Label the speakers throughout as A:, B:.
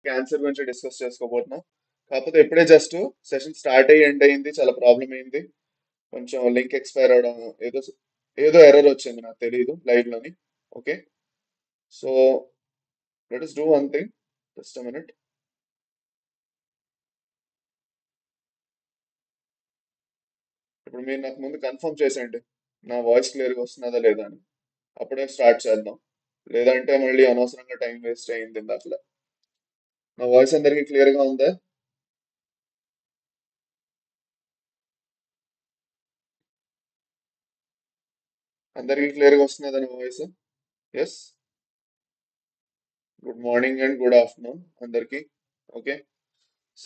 A: Cancer గురించి discuss చేసుకోబోతున్నాం. కాకపోతే ఇప్పుడే జస్ట్ సెషన్ స్టార్ట్ అయ్యి ఎండ్ అయింది, చాలా ప్రాబ్లం అయింది. కొంచెం లింక్ ఎక్స్పైర్ అవడం, ఏదో ఏదో ఎర్రర్ వచ్చింది, నాకు తెలియదు లైవ్ లోని. Okay, so let us do one thing, just a minute. ఇప్పుడు మీరు నాకు ముందు కన్ఫర్మ్ చేసేయండి నా వాయిస్ క్లియర్గా వస్తున్నదా లేదా అని, అప్పుడే స్టార్ట్ చేద్దాం. లేదంటే మళ్ళీ అనవసరంగా టైం వేస్ట్ అయింది ఇందాకలా. నా వాయిస్ అందరికీ క్లియర్గా ఉందా? అందరికీ క్లియర్గా వస్తున్నదా నా voice? Yes. Good morning and good afternoon అందరికీ. ఓకే,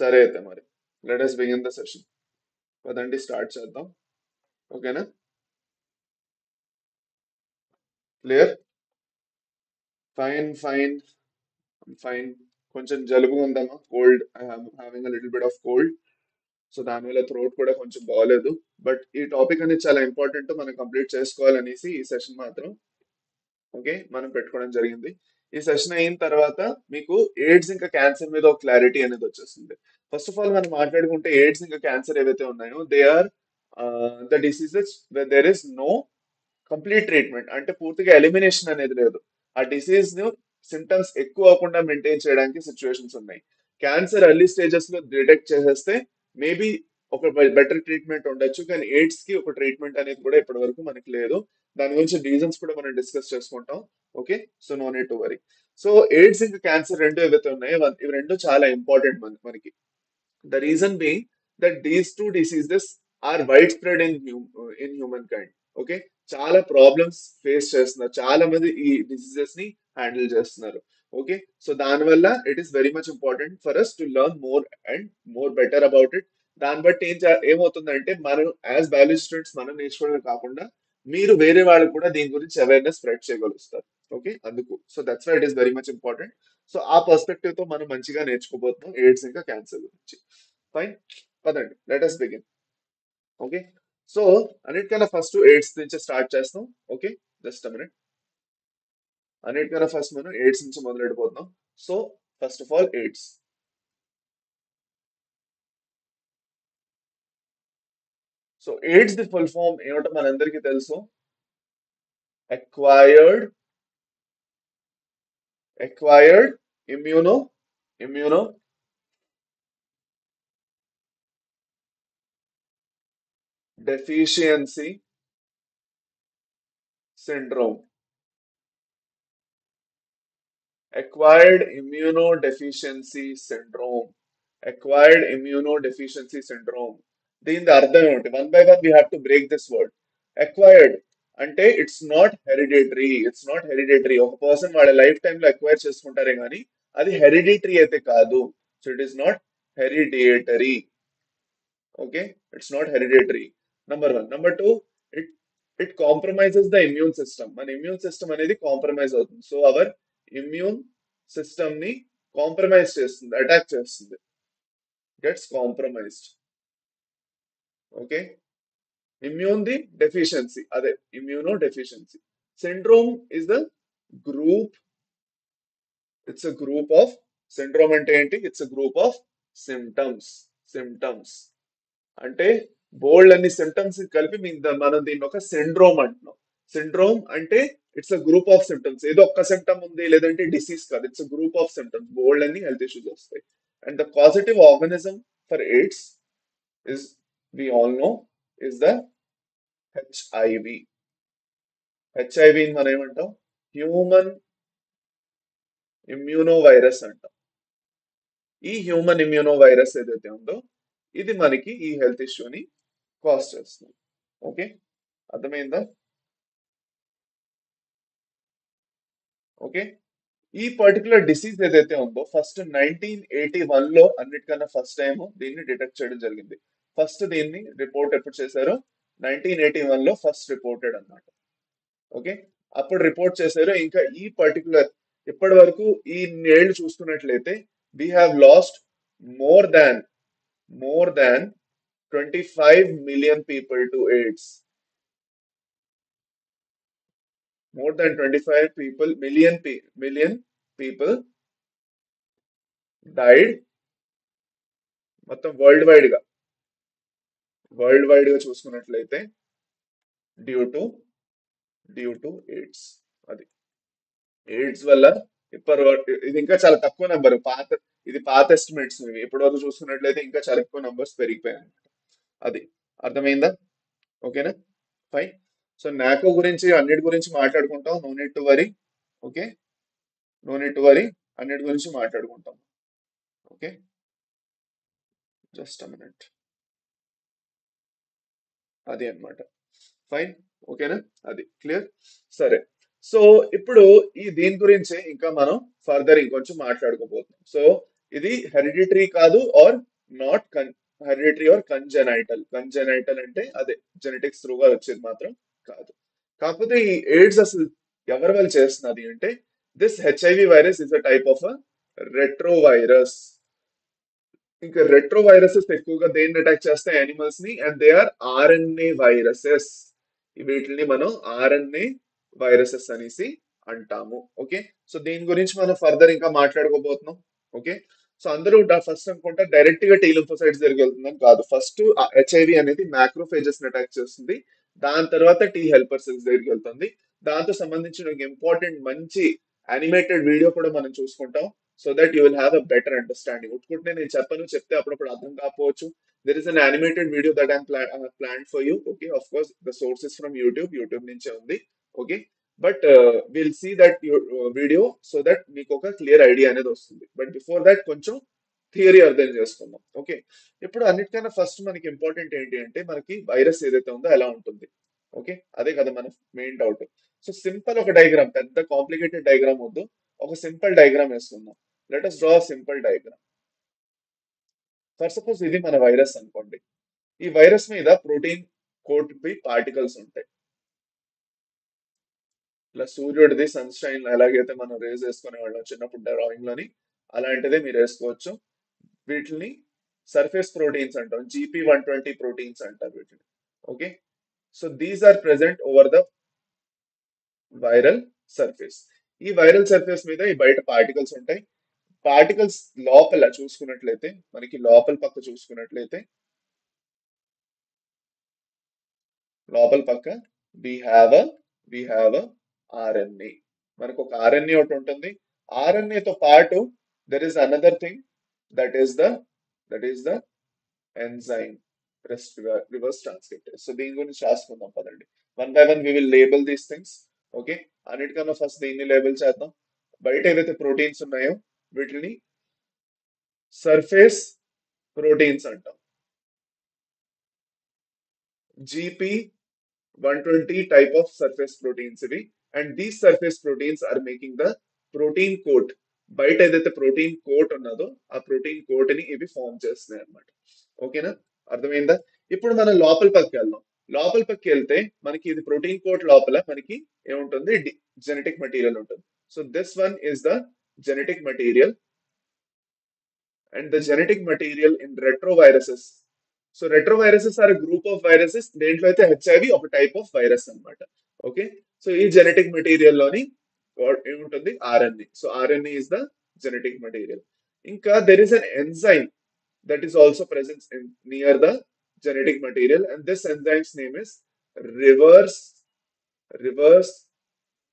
A: సరే అయితే మరి let us begin the session. పదండి స్టార్ట్ చేద్దాం. ఓకేనా? క్లియర్? Fine fine fine. కొంచెం జలుబు ఉందమ్మా, cold. I having a little bit of cold. So దానివల్ల థ్రోట్ కూడా కొంచెం బాగాలేదు. బట్ ఈ టాపిక్ అనేది చాలా ఇంపార్టెంట్, మనం కంప్లీట్ చేసుకోవాలనేసి ఈ సెషన్ మాత్రం ఓకే మనం పెట్టుకోవడం జరిగింది. ఈ సెషన్ అయిన తర్వాత మీకు ఎయిడ్స్ ఇంకా క్యాన్సర్ మీద ఒక క్లారిటీ అనేది వచ్చేస్తుంది. ఫస్ట్ ఆఫ్ ఆల్ మనం మాట్లాడుకుంటే ఎయిడ్స్ ఇంకా క్యాన్సర్ ఏవైతే ఉన్నాయో they are the diseases there is no complete treatment, అంటే పూర్తిగా ఎలిమినేషన్ అనేది లేదు. ఆ డిసీజ్ ను సిమ్టమ్స్ ఎక్కువ అవ్వకుండా మెయింటైన్ చేయడానికి సిచ్యువేషన్స్ ఉన్నాయి. క్యాన్సర్ ఎర్లీ స్టేజెస్ లో డిటెక్ట్ చేసేస్తే మేబీ ఒక బెటర్ ట్రీట్మెంట్ ఉండొచ్చు, కానీ ఎయిడ్స్ కి ఒక ట్రీట్మెంట్ అనేది కూడా ఇప్పటి వరకు మనకి లేదు. దాని గురించి రీజన్స్ కూడా మనం డిస్కస్ చేసుకుంటాం. Okay, so no need to worry. So AIDS ఇంకా క్యాన్సర్ రెండు ఏవైతే ఉన్నాయో ఇవి రెండు చాలా ఇంపార్టెంట్ మనకి. The reason being that these two diseases are widespread in humankind. Okay, చాలా ప్రాబ్లమ్స్ ఫేస్ చేస్తున్నారు, చాలా మంది ఈ డిసీజెస్ ని హ్యాండిల్ చేస్తున్నారు. ఓకే, సో దానివల్ల it is very much important for us to learn more and more better about it. దాన్ని బట్టి ఏమవుతుందంటే మనం యాజ్ బయాలజీ స్టూడెంట్స్ మనం నేర్చుకోవడమే కాకుండా మీరు వేరే వాళ్ళకి కూడా దీని గురించి అవేర్నెస్ స్ప్రెడ్ చేయగలుగుతారు. ఓకే, అందుకు so that's why it is very much important. So ఆ పర్స్పెక్టివ్ తో మనం మంచిగా నేర్చుకోబోతున్నాం ఎయిడ్స్ ఇంకా క్యాన్సర్ గురించి. ఫైన్, పదండి let us begin. Okay, so అన్నిటికన్నా ఫస్ట్ ఎయిడ్స్ నుంచి స్టార్ట్ చేస్తాం. Okay, just minute. అన్నిటికన్నా ఫస్ట్ మనం ఎయిడ్స్ నుంచి మొదలెడిపోతున్నాం. So first of all AIDS. So AIDS the full form ఏమిటో మనందరికీ తెలుసు. Acquired acquired immuno immuno deficiency syndrome. acquired immunodeficiency syndrome. acquired immunodeficiency syndrome. దీని అర్థం ఏమిటి? One by one we have to break this word. Acquired అంటే it's not hereditary. ఒక person వాళ్ళ life time లో అక్వైర్ చేసుకుంటారే కానీ అది హెరిడిటరీ అయితే కాదు. So it is not hereditary. Okay, it's not hereditary. Number one. Number two, it it compromises the immune system. మన immune system అనేది కాంప్రమైజ్ అవుతుంది. సో అవర్ ఇమ్యూన్ సిస్టమ్ ని కాంప్రమైజ్ చేస్తుంది, అటాక్ చేస్తుంది, gets compromised. Okay, immune the deficiency, అదే immuno deficiency. Syndrome is the group, it's a group of. Syndrome అంటే ఏంటి? It's a group of symptoms. Symptoms అంటే బోల్డ్ అన్ని సిమ్టమ్స్ కలిపి మనం దీన్ని ఒక సిండ్రోమ్ అంటున్నాం. సిండ్రోమ్ అంటే it's a group of symptoms. ఏదో ఒక్క సిమ్టమ్ ఉంది లేదంటే డిసీజ్ కాదు, it's a group of symptoms. బోల్డ్ అన్ని హెల్త్ ఇష్యూస్ వస్తాయి. And the positive organism for AIDS is, we all know, is the HIV. HIV మనం ఏమంటాం? హ్యూమన్ ఇమ్యూనో వైరస్ అంటాం. ఈ హ్యూమన్ ఇమ్యూనో వైరస్ ఏదైతే ఉందో ఇది మనకి ఈ హెల్త్ ఇష్యూని కాజ్ చేస్తుంది. ఓకే, అర్థమైందా? ఓకే, ఈ పర్టికులర్ డిసీజ్ ఏదైతే ఉందో ఫస్ట్ 1981 లో అన్నిటికన్నా ఫస్ట్ టైం దీన్ని డిటెక్ట్ చేయడం జరిగింది. ఫస్ట్ దీన్ని రిపోర్ట్ ఎప్పుడు చేశారు? 1981 లో ఫస్ట్ రిపోర్టెడ్ అన్నమాట. ఓకే, అప్పుడు రిపోర్ట్ చేశారు. ఇంకా ఈ పర్టికులర్ ఇప్పటి వరకు ఈ ఏళ్ళు చూసుకున్నట్లయితే we have lost more than more than 25 million people to AIDS. More than 25 people, million people died మొత్తం వరల్డ్ వైడ్ గా చూసుకున్నట్లయితే డ్యూ టు ఎయిడ్స్. అది ఎయిడ్స్ వల్ల ఇది ఇంకా చాలా తక్కువ నెంబర్. ఇది పాత ఎస్టిమేట్స్. ఇప్పటి వరకు చూసుకున్నట్లయితే ఇంకా చాలా ఎక్కువ నంబర్స్ పెరిగిపోయాయి. అది అర్థమైందా? ఓకేనా? ఫైన్. సో నాకో గురించి అన్నిటి గురించి మాట్లాడుకుంటాం. No need to worry. Okay, no need to worry. అన్నిటి గురించి మాట్లాడుకుంటాం. Okay, just a minute. అది అన్నమాట. ఫైన్. ఓకేనా? అది క్లియర్. సరే. సో ఇప్పుడు దీని గురించి ఇంకా మనం ఫర్దర్ ఇంకొంచెం మాట్లాడుకోబోతున్నాం. సో ఇది హెరిడిటరీ కాదు, ఆర్ నాట్ హెరిడిటరీ ఆర్ కంజెనైటల్. కంజెనైటల్ అంటే అదే జెనెటిక్స్ త్రూగా వచ్చేది మాత్రం కాదు. కాకపోతే ఈ ఎయిడ్స్ అసలు ఎవరి వల్ల చేస్తున్నది అంటే, this HIV virus is a type of a retro virus. ఇంకా రెట్రో వైరసెస్ ఎక్కువగా దేన్ని అటాక్ చేస్తాయి? యానిమల్స్ ని. And they are RNA viruses. వీటిని మనం ఆర్ఎన్ఏ వైరసెస్ అనేసి అంటాము. ఓకే, సో దీని గురించి మనం ఫర్దర్ ఇంకా మాట్లాడుకోబోతున్నాం. ఓకే, సో అందరూ ఫస్ట్ అనుకుంటా డైరెక్ట్ గా టీ లింఫోసైట్స్ దగ్గరికి వెళ్తుందని కాదు. ఫస్ట్ హెచ్ఐవి అనేది మ్యాక్రోఫేజెస్ ని అటాక్ చేస్తుంది. దాని తర్వాత టీ హెల్పర్ సెల్స్ దగ్గరికి వెళ్తుంది. దాంతో సంబంధించిన ఇంపార్టెంట్ మంచి యానిమేటెడ్ వీడియో కూడా మనం చూసుకుంటాం. So that you will have a better understanding. ఉట్టుకుంటే నేను చెప్తే అప్పుడప్పుడు అర్థం కాకపోవచ్చు. There is an animated video that I'm plan for you. Okay, of course the sources from YouTube నుంచే ఉంది. Okay, but will see that video so that మీకు ఒక క్లియర్ ఐడియా అనేది వస్తుంది. బట్ బిఫోర్ దట్ కొంచెం థియరీ అర్థం చేసుకుందాం. Okay, ఇప్పుడు అన్నిటికన్నా ఫస్ట్ మనకి ఇంపార్టెంట్ ఏంటి అంటే, మనకి వైరస్ ఏదైతే ఉందో ఎలా ఉంటుంది. ఓకే, అదే కదా మన మెయిన్ డౌట్. సో సింపుల్ ఒక డయాగ్రామ్, పెద్ద కాంప్లికేటెడ్ డయాగ్రామ్ వద్దు, ఒక సింపుల్ డయాగ్రామ్ వేసుకుందాం. Let us draw simple diagram. For suppose ఇది మన వైరస్ అనుకోండి. ఈ వైరస్ మీద ప్రోటీన్ కోట్ పై పార్టికల్స్ ఉంటాయి. ఇలా సూర్యుడిది సన్ షైన్ ఎలాగైతే మనం రేజ్ వేసుకునే వాళ్ళం చిన్నప్పుడు డ్రాయింగ్ లోని, అలాంటిదే మీరు వేసుకోవచ్చు. వీటిని సర్ఫేస్ ప్రోటీన్స్ అంటాం. GP120 ప్రోటీన్స్ అంటారు వీటిని. Okay, so these are present over the viral surface. ఈ వైరల్ సర్ఫేస్ మీద ఈ బయట పార్టికల్స్ ఉంటాయి. పార్టికల్స్ లోపల చూసుకున్నట్లయితే, మనకి లోపల పక్క చూసుకున్నట్లయితే, లోపల పక్క వి హ్యావ్ అ ఆర్ఎన్ఏ. మనకు ఒక ఆర్ఎన్ఏ ఒకటి ఉంటుంది. ఆర్ఎన్ఏ తో పాటు there is another thing, that is the that is the enzyme reverse transcriptase. So దీని గురించి రాసుకుందాం పదండి. One by one we will label these things. Okay, అన్నిటికన్నా ఫస్ట్ దీన్ని లేబుల్ చేద్దాం. బయట ఏవైతే ప్రోటీన్స్ ఉన్నాయో వీటిని సర్ఫేస్ ప్రోటీన్స్ అంటాం. GP120 type of surface proteins ఇవి. And these surface proteins are making the protein coat. బయట ఏదైతే ప్రోటీన్ కోట్ ఉన్నదో ఆ ప్రోటీన్ కోట్ ని ఇవి ఫామ్ చేస్తున్నాయి అన్నమాట. ఓకేనా? అర్థమైందా? ఇప్పుడు మనం లోపల పక్కకి వెళ్దాం. లోపల పక్కకి వెళ్తే మనకి ఇది ప్రోటీన్ కోట్ లోపల మనకి ఏముంటుంది? జెనెటిక్ మెటీరియల్ ఉంటుంది. So this one is the genetic material. And the genetic material in retroviruses. So retroviruses are group of viruses. దేంట్లో అయితే హెచ్ఐవి ఒక టైప్ ఆఫ్ వైరస్ అన్నమాట. ఓకే, సో ఈ జెనెటిక్ మెటీరియల్ లోని ఏముంటుంది? RNA. So RNA is the genetic material. ఇంకా there is an enzyme that is also present near the genetic material, and this enzyme's name is reverse reverse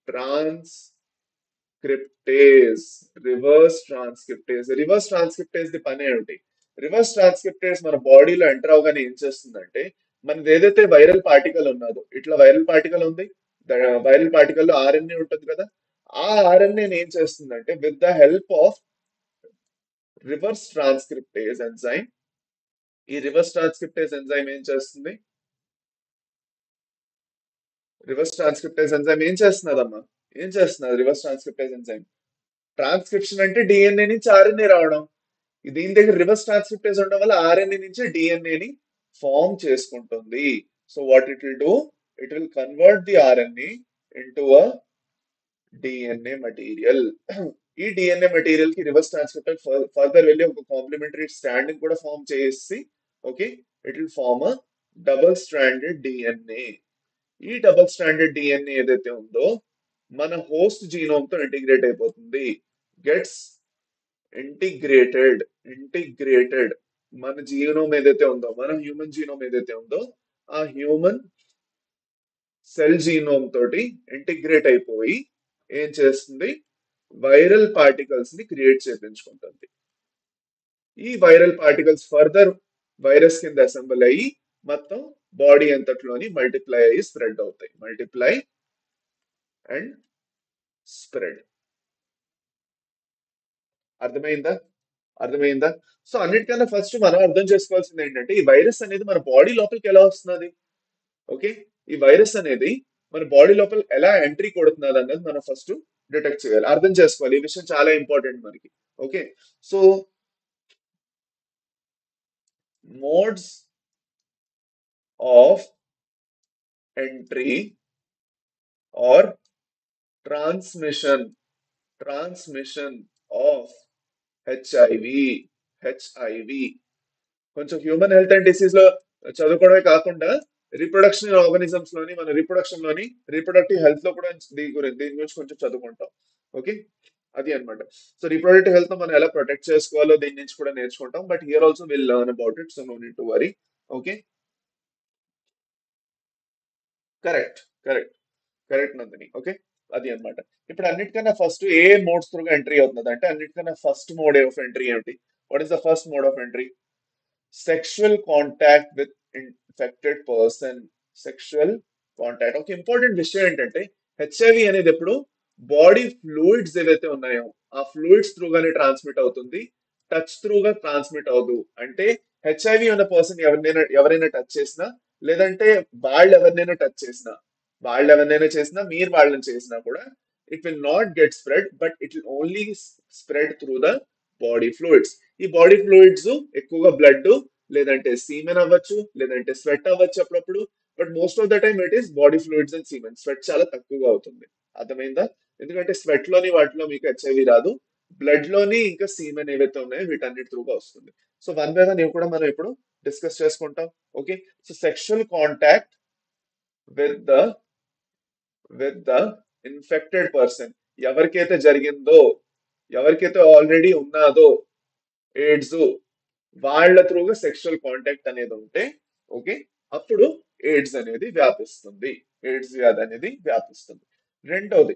A: transcriptase. Reverse transcriptase the పని ఏమిటి? Reverse transcriptase మన బాడీలో enter అవగానే ఏం చేస్తుందంటే, మనది ఏదైతే వైరల్ పార్టికల్ ఉన్నదో, ఇట్లా వైరల్ పార్టికల్ ఉంది, వైరల్ పార్టికల్ లో ఆర్ఎన్ఏ ఉంటుంది కదా, ఆ ఆర్ఎన్ఏ ఏం చేస్తుందంటే with the help of reverse transcriptase enzyme, ఈ రివర్స్ ట్రాన్స్క్రిప్టేజ్ ఎంజైమ్ ఏం చేస్తుంది? రివర్స్ ట్రాన్స్క్రిప్టేజ్ ఎంజైమ్ ఏం చేస్తున్నదమ్మా? ఏం చేస్తున్నది రివర్స్ ట్రాన్స్క్రిప్టేజ్ ఎంజైమ్? ట్రాన్స్క్రిప్షన్ అంటే డిఎన్ఏ నుంచి ఆర్ఎన్ఏ రావడం. దీని దగ్గర రివర్స్ ట్రాన్స్క్రిప్టేజ్ ఉండడం వల్ల ఆర్ఎన్ఏ నుంచి డిఎన్ఏని ఫామ్ చేసుకుంటుంది. So what it will do? It will convert the RNA into a DNA material. ఈ డిఎన్ఏ మెటీరియల్ కి రివర్స్ ట్రాన్స్క్రిప్టెడ్ ఫర్దర్ వెళ్ళి ఒక కాంప్లిమెంటరీ స్ట్రాండ్ కూడా ఫామ్ చేసి, okay, it will form a double stranded DNA. ఈ double stranded DNA ఏదైతే ఉందో మన హోస్ట్ జీనోమ్ తో ఇంటిగ్రేట్ అయిపోతుంది. గెట్స్ ఇంటిగ్రేటెడ్ మన జీనోమ్ ఏదైతే ఉందో, మన హ్యూమన్ జీనోమ్ ఏదైతే ఉందో, ఆ హ్యూమన్ సెల్ జీనోమ్ తోటి ఇంటిగ్రేట్ అయిపోయి ఏం చేస్తుంది, వైరల్ పార్టికల్స్ ని క్రియేట్ చేయించుకుంటుంది. ఈ వైరల్ పార్టికల్స్ ఫర్దర్ వైరస్ కింద అసెంబుల్ అయ్యి మొత్తం బాడీ అంతట్లోని మల్టిప్లై అయ్యి స్ప్రెడ్ అవుతాయి. Multiply and spread. అర్థమైందా? అర్థమైందా? సో అన్నిటికన్నా ఫస్ట్ మనం అర్థం చేసుకోవాల్సింది ఏంటంటే ఈ వైరస్ అనేది మన బాడీ లోపలికి ఎలా వస్తున్నది. ఓకే, ఈ వైరస్ అనేది మన బాడీ లోపల ఎలా ఎంట్రీ కొడుతున్నది అన్నది మనం ఫస్ట్ డిటెక్ట్ చేయాలి, అర్థం చేసుకోవాలి. ఈ విషయం చాలా ఇంపార్టెంట్ మనకి. Okay, so modes of entry or transmission transmission of HIV. HIV కొంచెం హ్యూమన్ హెల్త్ అండ్ డిసీజ్ లో చదువుకోవడమే కాకుండా రీప్రొడక్షన్ ఆర్గానిజమ్స్ లోని మన రీప్రొడక్షన్ లోని రీప్రొడక్టివ్ హెల్త్ లో కూడా దీని గురించి కొంచెం చదువుకుంటాం. ఓకే, అది అన్నమాట. సో రీప్రొడక్టివ్ హెల్త్ మనం ఎలా ప్రొటెక్ట్ చేసుకోవాలో దీని నుంచి కూడా నేర్చుకుంటాం. But here also will learn about it, so no need to worry. Okay, correct correct correct Nandini. Okay, అది అన్నమాట. ఇప్పుడు అన్నిటికన్నా ఫస్ట్ ఏ మోడ్స్ త్రూగా ఎంట్రీ అవుతుంది అంటే, అన్నిటికన్నా ఫస్ట్ మోడ్ ఆఫ్ ఎంట్రీ ఏమిటి? What is the first mode of entry? Sexual contact with infected person. Sexual contact. ఒక ఇంపార్టెంట్ విషయం ఏంటంటే హెచ్ఐవి అనేది ఎప్పుడు బాడీ ఫ్లూయిడ్స్ ఏవైతే ఉన్నాయో ఆ ఫ్లూయిడ్స్ త్రూగానే ట్రాన్స్మిట్ అవుతుంది, టచ్ త్రూగా ట్రాన్స్మిట్ అవ్వదు. అంటే హెచ్ఐవి ఉన్న పర్సన్ ఎవరైనా టచ్ చేసినా, లేదంటే వాళ్ళు ఎవరినైనా చేసినా మీరు వాళ్ళని చేసినా కూడా it will not get spread, but it will only spread through the body fluids. ఈ బాడీ ఫ్లూయిడ్స్ ఎక్కువగా బ్లడ్, లేదంటే సీమెన్ అవ్వచ్చు, లేదంటే స్వెట్ అవ్వచ్చు అప్పుడప్పుడు. But most of the time it is body fluids and semen. Sweat చాలా తక్కువగా అవుతుంది. అర్థమైందా? ఎందుకంటే స్వెట్ లోని వాటిలో మీకు హెచ్ఐవి రాదు, బ్లడ్ లోని ఇంకా సీమెన్ ఏవైతే ఉన్నాయో వీటన్నిటి త్రూగా వస్తుంది. సో వన్ బై వన్ ఇవి కూడా మనం ఇప్పుడు డిస్కస్ చేసుకుంటాం. Okay, so sexual contact with the with the infected person. ఎవరికైతే జరిగిందో, ఎవరికైతే ఆల్రెడీ ఉన్నాదో ఎయిడ్స్, వాళ్ళ త్రూగా సెక్షువల్ కాంటాక్ట్ అనేది ఉంటే ఓకే, అప్పుడు ఎయిడ్స్ అనేది వ్యాపిస్తుంది. ఎయిడ్స్ వ్యాధి అనేది వ్యాపిస్తుంది. రెండోది,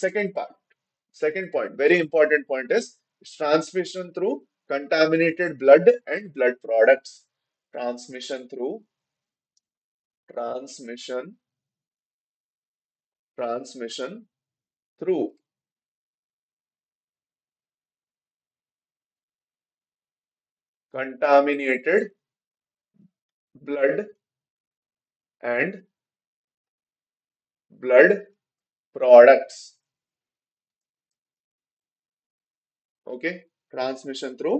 A: second part, second point, very important point is transmission through contaminated blood and blood products. Transmission through transmission transmission through contaminated blood and blood products. Okay, transmission through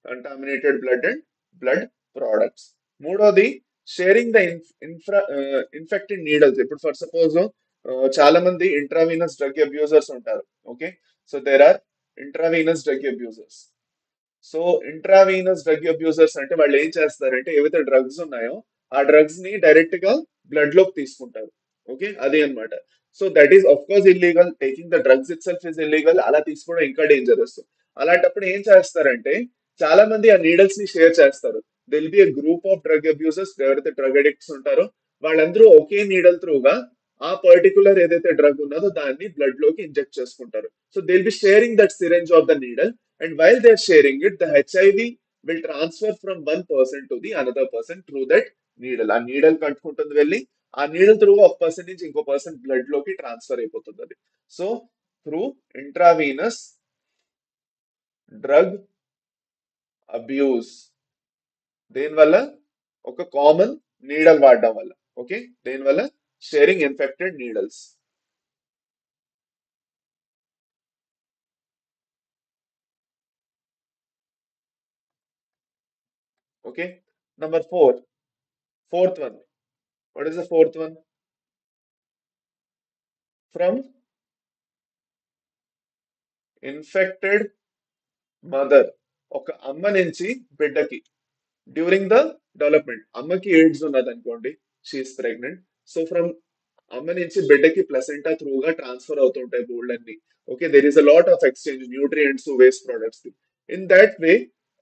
A: contaminated blood and blood products. మూడోది, sharing the infected needles. ఇప్పుడు for suppose చాలా మంది intravenous drug abusers ఉంటారు. Okay, so there are intravenous drug abusers. So intravenous drug abusers అంటే వాళ్ళు ఏం చేస్తారంటే ఏవైతే డ్రగ్స్ ఉన్నాయో ఆ డ్రగ్స్ ని డైరెక్ట్ గా బ్లడ్ లోకి తీసుకుంటారు. ఓకే, అదే అన్నమాట. So that is of course illegal. Taking the drugs it self is illegal. అలా తీసుకోవడం ఇంకా డేంజరస్. అలాంటప్పుడు ఏం చేస్తారంటే చాలా మంది ఆ నీడల్స్ ని షేర్ చేస్తారు. They'll be a group of drug abusers, ఎవరైతే డ్రగ్ అడిక్ట్స్ ఉంటారో వాళ్ళందరూ ఒకే నీడల్ త్రూగా ఆ పర్టికులర్ ఏదైతే డ్రగ్ ఉన్నదో దాన్ని బ్లడ్ లోకి ఇంజెక్ట్ చేసుకుంటారు. So they'll be sharing that syringe of the needle, and while they're sharing it, the HIV will transfer from one person to the another person through that needle. ఆ needle కట్టుకుంటుంది వెళ్ళి ఆ needle through ఒక person నుంచి ఇంకో person blood లోకి transfer అయిపోతుంది అది. So through intravenous drug abuse, దేనివల్ల? ఒక కామన్ నీడల్ వాడడం వల్ల. ఓకే, దేనివల్ల? Sharing infected needles. Okay, number four, fourth one. What is the fourth one? From infected mother. ఒక అమ్మ నుంచి బిడ్డకి డ్యూరింగ్ ద డెవలప్మెంట్. అమ్మకి ఎయిడ్స్ ఉన్నది అనుకోండి, షీఈస్ ప్రెగ్నెంట్. సో ఫ్రమ్ అమ్మ నుంచి బిడ్డకి ప్లసెంటా త్రూగా ట్రాన్స్ఫర్ అవుతుంటాయి బోల్డ్ అన్ని. Okay, there is a lot of exchange, nutrients, waste products. In that way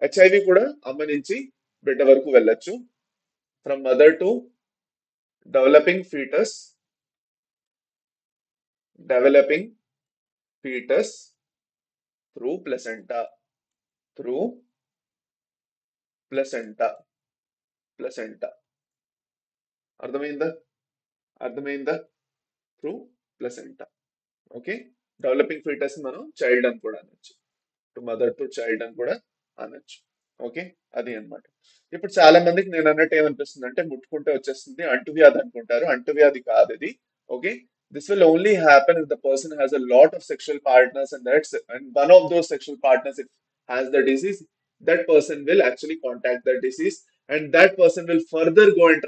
A: HIV కూడా అమ్మ నుంచి బిడ్డ వరకు వెళ్ళొచ్చు. From mother to developing foetus, developing foetus through placenta, through placenta, placenta. అర్థమైందా? అర్థమైందా? Through placenta. Okay, developing foetus మనం child అని కూడా అనొచ్చు, టు మదర్ టు చైల్డ్ అని కూడా అనొచ్చు. ఓకే, అది అన్నమాట. ఇప్పుడు చాలా మందికి నేను అన్నట్టు ఏమనిపిస్తుంది అంటే ముట్టుకుంటే వచ్చేస్తుంది అంటువ్యాధి అనుకుంటారు. అంటువ్యాధి కాదు ఇది. Okay, this will only happen if the person has a lot of sexual partners and that's and one of those sexual partners if has the disease, that person will actually contact the disease and that person will further go and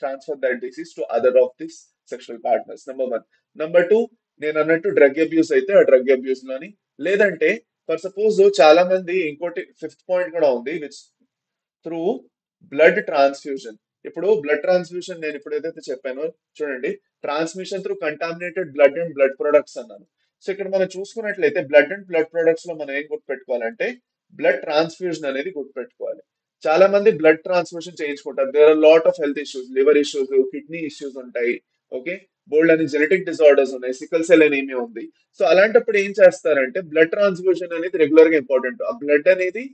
A: transfer that disease to other of these sexual partners. Number one. Number two, నేను అన్నట్టు drug abuse అయితే ఆ drug abuse లోని, లేదంటే for suppose చాలా మంది ఇంకోటి fifth point కూడా ఉంది విచ్ త్రూ బ్లడ్ ట్రాన్స్ఫ్యూజన్. ఇప్పుడు బ్లడ్ ట్రాన్స్ఫ్యూజన్ నేను ఇప్పుడు ఏదైతే చెప్పానో చూడండి, transmission through contaminated blood and blood products అన్నాను. సో ఇక్కడ మనం చూసుకున్నట్లయితే బ్లడ్ అండ్ బ్లడ్ ప్రొడక్ట్స్ లో మనం ఏం గుర్తుపెట్టుకోవాలంటే బ్లడ్ ట్రాన్స్ఫ్యూజన్ అనేది గుర్తుపెట్టుకోవాలి. చాలా మంది బ్లడ్ ట్రాన్స్ఫ్యూషన్ చేయించుకుంటారు. There are lot of health issues, liver issues, kidney issues ఉంటాయి. ఓకే, బోల్డ్ అని జెనెటిక్ డిసార్డర్స్ ఉన్నాయి, సికల్ సెల్ అనేమియా ఉంది. సో అలాంటప్పుడు ఏం చేస్తారంటే బ్లడ్ ట్రాన్స్ఫ్యూజన్ అనేది రెగ్యులర్ గా ఇంపార్టెంట్. ఆ బ్లడ్ అనేది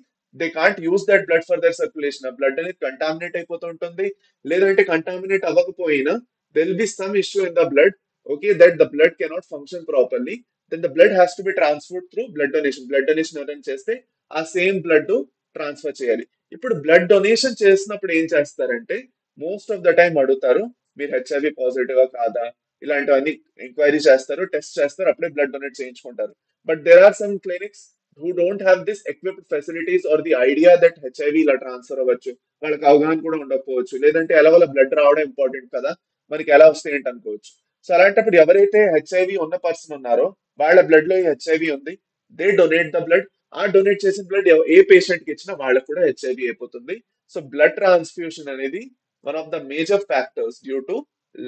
A: they can't use that blood for their circulation. ఆ బ్లడ్ అనేది కంటామినేట్ అయిపోతుంటుంది, లేదంటే కంటామినేట్ అవ్వకపోయినా there will be some issue in the blood, okay, that the blood cannot function properly, then the blood has to be transferred through blood donation. Blood donation ఎవరైనా చేస్తే ఆ same blood transfer చేయాలి. ఇప్పుడు blood donation చేసినప్పుడు ఏం చేస్తారంటే most of the time అడుగుతారు మీరు హెచ్ఐవి పాజిటివా కాదా, ఇలాంటివన్నీ ఎంక్వైరీ చేస్తారు, టెస్ట్ చేస్తారు, అప్పుడే బ్లడ్ డొనేట్ చేయించుకుంటారు. But there are some clinics who don't have this equipped facilities or the idea that HIV ఇలా ట్రాన్స్ఫర్ అవ్వచ్చు. వాళ్ళకి అవగాహన కూడా ఉండకపోవచ్చు, లేదంటే ఎలా వాళ్ళ బ్లడ్ రావడం ఇంపార్టెంట్ కదా, మనకి ఎలా వస్తే ఏంటి అనుకోవచ్చు. సో అలాంటప్పుడు ఎవరైతే హెచ్ఐవి ఉన్న పర్సన్ ఉన్నారో వాళ్ళ బ్లడ్ లో హెచ్ఐవి ఉంది, దే డొనేట్ ద బ్లడ్. ఆ డొనేట్ చేసిన బ్లడ్ ఏ పేషెంట్ కి ఇచ్చినా వాళ్ళకు కూడా హెచ్ఐవి అయిపోతుంది. సో బ్లడ్ ట్రాన్స్ఫ్యూషన్ అనేది one of the major factors due to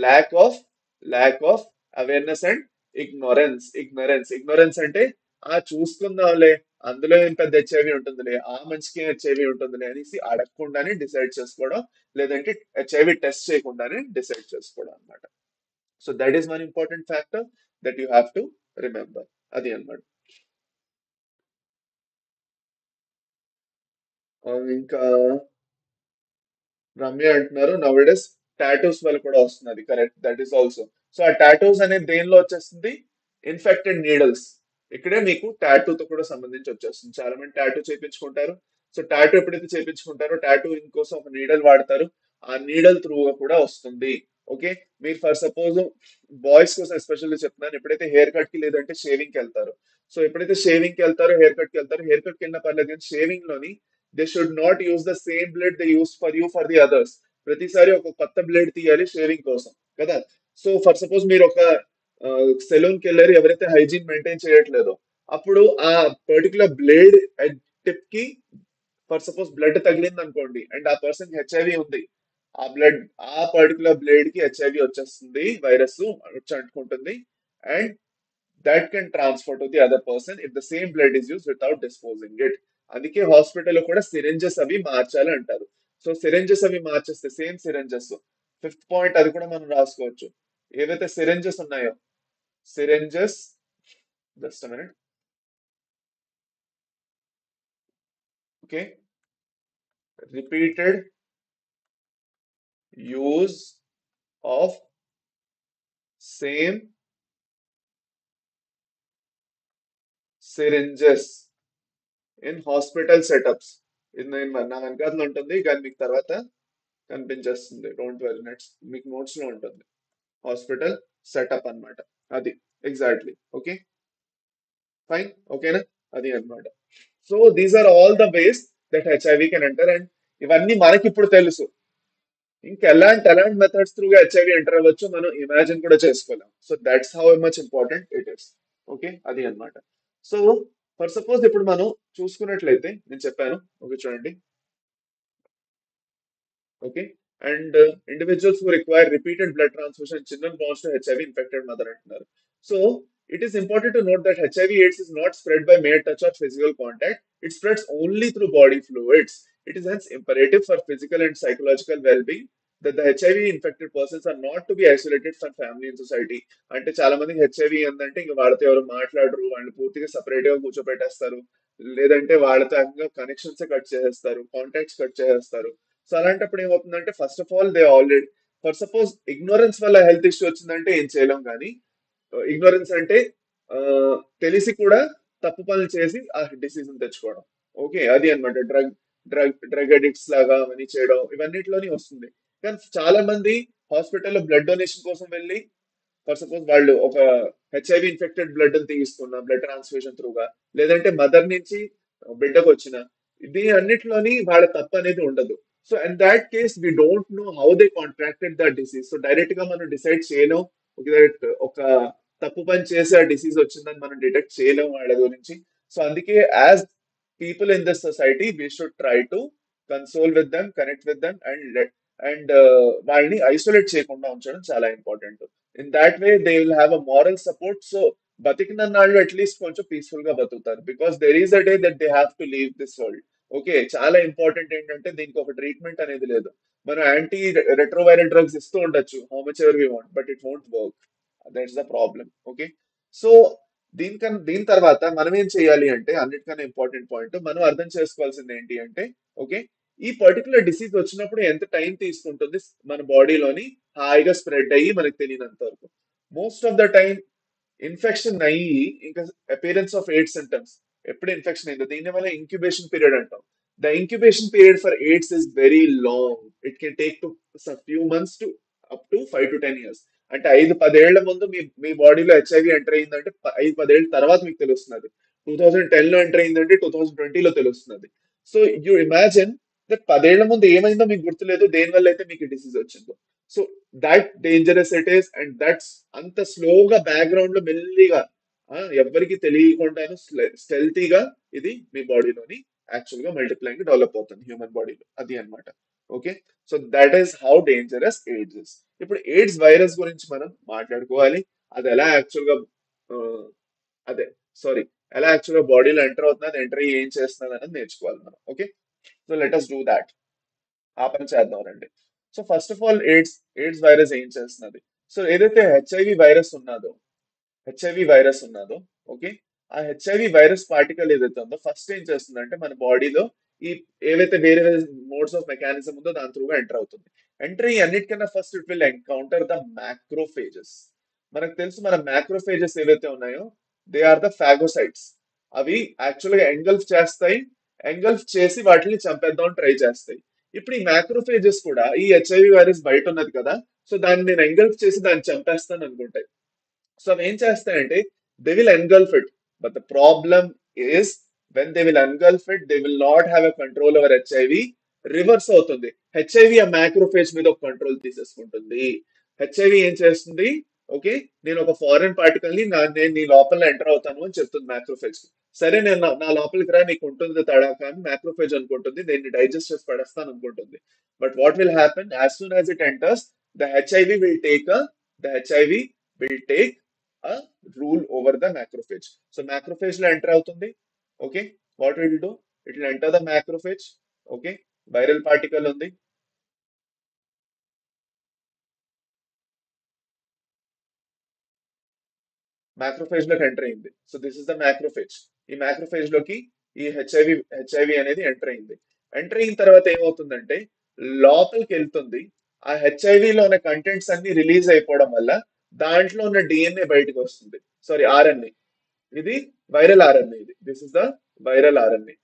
A: lack of lack of awareness and ignorance. Ignorance అంటే ఆ చూసుకుందాంలే, అందులో ఏం పెద్ద హెచ్ఐవి ఉంటుందిలే, ఆ మనిషికి హెచ్ఐవి ఉంటుందిలే అనేసి అడగకుండానే డిసైడ్ చేసుకోవడం, లేదంటే హెచ్ఐవి టెస్ట్ చేయకుండానే డిసైడ్ చేసుకోవడం అనమాట. So that is one important factor that you have to remember. అది అనమాట. ఇంకా రమ్య అంటున్నారు నవడేస్ టాటూస్ వల్ల కూడా వస్తున్నది. Correct, that is also. So ఆ టాటూస్ అనేది దేనిలో వచ్చేస్తుంది? Infected needles. ఇక్కడే మీకు టాటూతో కూడా సంబంధించి వచ్చేస్తుంది. చాలా మంది టాటూ చేయించుకుంటారు. సో టాటూ ఎప్పుడైతే చేయించుకుంటారో టాటూ ఇంకోసం ఒక నీడల్ వాడతారు, ఆ నీడల్ త్రూగా కూడా వస్తుంది. ఓకే, మీరు ఫర్ సపోజ్ బాయ్స్ కోసం ఎస్పెషల్లీ చెప్తున్నాను, ఎప్పుడైతే హెయిర్ కట్ కి లేదంటే షేవింగ్ కి వెళ్తారు, సో ఎప్పుడైతే షేవింగ్ కి వెళ్తారో హెయిర్ కట్ కి వెళ్తారో, హెయిర్ కట్ కి వెళ్ళిన పర్లేదు కానీ షేవింగ్ లోని they should not use the same blade they use for you for the others. ప్రతిసారి ఒక కొత్త బ్లేడ్ తీయాలి షేవింగ్ కోసం కదా. సో ఫర్ సపోజ్ మీరు ఒక సెలూన్ కి వెళ్ళారు, ఎవరైతే హైజీన్ మెయింటైన్ చేయట్లేదో అప్పుడు ఆ పర్టికులర్ బ్లేడ్ టిప్ కి ఫర్ సపోజ్ బ్లడ్ తగిలింది అనుకోండి అండ్ ఆ పర్సన్ హెచ్ఐవి ఉంది, ఆ బ్లడ్ ఆ పర్టికులర్ బ్లేడ్ కి హెచ్ఐవి వచ్చేస్తుంది, వైరస్ వచ్చి అంటుకుంటుంది and that can transfer to the other person if the same blood is used without disposing it. అందుకే హాస్పిటల్లో కూడా సిరింజెస్ అవి మార్చాలి అంటారు. సో సిరింజెస్ అవి మార్చేస్తే సేమ్ సిరింజెస్, ఫిఫ్త్ పాయింట్ అది కూడా మనం రాసుకోవచ్చు. ఏవైతే సిరింజెస్ ఉన్నాయో syringes, just minute, okay, repeated use of same syringes in hospital setups. ఇది నేను నా వెనకాతలో ఉంటుంది కానీ మీకు తర్వాత కనిపించేస్తుంది, డోంట్ వరీ, నెట్స్ మీకు నోట్స్ లో ఉంటుంది. హాస్పిటల్ సెటప్ అన్నమాట అది. ఎగ్జాక్ట్లీ. ఓకే, ఫైన్, ఓకేనా, అది అన్నమాట. So these are all the ways that HIV can enter and ఇవన్నీ మనకి ఇప్పుడు తెలుసు. ఇంకా ఎలాంటి ఎలాంటి మెథడ్స్ త్రూగా హెచ్ఐవి ఎంటర్ అవ్వచ్చు మనం ఇమాజిన్ కూడా చేసుకోలేం. So that's how much important it is. Okay, అది అన్నమాట. సో ఫర్ సపోజ్ ఇప్పుడు మనం చూసుకున్నట్లయితే నేను చెప్పాను, ఓకే చూడండి, okay, and individuals who require repeated blood transfusion children born to HIV infected mother అంటున్నారు. So It is important to note that HIV/AIDS is not spread by mere touch or physical contact. It spreads only through body fluids. It is hence imperative for physical and psychological well-being that the HIV infected persons are not to be isolated from family and society. అంటే చాలా మందికి HIV ఏంటంటే ఇంక వాళ్ళతో ఎవరు మాట్లాడరు, వాళ్ళు పూర్తిగా సపరేట్ గా కూర్చోబెట్టేస్తారు, లేదంటే వాళ్ళతో ఏకంగా కనెక్షన్స్ కట్ చేసేస్తారు, కాంటాక్ట్స్ కట్ చేసేస్తారు. సో అలాంటప్పుడు ఏమవుతుందంటే first of all they already for suppose ignorance వల్ల హెల్త్ ఇష్యూ వచ్చిందంటే ఏం చేయలేం, కానీ ఇగ్నోరెన్స్ అంటే ఆ, తెలిసి కూడా తప్పు పనులు చేసి ఆ డిసీజ్ తెచ్చుకోవడం. ఓకే, అది అన్నమాట డ్రగ్ అడిక్ట్స్ లాగా అవన్నీ చేయడం ఇవన్నిటిలోని వస్తుంది. కానీ చాలా మంది హాస్పిటల్లో బ్లడ్ డొనేషన్ కోసం వెళ్ళి ఫర్ సపోజ్ వాళ్ళు ఒక హెచ్ఐవి ఇన్ఫెక్టెడ్ బ్లడ్ తీసుకున్న బ్లడ్ ట్రాన్స్ఫ్యూజన్ త్రూగా, లేదంటే మదర్ నుంచి బిడ్డకు వచ్చిన, దీని అన్నిటిలోని వాళ్ళ తప్పు అనేది ఉండదు. So in that case we don't know how they contracted the disease. So direct గా మనం డిసైడ్ చేయలేం, ఒక తప్పు పని చేసి ఆ డిసీజ్ వచ్చిందని మనం డిటెక్ట్ చేయలేం వాళ్ళ గురించి. సో అందుకే as people in this society we should try to console with them, connect with them and వాళ్ళని ఐసోలేట్ చేయకుండా ఉంచడం చాలా important. In that way they will have a moral support. So బతికిన నాళ్ళు అట్లీస్ట్ కొంచెం పీస్ఫుల్ గా బతుకుతారు, because there is a day that they have to leave this world. Okay, చాలా ఇంపార్టెంట్ ఏంటంటే దీనికి ఒక ట్రీట్మెంట్ అనేది లేదు. మనం యాంటీ రెట్రోవైరల్ డ్రగ్స్ ఇస్తూ ఉండొచ్చు how much ever we want, but it won't work. That's the problem. Okay, so దీని తర్వాత మనం ఏం చేయాలి అంటే అన్నిటికన్నా ఇంపార్టెంట్ పాయింట్ మనం అర్థం చేసుకోవాల్సింది ఏంటి అంటే, ఓకే, ఈ పర్టికులర్ డిసీజ్ వచ్చినప్పుడు ఎంత టైం తీసుకుంటుంది మన బాడీలోని హాయిగా స్ప్రెడ్ అయ్యి మనకు తెలియనంత వరకు. Most of the time infection అయ్యి ఇంకా అపియరెన్స్ ఆఫ్ ఎయిడ్స్ సింటమ్స్ ఎప్పుడు ఇన్ఫెక్షన్ అయిందో దీని వల్ల ఇంక్యుబేషన్ పీరియడ్ అంటాం. The incubation period for AIDS is very long. It can take to few months to up to 5 to 10 years. అంటే 5-10 ఏళ్ల ముందు మీ మీ బాడీలో హెచ్ఐవి ఎంటర్ అయిందంటే 5-10 ఏళ్ళ తర్వాత మీకు తెలుస్తున్నది. 2010లో ఎంటర్ అయిందంటే 2020లో తెలుస్తున్నది. సో యూ ఇమాజిన్ దట్ 10 ఏళ్ల ముందు ఏమైందో మీకు గుర్తులేదు, దేని వల్ల అయితే మీకు డిసీజ్ వచ్చిందో. So that dangerous it is, and that's అంత స్లోగా బ్యాక్గ్రౌండ్ లో మెల్లిగా ఎవ్వరికి తెలియకుండాను స్టెల్తీగా ఇది మీ బాడీలోని యాక్చువల్ గా మల్టిప్లైంగ్ డెవలప్ అవుతుంది హ్యూమన్ బాడీలో, అది అన్నమాట. Okay, so that is how dangerous AIDS is. ఇప్పుడు ఎయిడ్స్ వైరస్ గురించి మనం మాట్లాడుకోవాలి. అది ఎలా యాక్చువల్ గా ఆ, అదే సారీ ఎలా యాక్చువల్ గా బాడీలో ఎంటర్ అవుతుంది, అది ఎంటర్ అయ్యి ఏం చేస్తున్నది అనేది నేర్చుకోవాలి మనం. Okay, so let us do that. ఆ పని చేద్దాం రండి. So first of all AIDS AIDS virus ఏం చేస్తున్నది. సో ఏదైతే హెచ్ఐవి వైరస్ ఉన్నదో, ఓకే, ఆ హెచ్ఐవి వైరస్ పార్టికల్ ఏదైతే ఉందో ఫస్ట్ ఏం చేస్తుందంటే మన బాడీలో ఈ ఏవైతే వేరే వేరే మోడ్స్ ఆఫ్ మెకానిజం ఉందో దాని త్రూగా ఎంటర్ అవుతుంది. ఎంటర్ అయ్యి అన్నిటికన్నా first it will encounter the macrophages. మనకు తెలుసు మన మ్యాక్రోఫేజెస్ ఏవైతే ఉన్నాయో దే ఆర్ ద ఫాగోసైట్స్. అవి యాక్చువల్ గా ఎంగల్ఫ్ చేస్తాయి, ఎంగల్ఫ్ చేసి వాటిని చంపేద్దాం ట్రై చేస్తాయి. ఇప్పుడు ఈ మ్యాక్రోఫేజెస్ కూడా ఈ హెచ్ఐవి వైరస్ బయట ఉన్నది కదా, సో దాన్ని నేను ఎంగల్ఫ్ చేసి దాన్ని చంపేస్తాను అనుకుంటాయి. సో అవి ఏం చేస్తాయంటే they will engulf it. But the problem is when they will engulf it, they will not have a control over HIV. Reverse అవుతుంది, హెచ్ఐవి ఆ మ్యాక్రోఫేజ్ మీద ఒక కంట్రోల్ తీసేసుకుంటుంది. హెచ్ఐవి ఏం చేస్తుంది, ఓకే, నేను ఒక ఫారెన్ పార్టికల్ ని నేను నీ లోపల ఎంటర్ అవుతాను అని చెప్తుంది మ్యాక్రోఫేజ్. సరే నేను నా లోపలికి రా, నీకు ఉంటుంది తేడా కానీ మ్యాక్రోఫేజ్ అనుకుంటుంది దీన్ని డైజెస్ట్ చేసి పడేస్తాను అనుకుంటుంది. But what will happen as soon as it enters, the HIV will take the HIV will take a rule over the macrophage. So macrophage లో enter అవుతుంది. Okay, what it will do? It will enter the macrophage. Okay, viral particle ఉంది. Macrophage లోకి enter అయింది. So this is the macrophage. ఈ macrophage లోకి ఈ HIV అనేది enter అయింది. ఎంటర్ అయిన తర్వాత ఏమవుతుందంటే లోపలికి వెళ్తుంది. ఆ హెచ్ఐవి లో ఉన్న కంటెంట్స్ అన్ని రిలీజ్ అయిపోవడం వల్ల దాంట్లో ఉన్న డిఎన్ఏ బయటకు వస్తుంది. Sorry, RNA. ఇది వైరల్ ఆర్ఎన్ఏ. ఇది this is the viral RNA.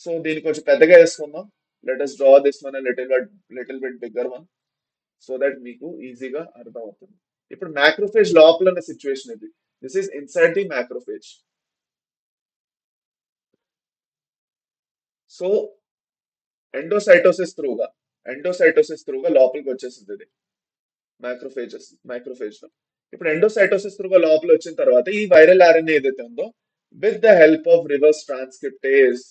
A: So దీన్ని కొంచెం పెద్దగా వేసుకుందాం. Let us draw this one little bit bigger one, so that మీకు ఈజీగా అర్థం అవుతుంది. ఇప్పుడు మ్యాక్రోఫేజ్ లోపల ఉన్న సిచ్యువేషన్ ఇది. This is inside the macrophage. So endocytosis త్రూగా ఎండోసైటోసిస్ త్రూగా లోపలికి వచ్చేసింది ఇది మైక్రోఫేజ్ లో. ఇప్పుడు ఎండోసైటోసిస్ త్రూగా లోపల వచ్చిన తర్వాత ఈ వైరల్ ఆర్ఎన్ఏ ఏదైతే ఉందో with the help of reverse transcriptase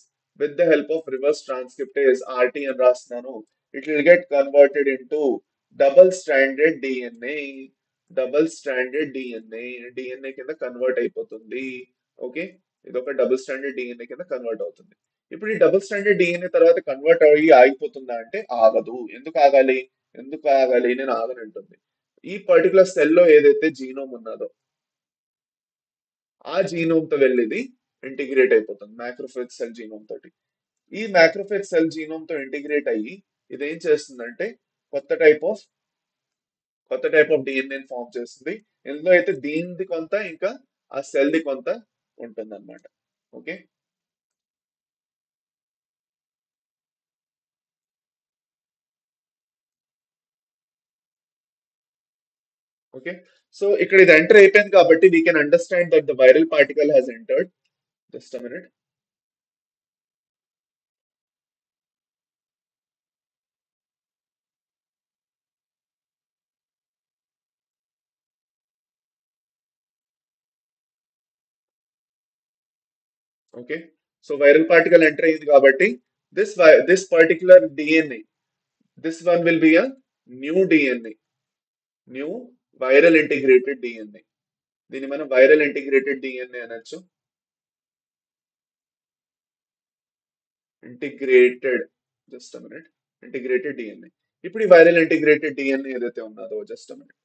A: with the help of reverse transcriptase RT అని రాస్తున్నాను, it will get converted into double stranded DNA. Double standard DNA కింద కన్వర్ట్ అయిపోతుంది. ఓకే, ఇది ఒక డబుల్ స్టాండర్డ్ డిఎన్ఏ కింద convert అవుతుంది. ఇప్పుడు ఈ డబుల్ స్టాండర్డ్ డిఎన్ఏ తర్వాత కన్వర్ట్ అయ్యి ఆగిపోతుందా అంటే ఆగదు. ఎందుకు ఆగాలి? ఎందుకు ఆగాలి? నేను ఆగనంటుంది. ఈ పర్టికులర్ సెల్లో ఏదైతే జీనోమ్ ఉన్నదో ఆ జీనోమ్ తో వెళ్ళేది ఇంటిగ్రేట్ అయిపోతుంది మ్యాక్రోఫేజ్ సెల్ జీనోమ్ తోటి. ఈ మ్యాక్రోఫేజ్ సెల్ జీనోమ్ తో ఇంటిగ్రేట్ అయ్యి ఇదేం చేస్తుందంటే కొత్త టైప్ ఆఫ్ కొత్త టైప్ ఆఫ్ డిఎన్ఏ ఫామ్ చేస్తుంది. ఇందులో అయితే దీనిది కొంత ఇంకా ఆ సెల్ ది కొంత ఉంటుంది అనమాట. Okay, okay. సో ఇక్కడ ఇది ఎంటర్ అయిపోయింది కాబట్టి we can understand that the viral particle has entered. Just a minute. Okay, so viral particle enter అయింది కాబట్టి this particular DNA, this one will be a new DNA, new viral integrated DNA. దీన్ని మనం viral integrated DNA అనొచ్చు. Integrated, just minute, integrated DNA. ఇప్పుడు ఈ viral integrated DNA ఏదైతే ఉన్నదో, just minute,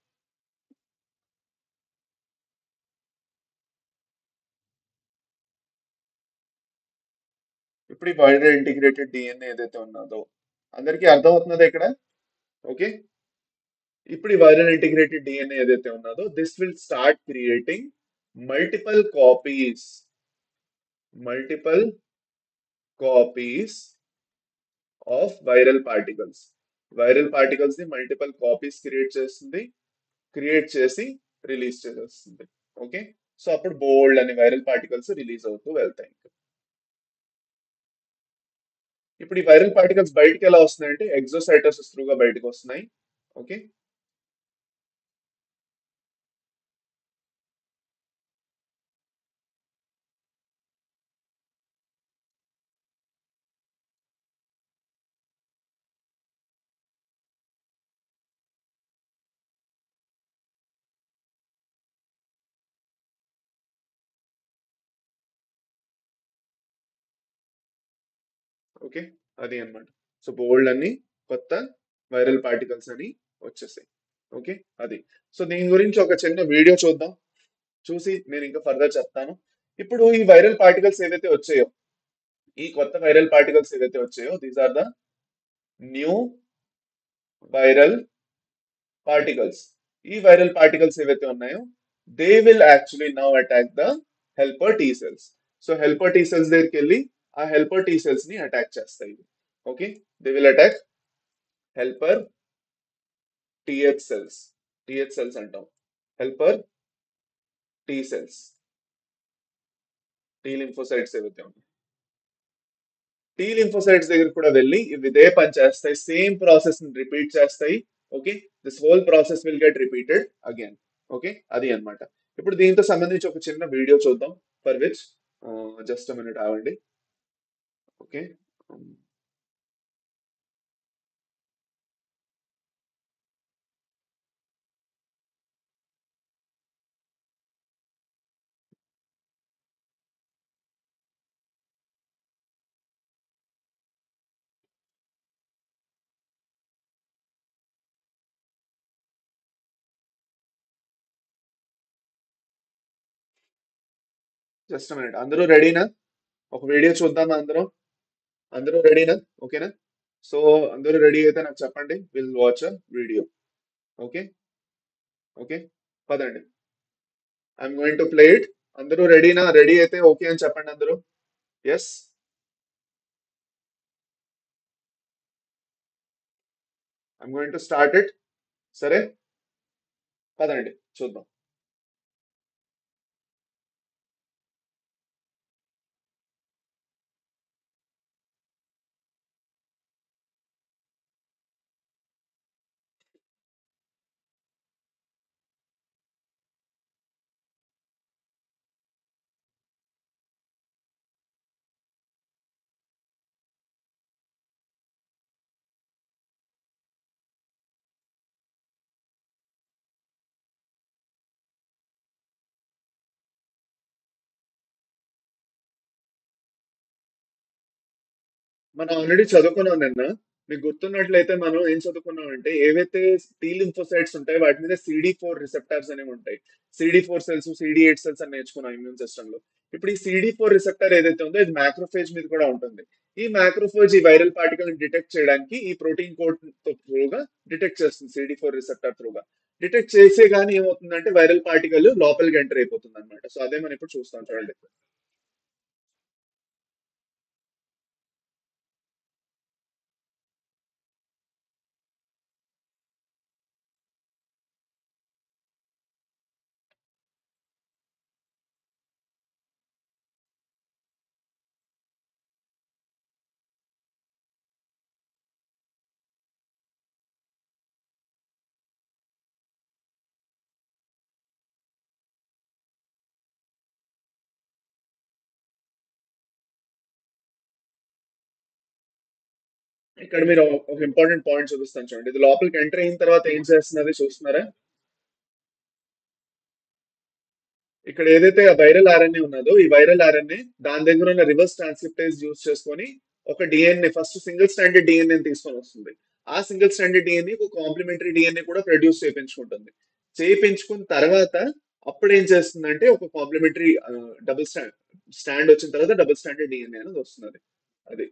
A: ఇప్పుడు ఈ వైరల్ ఇంటిగ్రేటెడ్ డిఎన్ఏ ఏదైతే ఉన్నదో అందరికీ అర్థమవుతున్నదో ఇక్కడ? ఓకే, ఇప్పుడు ఈ వైరల్ ఇంటిగ్రేటెడ్ డిఎన్ఏ ఏదైతే ఉన్నదో this will start creating multiple copies, multiple copies of viral particles. Viral particles ని మల్టిపల్ కాపీస్ క్రియేట్ చేస్తుంది, క్రియేట్ చేసి రిలీజ్ చేసేస్తుంది. ఓకే, సో అప్పుడు బోల్డ్ అని వైరల్ పార్టికల్స్ రిలీజ్ అవుతూ వెళ్తాయి. ఇప్పుడు ఈ వైరల్ పార్టికల్స్ బయటికి ఎలా వస్తున్నాయంటే ఎగ్జోసైటోసిస్ త్రూగా బయటకు వస్తున్నాయి. ఓకే, ఓకే, అది అన్నమాట. సో బోల్డ్ అన్ని కొత్త వైరల్ పార్టికల్స్ అని వచ్చేసాయి. ఓకే, అది. సో దీని గురించి ఒక చిన్న వీడియో చూద్దాం, చూసి నేను ఇంకా ఫర్దర్ చెప్తాను. ఇప్పుడు ఈ వైరల్ పార్టికల్స్ ఏవైతే వచ్చాయో, ఈ కొత్త వైరల్ పార్టికల్స్ ఏవైతే వచ్చాయో these are the new viral particles. ఈ వైరల్ పార్టికల్స్ ఏవైతే ఉన్నాయో they will actually now attack the helper T cells. So helper T cells దగ్గరికి వెళ్ళి ఆ హెల్పర్ టీ సెల్స్ ని అటాక్ చేస్తాయి. Okay, they will attack helper TH cells, TH cells అంటాం, helper T cells, T lymphocytes ఏవైతే ఉన్నాయి tea lymphocytes దగ్గర కూడా వెళ్ళి ఇవి ఇదే పని చేస్తాయి, సేమ్ ప్రాసెస్ ని రిపీట్ చేస్తాయి. Okay, this whole process will get repeated again. Okay, అది అన్నమాట. ఇప్పుడు దీంతో సంబంధించి ఒక చిన్న వీడియో చూద్దాం, ఫర్ విచ్ జస్ట్ మినిట్ ఆగండి. Okay, just minute. అందరూ రెడీనా? ఒక వీడియో చూద్దామా అందరం? అందరూ రెడీనా? ఓకేనా? సో అందరూ రెడీ అయితే నాకు చెప్పండి, will watch a video. Okay, okay, పదండి. I'm going to play it. అందరూ రెడీనా? రెడీ అయితే ఓకే అని చెప్పండి అందరూ. Yes, I'm going to start it. సరే, పదండి చూద్దాం. మనం ఆల్రెడీ చదువుకున్నాం నిన్న. మీకు గుర్తున్నట్లయితే మనం ఏం చదువుకున్నాం అంటే ఏవైతే టీ లింఫోసైట్స్ ఉంటాయో వాటి మీద CD4 రిసెప్టార్స్ అనేవి ఉంటాయి. CD4 సెల్స్, CD8 సెల్స్ అని నేర్చుకున్నాం ఇమ్యూన్ సిస్టమ్ లో. ఇప్పుడు ఈ CD4 రిసెప్టర్ ఏదైతే ఉందో ఇది మ్యాక్రోఫేజ్ మీద కూడా ఉంటుంది. ఈ మ్యాక్రోఫేజ్ ఈ వైరల్ పార్టికల్ డిటెక్ట్ చేయడానికి ఈ ప్రోటీన్ కోడ్ త్రూగా డిటెక్ట్ చేస్తుంది, CD4 రిసెప్టర్ త్రూగా. డిటెక్ట్ చేసే గానీ ఏమవుతుందంటే వైరల్ పార్టికల్ లోపలికి ఎంటర్ అయిపోతుంది అనమాట. సో అదే మనం ఇప్పుడు చూస్తాం చూడండి. ఇక్కడ మీరు ఒక ఇంపార్టెంట్ పాయింట్ చూపిస్తాను చూడండి. ఇది లోపలికి ఎంటర్ అయిన తర్వాత ఏం చేస్తున్నది చూస్తున్నారా? ఇక్కడ ఏదైతే వైరల్ ఆర్ఎన్ఏ ఉన్నదో ఈ వైరల్ ఆర్ఎన్ఏ దాని దగ్గర ఉన్న రివర్స్ ట్రాన్స్క్రిప్టేజ్ యూజ్ చేసుకొని ఒక DNA first single standard DNA తీసుకొని వస్తుంది. ఆ సింగిల్ స్టాండర్డ్ డిఎన్ఏ ఒక కాంప్లిమెంటరీ డిఎన్ఏ కూడా ప్రొడ్యూస్ చేయించుకుంటుంది. చేయించుకున్న తర్వాత అప్పుడు ఏం చేస్తుందంటే ఒక కాంప్లిమెంటరీ డబుల్ స్టాండ్ వచ్చిన తర్వాత డబుల్ స్టాండర్డ్ డిఎన్ఏ అనేది వస్తుంది. అది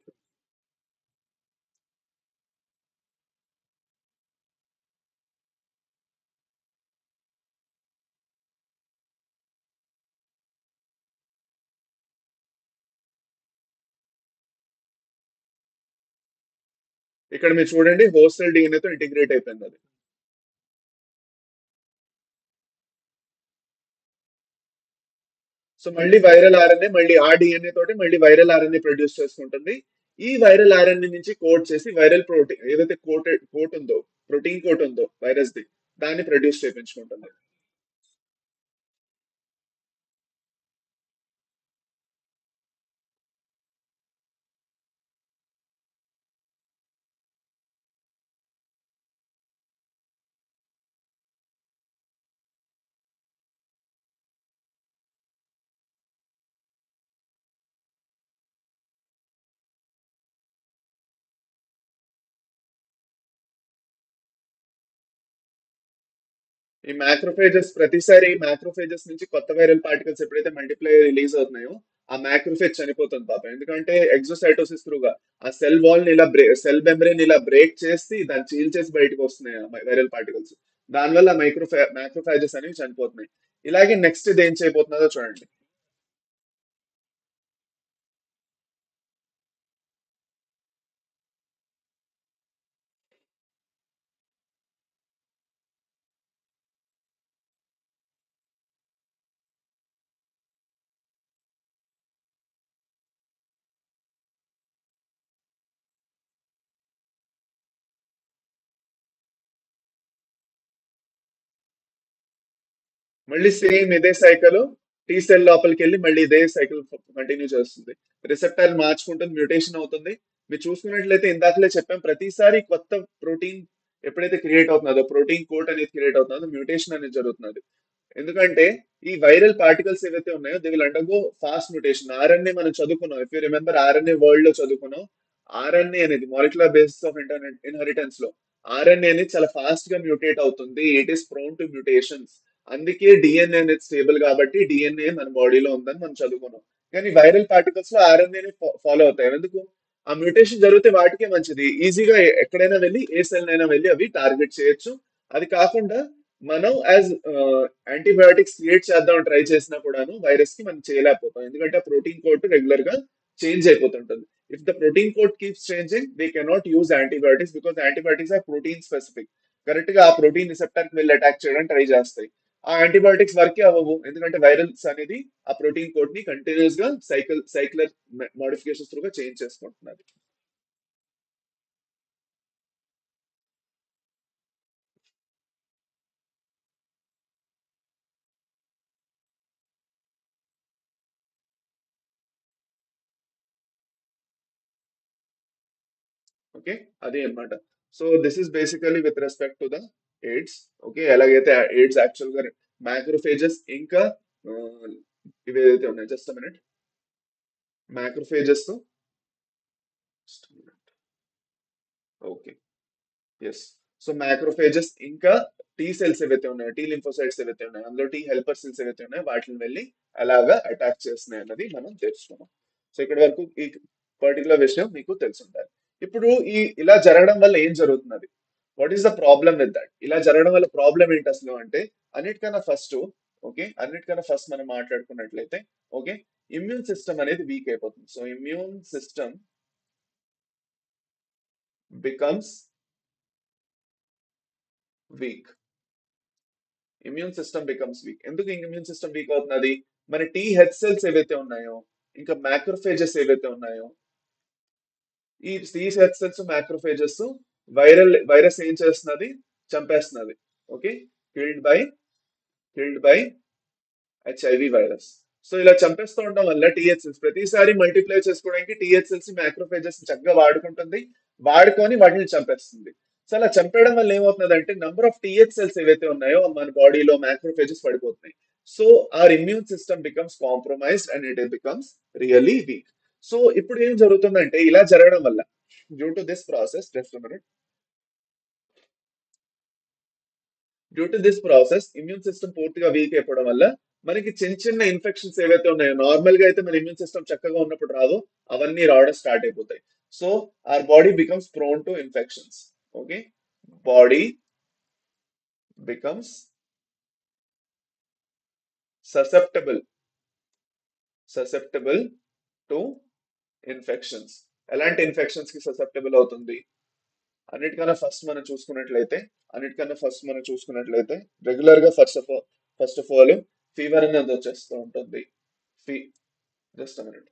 A: ఇక్కడ మీరు చూడండి హోస్టల్ డిఎన్ఏ తో ఇంటిగ్రేట్ అయిపోయింది అది. సో మళ్ళీ వైరల్ ఆర్ఎన్ఏ మళ్ళీ ఆ డిఎన్ఏ తోటి మళ్ళీ వైరల్ ఆర్ఎన్ఏ ప్రొడ్యూస్ చేసుకుంటుంది. ఈ వైరల్ ఆర్ఎన్ఏ నుంచి కోడ్ చేసి వైరల్ ప్రోటీన్ ఏదైతే కోట్ ఉందో, ప్రోటీన్ కోట్ ఉందో వైరస్ ది, దాన్ని ప్రొడ్యూస్ చేయించుకుంటుంది. ఈ మ్యాక్రోఫేజెస్ ప్రతిసారి మ్యాక్రోఫేజెస్ నుంచి కొత్త వైరల్ పార్టికల్స్ ఎప్పుడైతే మల్టిప్లై రిలీజ్ అవుతున్నాయో ఆ మ్యాక్రోఫేజ్ చనిపోతుంది పాపం. ఎందుకంటే ఎగ్జోసైటోసిస్ త్రూగా ఆ సెల్ వాల్ ని ఇలా సెల్ మెంబ్రేన్ ఇలా బ్రేక్ చేసి దాన్ని చీల్చేసి బయటకు వస్తున్నాయి వైరల్ పార్టికల్స్. దానివల్ల మ్యాక్రోఫాజెస్ అనేవి చనిపోతున్నాయి. ఇలాగే నెక్స్ట్ ఇది ఏం చేయబోతున్నదో చూడండి. మళ్ళీ సేమ్ ఇదే సైకిల్ టీ సెల్ లోపలికి వెళ్ళి మళ్ళీ ఇదే సైకిల్ కంటిన్యూ చేస్తుంది. రిసెప్టర్ మార్చుకుంటుంది, మ్యూటేషన్ అవుతుంది. మీరు చూసుకున్నట్లయితే ఇందాకలే చెప్పాం ప్రతిసారి కొత్త ప్రోటీన్ ఎప్పుడైతే క్రియేట్ అవుతుందో ప్రోటీన్ కోట్ అనేది క్రియేట్ అవుతుందో మ్యూటేషన్ అనేది జరుగుతున్నది. ఎందుకంటే ఈ వైరల్ పార్టికల్స్ ఏవైతే ఉన్నాయో they will undergo fast mutation. RNA మనం చదువుకున్నాం, if you remember RNA world లో చదువుకున్నాం. ఆర్ఎన్ఏ అనేది మాలిక్యులర్ బేసిస్ ఆఫ్ ఇన్హెరిటెన్స్ లో ఆర్ఎన్ఏ అనేది చాలా ఫాస్ట్ గా మ్యూటేట్ అవుతుంది. It is prone to mutations. అందుకే డిఎన్ఏ అనేది స్టేబుల్ కాబట్టి డిఎన్ఏ మన బాడీలో ఉందని మనం చదువుకున్నాం. కానీ వైరల్ పార్టికల్స్ లో ఆర్ఎన్ఏ ఫాలో అవుతాయి. ఎందుకు? ఆ మ్యూటేషన్ జరిగితే వాటికే మంచిది, ఈజీగా ఎక్కడైనా వెళ్ళి ఏ సెల్ అయినా వెళ్ళి అవి టార్గెట్ చేయొచ్చు. అది కాకుండా మనం యాజ్ యాంటీబయాటిక్స్ క్రియేట్ చేద్దాం ట్రై చేసినా కూడాను వైరస్ కి మనం చేయలేకపోతాం. ఎందుకంటే ఆ ప్రోటీన్ కోడ్ రెగ్యులర్ గా చేంజ్ అయిపోతుంటుంది. If the protein code keeps changing we cannot use antibiotics because antibiotics are protein specific. Correct గా ఆ ప్రోటీన్ రిసెప్టర్ కి వెళ్ళి అటాక్ చేయడానికి ట్రై చేస్తాయి. ఆ యాంటీబయాటిక్స్ వర్కే అవ్వవు, ఎందుకంటే వైరల్స్ అనేది ఆ ప్రోటీన్ కోడ్ ని కంటిన్యూస్ గా సైక్లర్ మోడిఫికేషన్స్ త్రూగా చేంజ్ చేసుకుంటున్నారు. ఓకే, అదే అన్నమాట. So this is basically with respect to the AIDS. Okay, ఎలాగైతే ఎయిడ్స్ యాక్చువల్ గా మ్యాక్రోఫేజెస్ ఇంకా ఆ, ఇవి ఏదైతే ఉన్నాయి, just minute, macrophages okay. Yes. So macrophages ఇంకా టీ సెల్స్ ఏవైతే ఉన్నాయో, టీ లింఫోసైట్స్ ఏవైతే ఉన్నాయో, అందులో టీ హెల్పర్ సెల్స్ ఏవైతే ఉన్నాయో వాటిని వెళ్ళి అలాగా అటాక్ చేస్తున్నాయి అన్నది మనం తెలుసుకున్నాం. సో ఇక్కడ వరకు ఈ పర్టికులర్ విషయం మీకు తెలిసి ఉండాలి. ఇప్పుడు ఇలా జరగడం వల్ల ఏం జరుగుతున్నది? What is the problem with that? ఇలా జరగడం వల్ల ప్రాబ్లం ఏంటి అసలు అంటే, అన్నిటికన్నా ఫస్ట్, ఓకే, అన్నిటికన్నా ఫస్ట్ మనం మాట్లాడుకున్నట్లయితే, ఓకే, ఇమ్యూన్ సిస్టమ్ అనేది వీక్ అయిపోతుంది. So immune system becomes week. Immune system becomes week. ఎందుకు ఇమ్యూన్ సిస్టమ్ వీక్ అవుతున్నది? మన టీ హెచ్ సెల్స్ ఏవైతే ఉన్నాయో, ఇంకా మ్యాక్రోఫేజెస్ ఏవైతే ఉన్నాయో, ఈ T H cells macrophages virus ఏం చేస్తున్నది? చంపేస్తున్నది. Okay, killed by killed by HIV virus. So ఇలా చంపేస్తూ ఉండడం వల్ల టీహెచ్ సెల్స్ ప్రతిసారి మల్టిప్లై చేసుకోవడానికి టీహెచ్ సెల్స్ మ్యాక్రోఫేజెస్ చక్కగా వాడుకుంటుంది, వాడుకొని వాటిని చంపేస్తుంది. సో అలా చంపేయడం వల్ల ఏమవుతుందంటే నంబర్ ఆఫ్ టీహెచ్ సెల్స్ ఏవైతే ఉన్నాయో మన బాడీలో మ్యాక్రోఫేజెస్ పడిపోతున్నాయి. So our immune system becomes compromised and it becomes really weak. సో ఇప్పుడు ఏం జరుగుతుందంటే ఇలా జరగడం వల్ల due to this process, just due to this process immune system పూర్తిగా వీక్ అయిపోవడం వల్ల మనకి చిన్న చిన్న ఇన్ఫెక్షన్స్ ఏవైతే ఉన్నాయో, నార్మల్ గా అయితే మన ఇమ్యూన్ సిస్టమ్ చక్కగా ఉన్నప్పుడు రావు, అవన్నీ రావడం స్టార్ట్ అయిపోతాయి. So our body becomes prone to infections. Okay, body becomes susceptible susceptible to infections. ఎలాంటి ఇన్ఫెక్షన్స్ కి ససెప్టబుల్ అవుతుంది? అన్నిటికన్నా ఫస్ట్ మనం చూసుకున్నట్లయితే అన్నిటికన్నా ఫస్ట్ మనం చూసుకున్నట్లయితే రెగ్యులర్ గా ఫస్ట్ ఆఫ్ ఆల్ ఫీవర్ అనేది వచ్చేస్తూ ఉంటుంది. Fee just minute.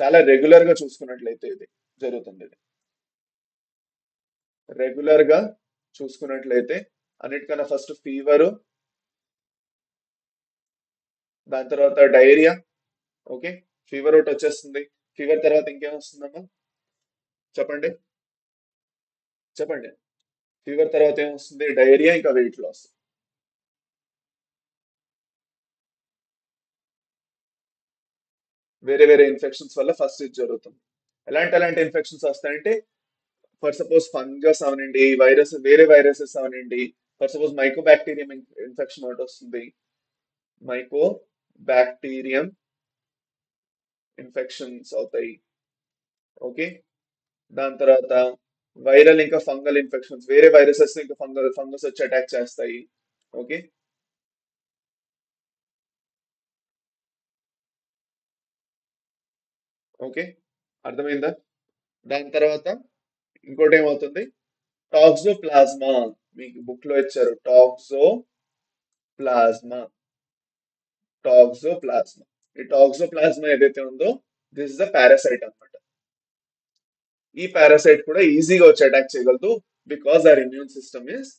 A: చాలా రెగ్యులర్ గా చూసుకున్నట్లయితే ఇది జరుగుతుంది. ఇది రెగ్యులర్ గా చూసుకున్నట్లయితే అన్నిటికన్నా ఫస్ట్ ఫీవరు, దాని తర్వాత డైరియా. ఓకే, ఫీవర్ ఒకటి వచ్చేస్తుంది. ఫీవర్ తర్వాత ఇంకేం వస్తుందమ్మా? చెప్పండి, చెప్పండి. ఫీవర్ తర్వాత ఏమొస్తుంది? డైరియా, ఇంకా వెయిట్ లాస్. వేరే వేరే ఇన్ఫెక్షన్స్ వల్ల ఫస్ట్ ఇది జరుగుతుంది. ఎలాంటి ఇన్ఫెక్షన్స్ వస్తాయంటే, ఫర్ సపోజ్ ఫంగస్ అవనండి, వేరే వైరసెస్ అవనండి, for suppose myco bacterium infection ఒకటి వస్తుంది. మైకో బ్యాక్టీరియం ఇన్ఫెక్షన్స్ అవుతాయి. ఓకే, దాని తర్వాత వైరల్ ఇంకా ఫంగల్ ఇన్ఫెక్షన్స్, వేరే వైరసెస్ ఇంకా ఫంగస్ వచ్చి అటాక్ చేస్తాయి. ఓకే, ఓకే, అర్థమైందా? దాని తర్వాత ఇంకోటి ఏమవుతుంది? టాక్సోప్లాజ్మా. మీకు బుక్ లో ఇచ్చారు టాక్సోప్లాజ్మా. టాక్సోప్లాజ్మా. ఈ టాక్సోప్లాజ్మా ఏదైతే ఉందో, దిస్ ఇస్ ద పారాసైట్ అన్నమాట. ఈ పారాసైట్ కూడా ఈజీగా వచ్చి అటాక్ చేయగలదు, because our immune system is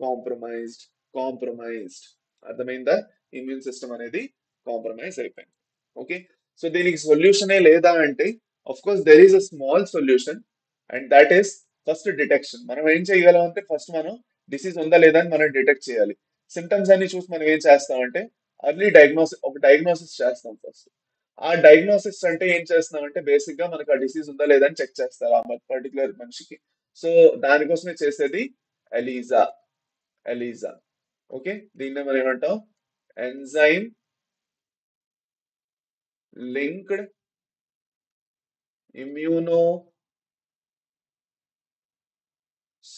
A: compromised. Compromised. అర్థమైందా? ఇమ్యూన్ సిస్టమ్ అనేది కాంప్రమైజ్ అయిపోయింది. ఓకే, సో దీనికి సొల్యూషనే లేదా అంటే, of course there is a small solution, and that is first detection. మనం ఏం చేయగలం అంటే, ఫస్ట్ మనం డిసీజ్ ఉందా లేదా అని మనం డిటెక్ట్ చేయాలి. సిమ్టమ్స్ అన్ని చూసి మనం ఏం చేస్తామంటే డయాగ్నోసిస్ చేస్తాం ఫస్ట్. ఆ డయాగ్నోసిస్ అంటే ఏం చేస్తున్నాం అంటే, బేసిక్ గా మనకు ఆ డిసీజ్ ఉందా లేదా అని చెక్ చేస్తారు ఆ పర్టికులర్ మనిషికి. సో దానికోసమే చేసేది ఎలీజా. ఎలీజా. ఓకే, దీన్ని మనం ఏమంటాం? Enzyme linked immuno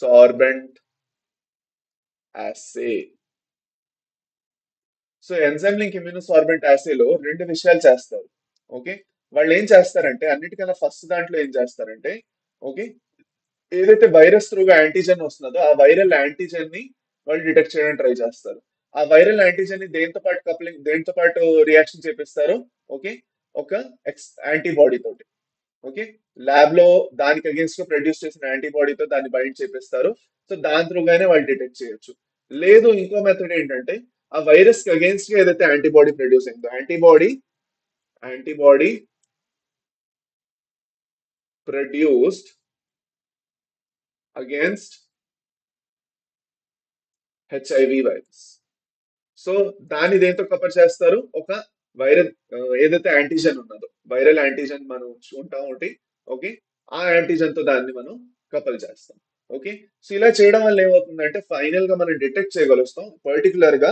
A: sorbent assay. So enzyme link immunosorbent యాసేలో రెండు విషయాలు చేస్తారు. ఓకే, వాళ్ళు ఏం చేస్తారంటే, అన్నిటికన్నా ఫస్ట్ దాంట్లో ఏం చేస్తారంటే, ఓకే, ఏదైతే వైరస్ త్రూగా యాంటీజెన్ వస్తుందో ఆ వైరల్ యాంటీజెన్ ని వాళ్ళు డిటెక్ట్ చేయడానికి ట్రై చేస్తారు. ఆ వైరల్ యాంటీజెన్ ని దేంతో పాటు రియాక్షన్ చేపిస్తారు? ఓకే, ఒక యాంటీబాడీ తోటి. ఓకే, ల్యాబ్ లో దానికి అగేన్స్ట్ గా ప్రొడ్యూస్ చేసిన యాంటీబాడీతో దాన్ని బైండ్ చేపిస్తారు. సో దాని త్రూగానే వాళ్ళు డిటెక్ట్ చేయొచ్చు. లేదు, ఇంకో మెథడ్ ఏంటంటే, ఆ వైరస్ కి అగేన్స్ట్ గా ఏదైతే యాంటీబాడీ ప్రొడ్యూస్ అయిందో, antibody produced against HIV virus. So దాన్ని దేంతో కవర్ చేస్తారు? ఒక వైరల్ ఏదైతే యాంటీజెన్ ఉన్నదో, వైరల్ యాంటీజెన్ మనం ఉంటాం ఒకటి. ఓకే, ఆ యాంటీజెన్ తో దాన్ని మనం కపల్ చేస్తాం. ఓకే, సో ఇలా చేయడం వల్ల ఏమవుతుందంటే ఫైనల్ గా మనం డిటెక్ట్ చేయగలుగుతాం పర్టికులర్ గా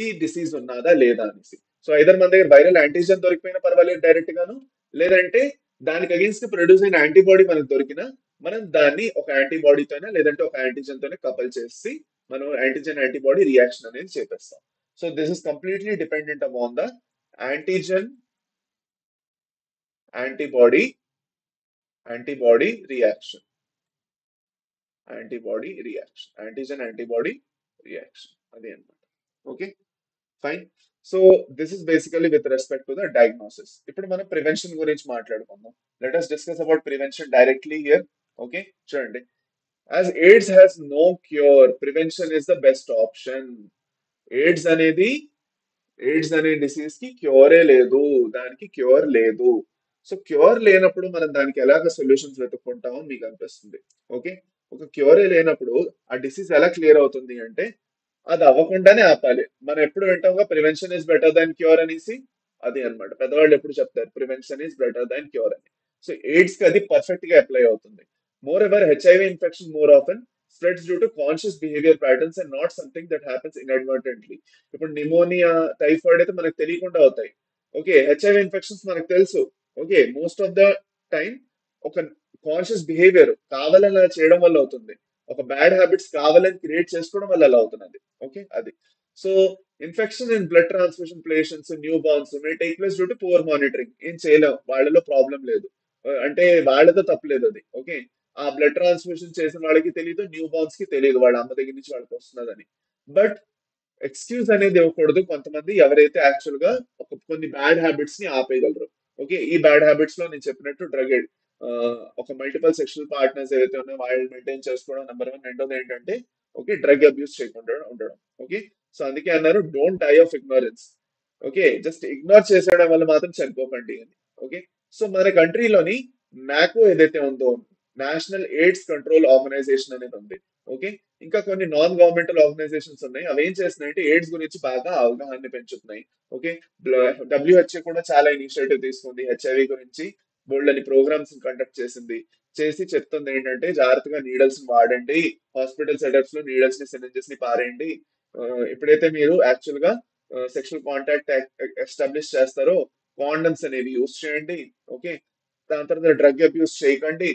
A: ఈ డిసీజ్ ఉన్నదా లేదా అనేసి. సో ఐదర్ మన దగ్గర వైరల్ యాంటీజెన్ దొరికిపోయినా పర్వాలేదు డైరెక్ట్ గాను, లేదంటే దానికి అగేన్స్ట్ ప్రొడ్యూస్ అయిన యాంటీబాడీ మనకు దొరికినా మనం దాన్ని ఒక యాంటీబాడీతోనే లేదంటే ఒక యాంటీజెన్ తోనే కపల్ చేసి మనం యాంటీజెన్ యాంటీబాడీ రియాక్షన్ అనేది చేపిస్తాం. So this is completely dependent upon the antigen antibody antibody reaction, antibody reaction, antigen antibody reaction అది అన్నమాట. Okay, fine. So this is basically with respect to the diagnosis. ఇప్పుడు మనం prevention గురించి మాట్లాడుకుందాం. Let us discuss about prevention directly here. Okay, చూడండి, as AIDS has no cure, prevention is the best option. AIDS అనేది AIDS అనే disease కి క్యూరే లేదు, దానికి క్యూర్ లేదు. సో క్యూర్ లేనప్పుడు మనం దానికి ఎలాగ సొల్యూషన్స్ వెతుక్కుంటామో మీకు అనిపిస్తుంది. ఓకే, ఒక క్యూరే లేనప్పుడు ఆ డిసీజ్ ఎలా క్లియర్ అవుతుంది అంటే అది అవ్వకుండానే ఆపాలి. మనం ఎప్పుడు వింటాంగా prevention is better than cure అనేసి, అది అన్నమాట పెద్దవాళ్ళు ఎప్పుడు చెప్తారు prevention is better than cure అని. సో ఎయిడ్స్ కి అది పర్ఫెక్ట్ గా అప్లై అవుతుంది. Moreover HIV infection more often spreads due to conscious behaviour patterns and not something that happens inadvertently. ఇప్పుడు నిమోనియా, టైఫాయిడ్ అయితే మనకు తెలియకుండా అవుతాయి. ఓకే, హెచ్ఐవి ఇన్ఫెక్షన్స్ మనకు తెలుసు. Okay, most of the time ఒక కాన్షియస్ బిహేవియర్ కావాలని అలా చేయడం వల్ల అవుతుంది. ఒక బ్యాడ్ హ్యాబిట్స్ కావాలని క్రియేట్ చేసుకోవడం వల్ల అలా అవుతున్నది. ఓకే, అది. So infection in blood transfusion patients new borns may take place due to poor monitoring. ఏం చేయలేం, వాళ్ళలో ప్రాబ్లం లేదు. అంటే వాళ్ళతో తప్పలేదు అది. ఓకే, ఆ బ్లడ్ ట్రాన్స్ఫ్యూషన్ చేసిన వాళ్ళకి తెలియదు, న్యూ బార్న్స్ కి తెలియదు వాళ్ళ అమ్మ దగ్గర నుంచి వాళ్ళకి వస్తున్నదని. బట్ ఎక్స్క్యూజ్ అనేది ఇవ్వకూడదు కొంతమంది ఎవరైతే యాక్చువల్ గా కొన్ని బ్యాడ్ హ్యాబిట్స్ ని ఆపేయగలరు. ఓకే, ఈ బ్యాడ్ హ్యాబిట్స్ లో నేను చెప్పినట్టు డ్రగ్, ఒక మల్టిపల్ సెక్షువల్ పార్ట్నర్స్ ఏవైతే ఉన్నాయో వాళ్ళు మెయింటైన్ చేసుకోవడం నెంబర్ వన్. రెండోది ఏంటంటే ఓకే డ్రగ్ అబ్యూస్ చేయకుండా ఉండడం. ఓకే, సో అందుకే అన్నారు don't die of ignorance. Okay, just ignore చేసేయడం వల్ల మాత్రం చనిపోకండి అని. ఓకే, సో మన కంట్రీలోని నాకో ఏదైతే ఉందో నేషనల్ ఎయిడ్స్ కంట్రోల్ ఆర్గనైజేషన్ అనేది ఉంది. ఓకే, ఇంకా కొన్ని నాన్ గవర్నమెంటల్ ఆర్గనైజేషన్స్ ఉన్నాయి. అవి ఏం చేస్తున్నాయంటే ఎయిడ్స్ గురించి బాగా అవగాహన పెంచుతున్నాయి. ఓకే, డబ్ల్యూహెచ్ఓ కూడా చాలా ఇనిషియేటివ్ తీసుకుంది హెచ్ఐవి గురించి. బోల్డ్ అని ప్రోగ్రామ్స్ కండక్ట్ చేసింది. చేసి చెప్తుంది ఏంటంటే జాగ్రత్తగా నీడల్స్ వాడండి, హాస్పిటల్ సెటప్స్ లో నీడల్స్ ని సిరింజెస్ ని పారేయండి. ఆ, ఎప్పుడైతే మీరు యాక్చువల్ గా సెక్షువల్ కాంటాక్ట్ ఎస్టాబ్లిష్ చేస్తారో కాండమ్స్ అనేవి యూస్ చేయండి. ఓకే, దాని తర్వాత డ్రగ్ అబ్యూస్ చేయకండి.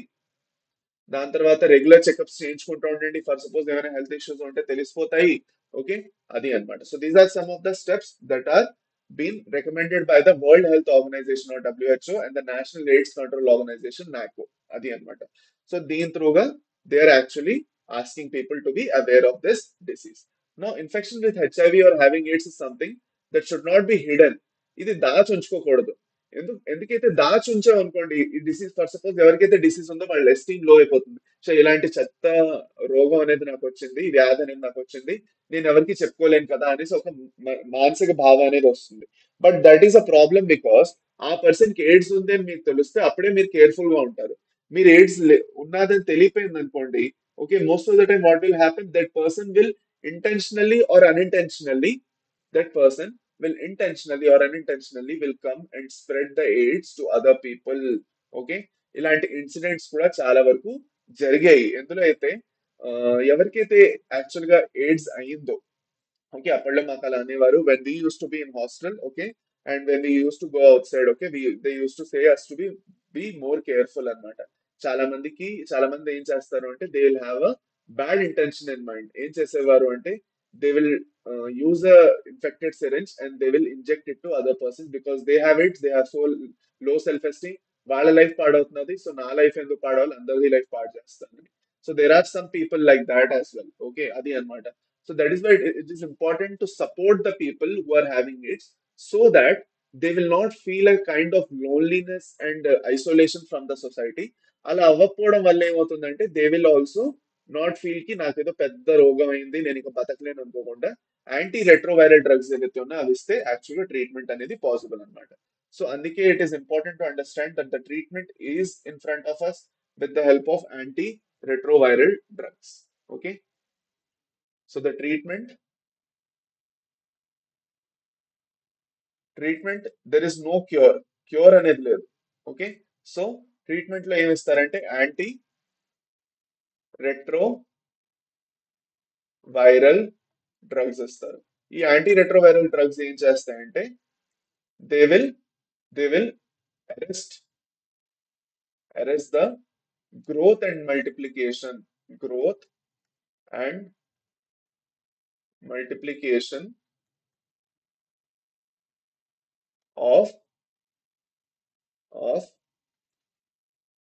A: దాని తర్వాత రెగ్యులర్ చెకప్స్ చేయించుకుంటూ ఉండండి. ఫర్ సపోజ్ ఏమైనా హెల్త్ ఇష్యూస్ ఉంటే తెలిసిపోతాయి. ఓకే, అది అన్నమాట. So these are some of the steps that are been recommended by the World Health Organization or WHO and the National AIDS Control Organization NACO, అది అన్నమాట. So దీని త్రూగా they are actually asking people to be aware of this disease. No infection with HIV or having AIDS is something that should not be hidden. ఇది దాచి ఉంచుకోకూడదు. ఎందుకైతే దాచి ఉంచాం అనుకోండి ఈ డిసీజ్, ఫర్ సపోజ్ ఎవరికైతే డిసీజ్ ఉందో వాళ్ళ ఎస్టీమ్ లో అయిపోతుంది. సో ఇలాంటి చెత్త రోగం అనేది నాకు వచ్చింది, ఈ వ్యాధి అనేది నాకు వచ్చింది, నేను ఎవరికి చెప్పుకోలేను కదా అనేసి ఒక మానసిక భావం అనేది వస్తుంది. But that is a problem because ఆ పర్సన్ కి ఎయిడ్స్ ఉంది అని మీకు తెలిస్తే అప్పుడే మీరు కేర్ఫుల్ గా ఉంటారు. మీరు ఎయిడ్స్ ఉన్నదని తెలియపోయింది అనుకోండి, okay, most of the time what will happen that person will intentionally or unintentionally, that person will intentionally or unintentionally will come and spread the AIDS to other people. Okay, ఇలాంటి incidents కూడా చాలా వరకు జరిగాయి. ఎందులో అయితే ఎవరికైతే actual గా AIDS అయ్యిందో, ఓకే, అప్పట్లో మాకు అలా అనేవారు when we use to be in hostel. Okay, and when we use to go outside, okay, they use to say us to be more careful అన్నమాట. చాలా మంది ఏం చేస్తారు అంటే they will have a bad intention in mind. ఏం చేసేవారు అంటే they will use a infected syringe and they will inject it to other persons because they have it, they have so low self esteem. వాళ్ళ life పాడవుతున్నది, so నా life ఎందుకు పాడవాలి, అందరిది life పాడు చేస్తాను. So there are some people like that as well. Okay, అది అన్నమాట. So that is why it is important to support the people who are having it so that they will not feel a kind of loneliness and isolation from the society. అలా అవ్వకపోవడం వల్ల ఏమవుతుందంటే they will also not feel కి నాకేదో పెద్ద రోగం అయింది నేను ఇంకా బతకలేను అనుకోకుండా యాంటీ రెట్రోవైరల్ డ్రగ్స్ ఏవైతే ఉన్నాయో అవి ఇస్తే యాక్చువల్గా ట్రీట్మెంట్ అనేది పాసిబుల్ అనమాట. సో అందుకే it is important to understand that the treatment is in front of us with the help of anti retroviral drugs. Okay, so the treatment there is no cure అనేది లేదు. Okay, so treatment లో ఏమి ఇస్తారంటే retro viral drugs ఇస్తారు. ఈ anti retroviral drugs ఏం చేస్తాయంటే they will they will arrest the growth and growth and multiplication of of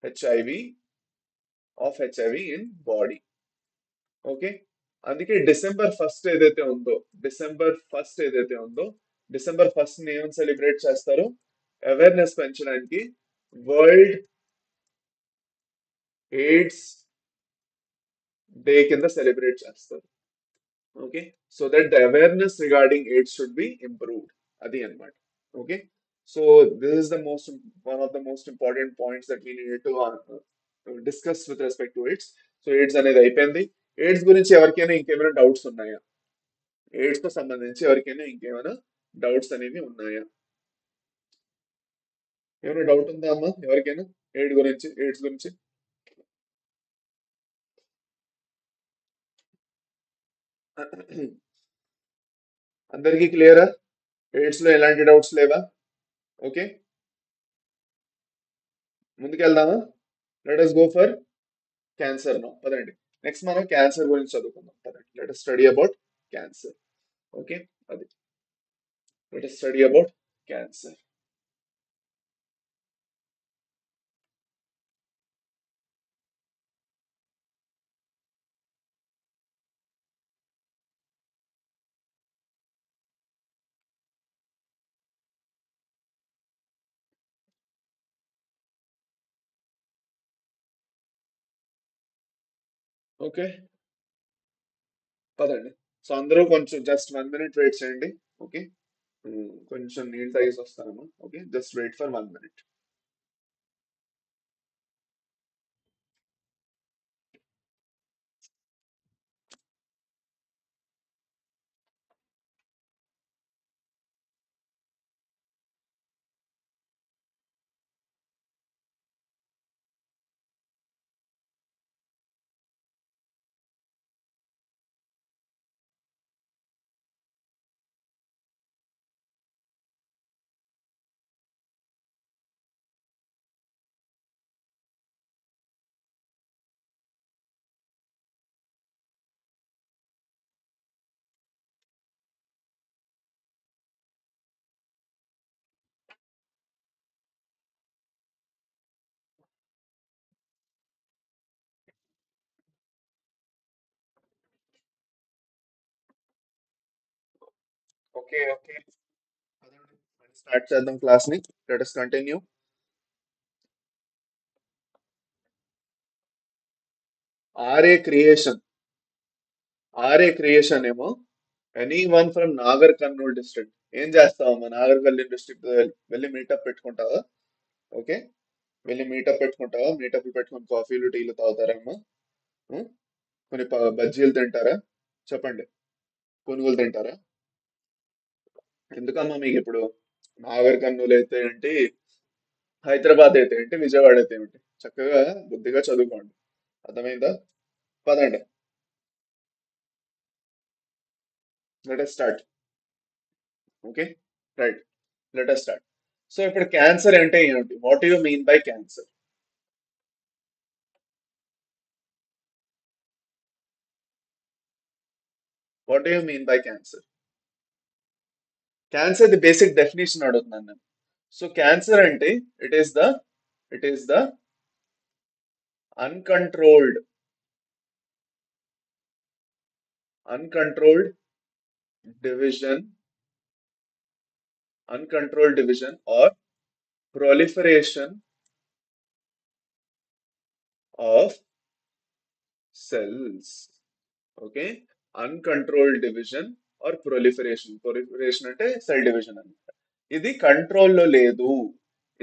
A: HIV in body. Okay, అందుకే డిసెంబర్ ఫస్ట్ ఏమని సెలబ్రేట్ చేస్తారు? అవేర్నెస్ పెంచడానికి వరల్డ్ ఎయిడ్స్ డే కింద సెలబ్రేట్ చేస్తారు. Okay, so that the awareness regarding AIDS should be improved, అది అన్నమాట. Okay, so this is the most one of the most important points that we need to discuss with respect to AIDS. So AIDS అనేది అయిపోయింది. AIDS గురించి ఎవరికైనా ఇంకేమైనా doubts ఉన్నాయా? AIDS తో సంబంధించి ఎవరికైనా ఇంకేమైనా డౌట్స్ అనేవి ఉన్నాయా? ఏమైనా డౌట్ ఉందా అమ్మా ఎవరికైనా ఎయిడ్స్ గురించి? అందరికీ క్లియరా? ఎయిడ్స్ లో ఎలాంటి డౌట్స్ లేవా? ఓకే, ముందుకెళ్దామా? Let us go for cancer no. పదండి, నెక్స్ట్ మనం క్యాన్సర్ గురించి చదువుకుందాం. పదండి, let us study about cancer. Okay, అది let us study about cancer. Okay, పదండి. సో అందరూ కొంచెం జస్ట్ 1 minute వెయిట్ చేయండి. ఓకే, కొంచెం నీళ్ళు తాగేసి వస్తాను. Okay, just wait for 1 minute. Okay okay, పదండి స్టార్ట్ చేద్దాం క్లాస్ ని. Let us continue. ఆర్ఏ క్రియేషన్ ఏమో any one from Nagar Kurnool district. ఏం చేస్తావమ్మా? నాగర్ కర్నూల్ డిస్ట్రిక్ట్ వెళ్ళి మీటప్ పెట్టుకుంటావా? ఓకే, వెళ్ళి మీటప్ పెట్టుకుంటావా? మీటప్ పెట్టుకుని కాఫీలు టీలు తాగుతారమ్మా? ఉం? కొన్ని బజ్జీలు తింటారా? చెప్పండి, పునుగులు తింటారా? ఎందుకమ్మా మీకు ఇప్పుడు నాగర్ కర్నూలు అయితే ఏంటి, హైదరాబాద్ అయితే ఏంటి, విజయవాడ అయితే ఏంటి? చక్కగా బుద్ధిగా చదువుకోండి, అర్థమైందా? పదండి, let us start. Okay, right, let us start. So ఇప్పుడు క్యాన్సర్ అంటే ఏంటి? What you mean by cancer? What you mean by cancer? Cancer the basic definition అడుగుతున్నాను నేను. సో క్యాన్సర్ అంటే it is the uncontrolled uncontrolled division or proliferation of cells. Okay, uncontrolled division or proliferation అంటే cell division అనమాట. ఇది కంట్రోల్లో లేదు.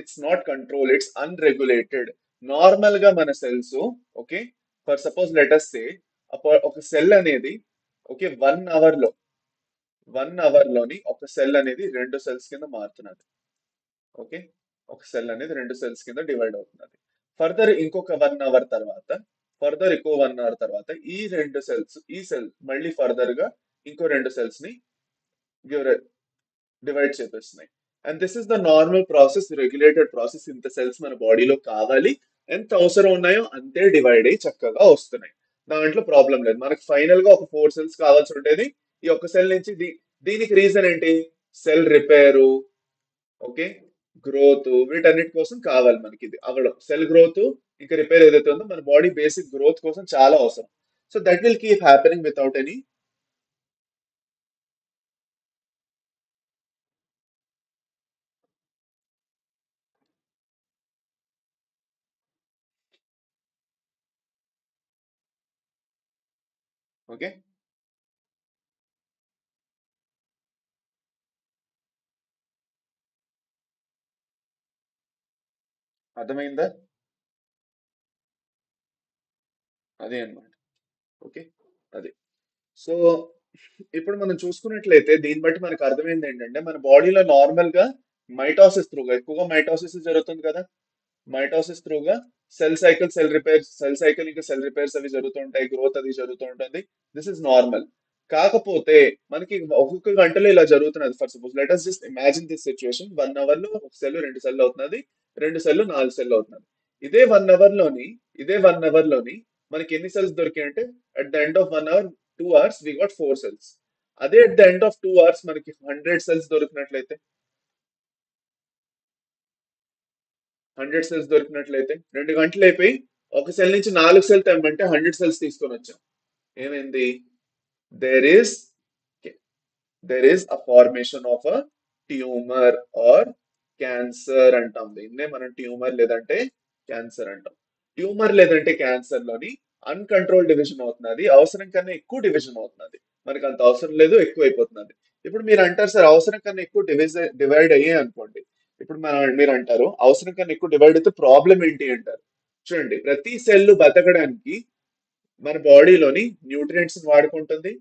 A: It's not control, it's unregulated. Normal గా మన cells, okay, for suppose let's సే ఒక సెల్ అనేది, ఓకే, 1 అవర్ లో 1 అవర్ లోని ఒక సెల్ అనేది 2 సెల్స్ కింద మారుతున్నది. ఓకే, ఒక సెల్ అనేది 2 సెల్స్ కింద డివైడ్ అవుతున్నది. ఫర్దర్ ఇంకొక 1 అవర్ తర్వాత, ఫర్దర్ ఇంకో 1 hour తర్వాత ఈ రెండు సెల్స్ ఈ సెల్ మళ్ళీ ఫర్దర్ గా ఇంకో రెండు సెల్స్ ని డివైడ్ చేపిస్తున్నాయి. And this is the normal process, regulated process. ఇంత సెల్స్ మన బాడీలో కావాలి, ఎంత అవసరం ఉన్నాయో అంతే డివైడ్ అయ్యి చక్కగా వస్తున్నాయి. దాంట్లో ప్రాబ్లం లేదు. మనకు ఫైనల్ గా ఒక 4 cells కావాల్సి ఉండేది. ఈ ఒక్క సెల్ నుంచి దీనికి రీజన్ ఏంటి? సెల్ రిపేరు, ఓకే, గ్రోత్, వీటన్నిటి కోసం కావాలి మనకి ఇది అవ్వడం. సెల్ గ్రోత్ ఇంకా రిపేర్ ఏదైతే ఉందో మన బాడీ బేసిక్ గ్రోత్ కోసం చాలా అవసరం. So that will keep happening without any. Okay, అర్థమైందా? అదే అన్నమాట. ఓకే, అది. సో ఇప్పుడు మనం చూసుకున్నట్లయితే దీన్ని బట్టి మనకు అర్థమైంది ఏంటంటే మన బాడీలో నార్మల్ గా మైటాసిస్ త్రూగా, ఎక్కువగా మైటాసిస్ జరుగుతుంది కదా, మైటోసిస్ త్రూగా సెల్ సైకిల్ ఇంకా సెల్ రిపేర్స్ అవి జరుగుతుంటాయి, గ్రోత్ అది జరుగుతూ ఉంటుంది. This is normal. కాకపోతే మనకి ఒక్కొక్క గంటలో ఇలా జరుగుతున్నది. For suppose let us just imagine this situation. 1 hour లో ఒక సెల్ రెండు సెల్ అవుతున్నది, రెండు సెల్లు నాలుగు సెల్ అవుతున్నది. ఇదే 1 hour లోని ఇదే 1 hour లోని మనకి ఎన్ని సెల్స్ దొరికాయి అంటే at the end of 1 hour, 2 hours we got 4 cells. అదే at the end of 2 hours మనకి 100 cells దొరికినట్లయితే, 100 cells దొరికినట్లయితే 2 గంటలు అయిపోయి ఒక సెల్ నుంచి 4 సెల్ తెమ్మంటే 100 cells తీసుకొని వచ్చాం. ఏమైంది? There is a formation of a tumor or cancer అంటాం. దీన్నే మనం ట్యూమర్ లేదంటే క్యాన్సర్ అంటాం. ట్యూమర్ లేదంటే క్యాన్సర్ లోని అన్కంట్రోల్ డివిజన్ అవుతున్నది, అవసరం కన్నా ఎక్కువ డివిజన్ అవుతున్నది. మనకు అంత అవసరం లేదు, ఎక్కువ అయిపోతున్నది. ఇప్పుడు మీరు అంటారు సార్ అవసరం కన్నా ఎక్కువ డివైడ్ అయ్యే అనుకోండి. ఇప్పుడు మీరు అంటారు అవసరం కన్నా ఎక్కువ డివైడ్ అయితే ప్రాబ్లం ఏంటి అంటారు. చూడండి, ప్రతి సెల్ బతకడానికి మన బాడీలోని న్యూట్రియంట్స్ వాడుకుంటుంది,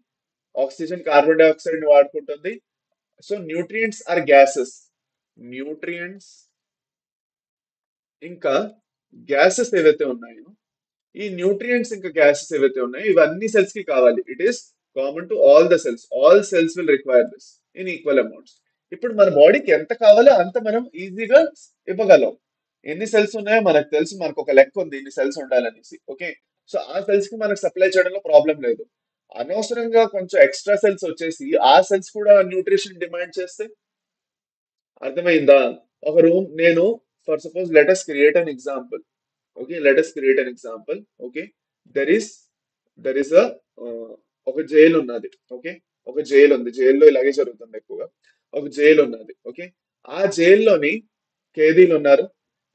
A: ఆక్సిజన్ కార్బన్ డైఆక్సైడ్ ని వాడుకుంటుంది. So nutrients or gases. Nutrients ఇంకా గ్యాసెస్ ఏవైతే ఉన్నాయో, ఈ న్యూట్రియంట్స్ ఇంకా గ్యాసెస్ ఏవైతే ఉన్నాయో ఇవన్నీ సెల్స్ కి కావాలి. It is common to all the cells. All cells will require this in equal amounts. ఇప్పుడు మన బాడీకి ఎంత కావాలో అంత మనం ఈజీగా ఇవ్వగలం. ఎన్ని సెల్స్ ఉన్నాయో మనకు తెలుసు, మనకు ఒక లెక్క ఉంది ఇన్ని సెల్స్ ఉండాలనేసి. ఓకే, సో ఆ సెల్స్ కి మనకు సప్లై చేయడంలో ప్రాబ్లం లేదు. అనవసరంగా కొంచెం ఎక్స్ట్రా సెల్స్ వచ్చేసి ఆ సెల్స్ కూడా న్యూట్రిషన్ డిమాండ్ చేస్తే, అర్థమైందా? ఒక రూమ్ నేను, for suppose let us create an example. Okay, let us create an example. Okay, there is there is అ ఒక జైలు ఉన్నది. ఓకే, ఒక జైలు ఉంది. జైల్లో ఇలాగే జరుగుతుంది ఎక్కువగా. ఒక జైలు ఉన్నది. ఓకే, ఆ జైల్లోని ఖైదీలు ఉన్నారు.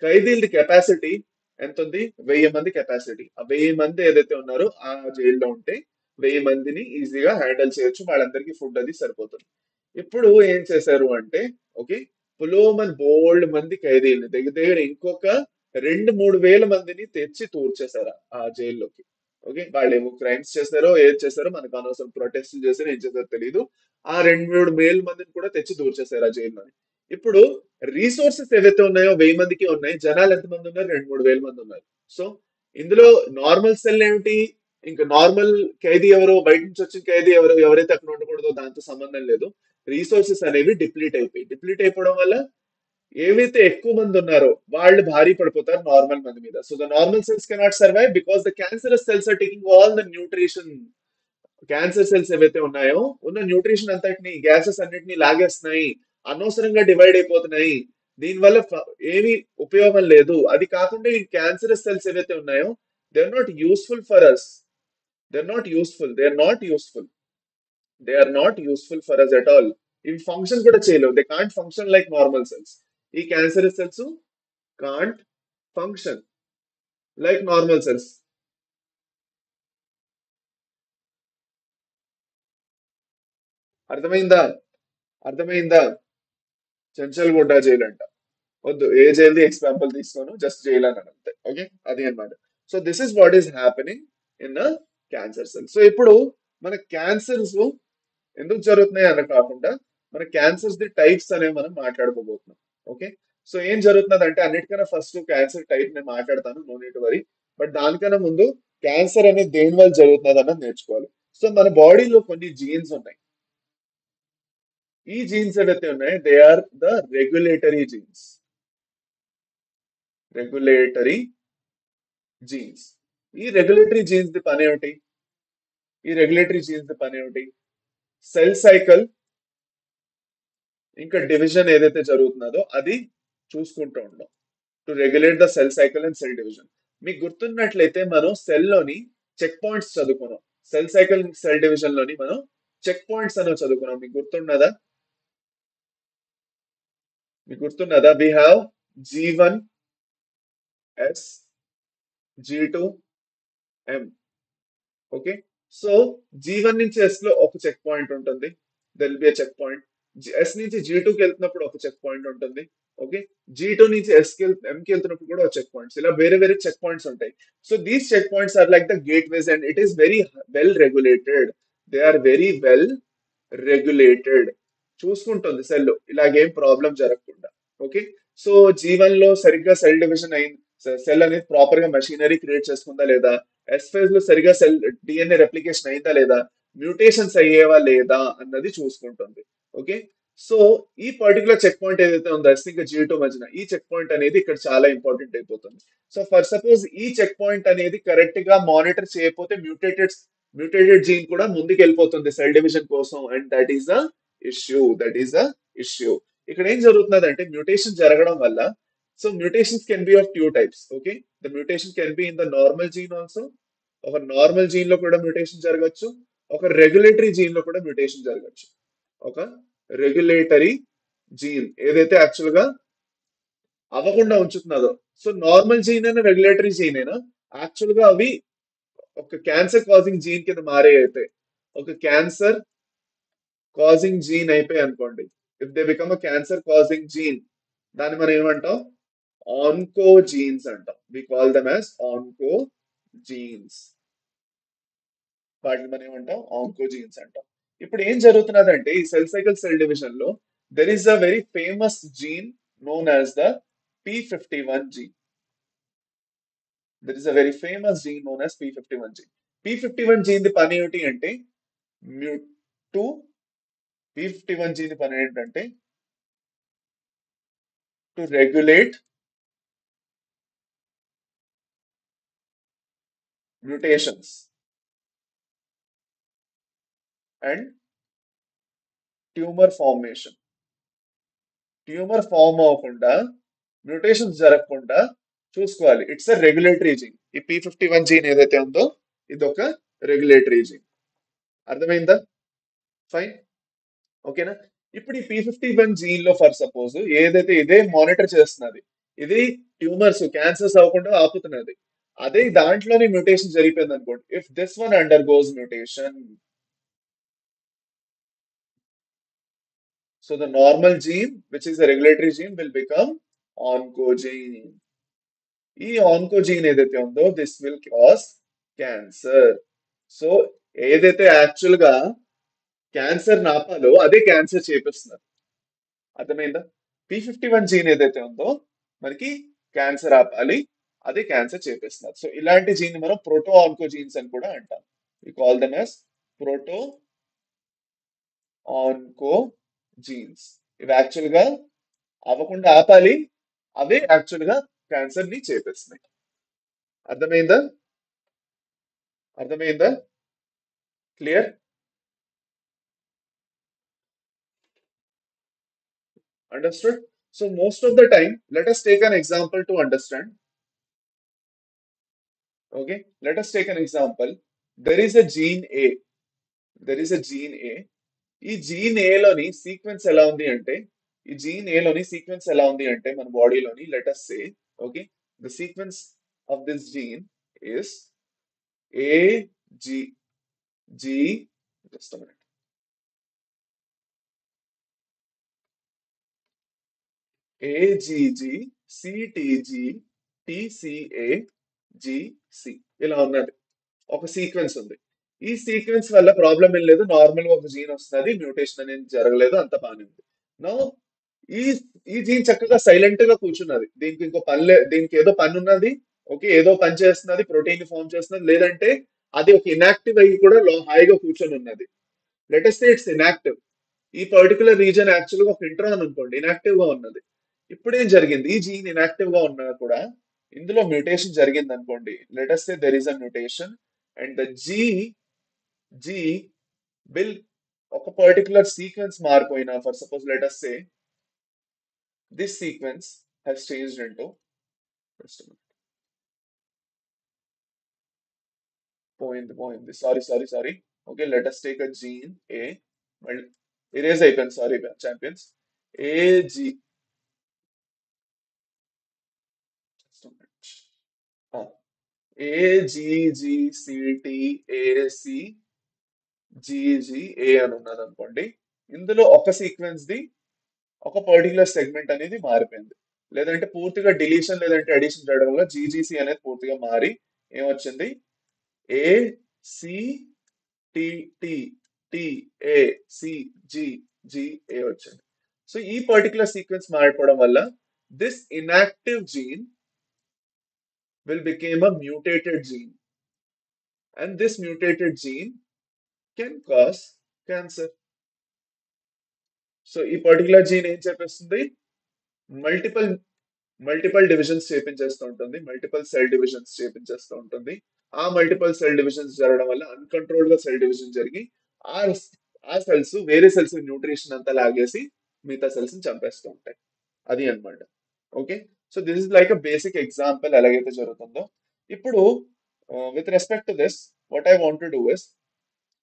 A: ఖైదీలది కెపాసిటీ ఎంత ఉంది? 1000 మంది కెపాసిటీ. ఆ 1000 మంది ఏదైతే ఉన్నారో ఆ జైల్లో ఉంటే 1000 మందిని ఈజీగా హ్యాండిల్ చేయొచ్చు, వాళ్ళందరికీ ఫుడ్ అది సరిపోతుంది. ఇప్పుడు ఏం చేశారు అంటే, ఓకే, పులోమన్ బోల్డ్ మంది ఖైదీల్ని దగ్గర దగ్గర ఇంకొక 2-3 వేల మందిని తెచ్చి తూర్చేశారు ఆ జైల్లోకి. ఓకే, వాళ్ళు ఏమో క్రైమ్స్ చేశారో ఏం చేశారో మనకు అనవసరం. ప్రొటెస్ట్ చేశారో ఏం చేశారో తెలియదు. ఆ 2-3 వేల మందిని కూడా తెచ్చి దూర్చేశారు ఆ జైల్లోని. ఇప్పుడు రీసోర్సెస్ ఏవైతే ఉన్నాయో 1000 మందికి ఉన్నాయి, జనాలు ఎంతమంది ఉన్నారు? 2-3 వేల మంది ఉన్నారు. సో ఇందులో నార్మల్ సెల్ ఏమిటి? ఇంకా నార్మల్ ఖైదీ ఎవరు, బయట నుంచి వచ్చిన ఖైదీ ఎవరు, ఎవరైతే అక్కడ ఉండకూడదో దాంతో సంబంధం లేదు. రీసోర్సెస్ అనేవి డిప్లీట్ అయిపోవడం వల్ల ఏవైతే ఎక్కువ మంది ఉన్నారో వాళ్ళు భారీ పడిపోతారు నార్మల్ మంది మీద. So the normal cells cannot survive because the cancerous cells are taking all the nutrition. Cancer cells ఏవైతే ఉన్నాయో ఉన్న న్యూట్రిషన్ అంతటిని, గ్యాసెస్ అన్నిటిని లాగేస్తున్నాయి, అనవసరంగా డివైడ్ అయిపోతున్నాయి. దీనివల్ల ఏమీ ఉపయోగం లేదు. అది కాకుండా ఈ క్యాన్సరస్ సెల్స్ ఏవైతే ఉన్నాయో they are not useful for us. They are not useful, they are not useful, they are not useful for us at all. ఇవి ఫంక్షన్ కూడా చేయలేవు. They can't function like normal cells. ఈ cancerous cells can't function like normal cells. అర్థమైందా? అర్థమైందా? Chanchalguda jail అంట. వద్దు, ఏ jail example తీసుకోను, జస్ట్ జైలు అని అంతే. ఓకే, అది అన్నమాట. So this is what is happening in cancer cell. So ఇప్పుడు మన క్యాన్సర్స్ ఎందుకు జరుగుతున్నాయి అన్న కాకుండా మన క్యాన్సర్స్ ది టైప్స్ అనేవి మనం మాట్లాడుకోబోతున్నాం. ఓకే, సో ఏం జరుగుతున్నది అంటే అన్నిటికన్నా ఫస్ట్ క్యాన్సర్ టైప్ నేను మాట్లాడతాను, నో నీట్ వరీ. బట్ దానికన్నా ముందు క్యాన్సర్ అనేది దేని వల్ల జరుగుతుంది అన్నది నేర్చుకోవాలి. సో మన బాడీలో కొన్ని జీన్స్ ఉన్నాయి. ఈ జీన్స్ ఏవైతే ఉన్నాయో they are the regulatory genes. Regulatory genes. ఈ రెగ్యులేటరీ జీన్స్ ది పని ఏమిటి? ఈ రెగ్యులేటరీ జీన్స్ ది పని ఏమిటి? సెల్ సైకిల్ ఇంకా డివిజన్ ఏదైతే జరుగుతున్నదో అది చూసుకుంటూ ఉంటాం. To regulate the cell cycle and cell division. మీకు గుర్తున్నట్లయితే మనం సెల్ లోని చెక్ పాయింట్స్ చదువుకున్నాం. సెల్ సైకిల్ సెల్ డివిజన్ లోని మనం చెక్ పాయింట్స్ అనేవి చదువుకున్నాం. మీకు గుర్తున్నదా? మీకు గుర్తున్నదా? We have G1 S G2 M. Okay. So G1 నుంచి S లో ఒక చెక్ పాయింట్ ఉంటుంది. There will be checkpoint. S నుంచి G2 కి వెళ్తున్నప్పుడు ఒక చెక్ పాయింట్ ఉంటుంది. ఓకే. G2 నుంచి M కి వెళ్తున్నప్పుడు కూడా ఒక చెక్ పాయింట్స్. ఇలా వేరే వేరే చెక్ పాయింట్స్ ఉంటాయి. So these check points are like the gateways and it is very well regulated. They are very well regulated. చూసుకుంటుంది సెల్ ఇలాగేం ప్రాబ్లం జరగకుండా. ఓకే. సో G1 లో సరిగ్గా సెల్ డివిజన్ అయింది. సెల్ అనేది ప్రాపర్ గా మెషినరీ క్రియేట్ చేసుకుందా లేదా, ఎస్ ఫేజ్ లో సరిగా సెల్ డిఎన్ఏ రెప్లికేషన్ అయిందా లేదా, మ్యూటేషన్స్ అయ్యేవా లేదా అన్నది చూసుకుంటుంది. ఓకే. సో ఈ పర్టికులర్ చెక్ పాయింట్ ఏదైతే ఉందో ఎస్ ఇంకా G2 మధ్యన ఈ చెక్ పాయింట్ అనేది ఇక్కడ చాలా ఇంపార్టెంట్ అయిపోతుంది. సో ఫర్ సపోజ్ ఈ చెక్ పాయింట్ అనేది కరెక్ట్ గా మానిటర్ చేయకపోతే మ్యూటేటెడ్ జీన్ కూడా ముందుకు వెళ్ళిపోతుంది సెల్ డివిజన్ కోసం and that is the issue. ఇక్కడ ఏం జరుగుతున్నది అంటే మ్యూటేషన్ జరగడం వల్ల, so mutations can be of two types. Okay. The mutation can be in the normal gene also. ఒక నార్మల్ జీన్ లో కూడా మ్యూటేషన్ జరగచ్చు. ఒక రెగ్యులేటరీ జీన్ లో కూడా మ్యూటేషన్ జరగచ్చు. ఒక రెగ్యులేటరీ జీన్ ఏదైతే యాక్చువల్ గా అవ్వకుండా ఉంచుతున్నదో, సో నార్మల్ జీన్ అయినా రెగ్యులేటరీ జీన్ అయినా యాక్చువల్ గా అవి ఒక క్యాన్సర్ కాజింగ్ జీన్ కింద మారే అయితే, ఒక క్యాన్సర్ కాజింగ్ జీన్ అయిపోయి అనుకోండి, if they become a cancer causing gene, దాన్ని మనం ఏమంటాం? ఆన్కో జీన్స్ అంటాం. We call them as oncogenes. వాటిని మనం ఏమంటాం? ఆన్కో జీన్స్ అంటాం. ఇప్పుడు ఏం జరుగుతున్నదంటే ఈ సెల్ సైకిల్ సెల్ డివిజన్ లో there is a very famous gene known as the P51 gene. There is a very famous gene known as P51 gene. P51 gene ది పని ఏమిటి అంటే మ్యూ టు P51 gene ది పని ఏంటంటే to regulate mutations and tumour formation. Tumour form అవ్వకుండా, mutations జరగకుండా చూసుకోవాలి. It's a regulatory gene. ఈ P51 జీన్ ఏదైతే ఉందో ఇది ఒక రెగ్యులేటరీ జీన్. అర్థమైందా? ఫైన్. ఓకేనా? ఇప్పుడు ఈ P51 జీన్ లో ఫర్ సపోజ్ ఏదైతే ఇదే మానిటర్ చేస్తున్నది, ఇది ట్యూమర్స్ క్యాన్సర్స్ అవ్వకుండా ఆపుతున్నది, అదే దాంట్లోనే మ్యూటేషన్ జరిగిపోయింది అనుకోండి. If this one undergoes mutation, so the normal gene which is the regulatory gene will become oncogene. ఈ ఆన్కోజీన్ ఏదైతే ఉందో this will cause cancer. So ఏదైతే యాక్చువల్ గా క్యాన్సర్ నాపాలో అదే క్యాన్సర్ చేపిస్తున్నారు. అర్థమైందా? P51 జీన్ ఏదైతే ఉందో మనకి క్యాన్సర్ ఆపాలి, అదే క్యాన్సర్ చేపిస్తున్నారు. సో ఇలాంటి జీన్ మనం ప్రోటో ఆన్కో జీన్స్ అని కూడా అంటాం. We call them as proto oncogenes. ఇవి యాక్చువల్ గా అవ్వకుండా ఆపాలి, అవే యాక్చువల్ గా క్యాన్సర్ ని చేపిస్తున్నాయి. అర్థమైందా? అర్థమైందా? Clear? Understood? So most of the time, let us take an example to understand. Okay, let us take an example. There is a gene A. There is a gene A. ఈ gene ఏ లోని sequence ఎలా ఉంది అంటే, ఈ gene ఏ లోని sequence ఎలా ఉంది అంటే మన బాడీలోని let us say, okay, the sequence of this gene is A G G just minute A G G C T G T C A G C ఇలా ఉన్నది. ఒక సీక్వెన్స్ ఉంది. ఈ సీక్వెన్స్ వల్ల ప్రాబ్లం ఏం లేదు, నార్మల్ గా ఒక జీన్ వస్తుంది, మ్యూటేషన్ అనేది జరగలేదు, అంత బాగానే ఉంది. నో, ఈ ఈ జీన్ చక్కగా సైలెంట్ గా కూర్చున్నది, దీనికి ఇంకో పని దీనికి ఏదో పని ఉన్నది, ఓకే, ఏదో పని చేస్తున్నది, ప్రోటీన్ ఫామ్ చేస్తున్నది, లేదంటే అది ఒక ఇనాక్టివ్ అయ్యి కూడా హాయిగా కూర్చొని ఉన్నది. Latest it's inactive. ఈ పర్టికులర్ రీజన్ యాక్చువల్ గా ఒక ఇంట్రాన్ అనుకోండి, ఇనాక్టివ్ గా ఉన్నది. ఇప్పుడేం జరిగింది, ఈ జీన్ ఇనాక్టివ్ గా ఉన్నా కూడా ఇందులో మ్యూటేషన్ జరిగింది అనుకోండి. Let us there is a mutation and the G will ఒక పర్టికులర్ సీక్వెన్స్ మారిపోయినా, for suppose let us say this sequence has changed into just a minute. పోయింది sorry. Okay, let us take a gene A. మళ్ళీ erase అయిపోయింది, sorry champions. A G AGGCTACGGA అని ఉన్నది అనుకోండి. ఇందులో ఒక సీక్వెన్స్ ది ఒక పర్టికులర్ సెగ్మెంట్ అనేది మారిపోయింది. లేదంటే పూర్తిగా డిలీషన్ లేదంటే అడిషన్ చేయడం వల్ల జీజీసీ అనేది పూర్తిగా మారి ఏమొచ్చింది, ACTTTACGGA వచ్చింది. సో ఈ పర్టికులర్ సీక్వెన్స్ మారిపోవడం వల్ల this inactive gene will become a mutated gene, and this mutated gene can cause cancer. So ఈ పర్టికులర్ జీన్ ఏం చేపిస్తుంది, మల్టిపల్ మల్టిపల్ డివిజన్స్ చేపించేస్తూ ఉంటుంది, మల్టిపల్ సెల్ డివిజన్స్ చేపించేస్తూ ఉంటుంది. ఆ మల్టిపల్ సెల్ డివిజన్స్ జరగడం వల్ల అన్కంట్రోల్డ్ గా సెల్ డివిజన్ జరిగి ఆ ఆ సెల్స్ వేరే సెల్స్ న్యూట్రిషన్ అంతా లాగేసి మిగతా సెల్స్ ని చంపేస్తూ ఉంటాయి. అది అన్నమాట. Okay, so this is like a basic example ఎలాగైతే జరుగుతుందో. ఇప్పుడు with respect to this, what I want to do is,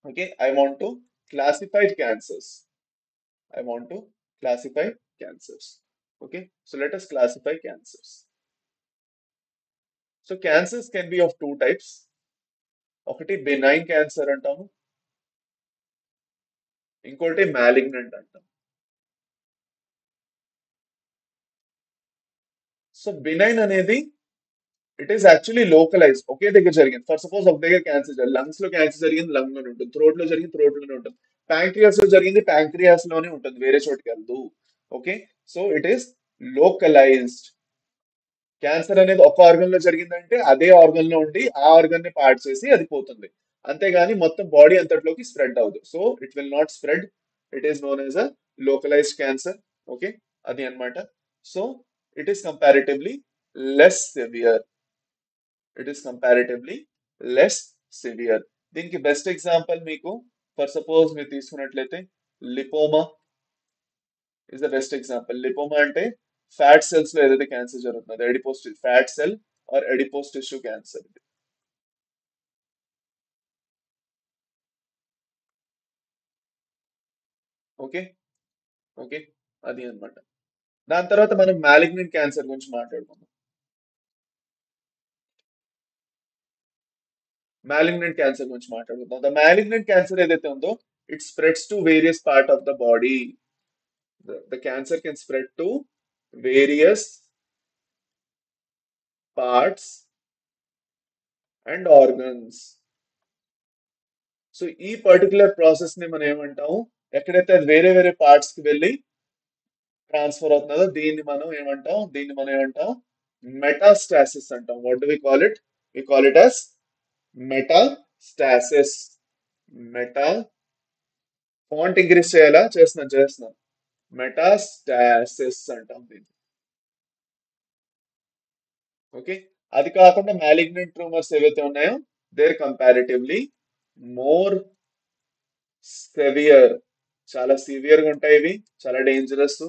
A: okay, I want to classify cancers. I want to classify cancers. Okay, so let us classify cancers. So cancers can be of two types. ఒకటి benign cancer అంటాము, ఇంకోటి malignant అంటాం. So benign అనేది it is actually localise, ఒకే దగ్గర జరిగింది. For suppose ఒక దగ్గర cancer జరిగింది, లంగ్స్ లో క్యాన్సర్ జరిగింది, లంగ్ లోనే ఉంటుంది. థ్రోట్ లో జరిగింది, థ్రోట్ లోనే ఉంటుంది. ప్యాంక్రియాస్ లో జరిగింది, ప్యాంక్రియాస్ లోనే ఉంటుంది, వేరే చోటుకి వెళ్దు. Okay, so it is localized. Cancer అనేది ఒక ఆర్గన్ లో జరిగిందంటే అదే ఆర్గన్ లో ఉండి ఆ ఆర్గన్ ని పాడు చేసి అది పోతుంది, అంతేగాని మొత్తం బాడీ అంతట్లోకి స్ప్రెడ్ అవ్వదు. So it will not spread. It is known as a localised cancer. Okay, అది అన్నమాట. So it is comparatively less severe. It is comparatively less severe. దీనికి బెస్ట్ ఎగ్జాంపుల్ మీకు, ఫర్ సపోజ్ మీరు తీసుకున్నట్లయితే lipoma is the best example. Lipoma అంటే fat cells లో ఏదైతే cancer జరుగుతుందో, adipose fat cell or adipose tissue cancer. Okay, okay, అది అన్నమాట. దాని తర్వాత మనం మ్యాలిగ్నెంట్ క్యాన్సర్ గురించి మాట్లాడుకుందాం. ద మ్యాలిగ్నెంట్ క్యాన్సర్ ఏదైతే ఉందో, it spreads to various part of the body. The cancer can spread to various parts and organs. So ఈ పర్టికులర్ ప్రాసెస్ ని మనం ఏమంటాము, ఎక్కడైతే అది వేరే వేరే పార్ట్స్ కి వెళ్ళి ట్రాన్స్ఫర్ అవుతున్నదో దీన్ని మనం ఏమంటాం మెటాస్టాసిస్ అంటాం. What do we call it, we call it as metastasis. Meta font increase చేయాలా, చేస్తున్నాను. మెటాస్టాసిస్ అంటాం దీన్ని. ఓకే, అది కాకుండా మ్యాలిగ్నెంట్ ట్యూమర్స్ ఏవైతే ఉన్నాయో దేర్ కంపారిటివ్లీ మోర్ సెవియర్. చాలా సివియర్ గా ఉంటాయి ఇవి, చాలా dangerous.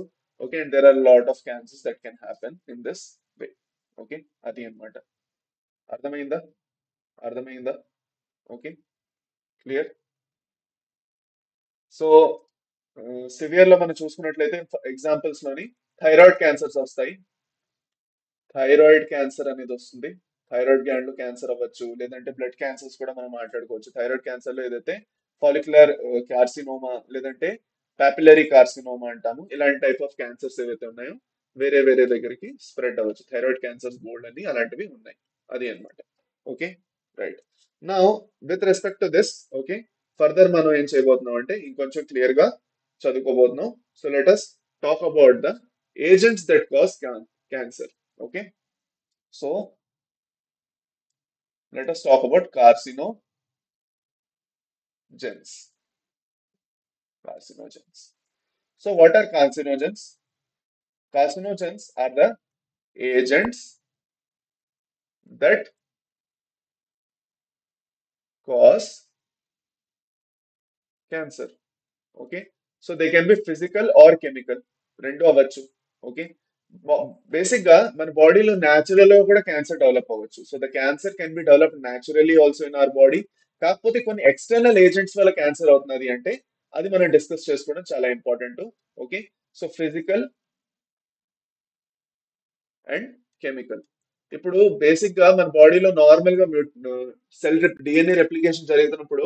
A: Okay, and there are lot of cancers that can happen in this way. Okay, అది అన్నమాట. అర్థమైందా, అర్థమైందా? Okay, clear. సో సివియర్ లో మనం చూసుకున్నట్లయితే ఎగ్జాంపుల్స్ లోని థైరాయిడ్ క్యాన్సర్స్ వస్తాయి. థైరాయిడ్ క్యాన్సర్ అనేది వస్తుంది. థైరాయిడ్ గ్లాండ్ లో క్యాన్సర్ అవ్వచ్చు, లేదంటే బ్లడ్ క్యాన్సర్స్ కూడా మనం మాట్లాడుకోవచ్చు. థైరాయిడ్ క్యాన్సర్ లో ఏదైతే ఫాలిక్యులర్ కార్సినోమా లేదంటే పాపిలరీ కార్సినోమా అంటాము, ఇలాంటి టైప్ ఆఫ్ క్యాన్సర్స్ ఏవైతే ఉన్నాయో వేరే వేరే దగ్గరికి స్ప్రెడ్ అవ్వచ్చు. థైరాయిడ్ క్యాన్సర్స్ బోల్డ్ అని అలాంటివి ఉన్నాయి. అది అన్నమాట. Okay, right. నా with respect to this, okay, further మనం ఏం చేయబోతున్నాం అంటే ఇంకొంచెం క్లియర్ గా చదువుకోబోతున్నాం. So let us talk about the agents that cause cancer. Okay, so Let us talk about carcinogens. Carcinogens. So what are carcinogens? Carcinogens are the agents that cause cancer. Okay so they can be physical are chemical రెండు అవ్వచ్చు okay basic గా మన బాడీలో natural గా కూడా cancer develop అవ్వచ్చు so the cancer can be develop naturally also in our body కాకపోతే కొన్ని ఎక్స్టర్నల్ ఏజెంట్స్ వల్ల క్యాన్సర్ అవుతున్నది అంటే అది మనం డిస్కస్ చేసుకోవడం చాలా important okay so physical and chemical ఇప్పుడు బేసిక్ గా మన బాడీలో నార్మల్ గా సెల్ డిఎన్ఏ రెప్లికేషన్ జరుగుతున్నప్పుడు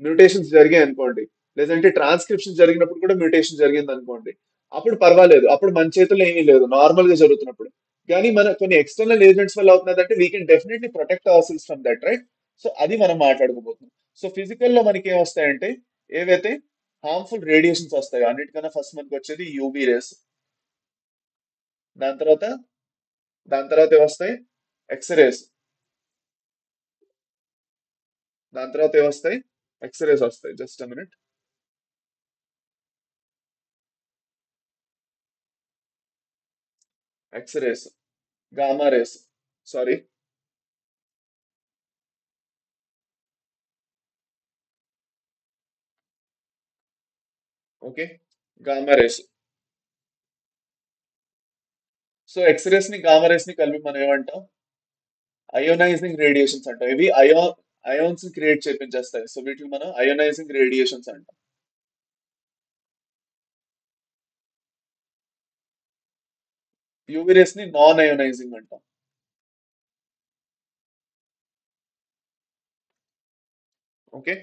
A: మ్యూటేషన్స్ జరిగాయి అనుకోండి లేదంటే ట్రాన్స్క్రిప్షన్ జరిగినప్పుడు కూడా మ్యూటేషన్ జరిగింది అనుకోండి అప్పుడు పర్వాలేదు అప్పుడు మన చేతుల్లో ఏమీ లేదు నార్మల్ గా జరుగుతున్నప్పుడు కానీ మన కొన్ని ఎక్స్టర్నల్ ఏజెంట్స్ వల్ల అవుతున్నదంటే we can definitely protect our cells from that right so అది మనం మాట్లాడుకోబోతున్నాం సో ఫిజికల్ లో మనకి ఏం వస్తాయంటే ఏవైతే హార్మ్ఫుల్ రేడియేషన్స్ వస్తాయో అన్నిటికన్నా ఫస్ట్ మనకి వచ్చేది యూబీ రేస్ దాని తర్వాత దాని తర్వాత ఏమొస్తాయి ఎక్స్రేస్ దాని తర్వాత ఏమొస్తాయి ఎక్స్రేస్ వస్తాయి just minute X rays gamma rays sorry okay gamma rays so X rays ని గామా రేస్ ని కలిపి మనం ఏమంటాం అయోనైజింగ్ రేడియేషన్స్ అంటాం ఇవి అయోన్స్ క్రియేట్ చేపించేస్తాయి సో వీటిని మనం అయోనైజింగ్ రేడియేషన్స్ అంటాం యూవీ రేస్ ని నాన్ అయోనైజింగ్ అంటాం ఓకే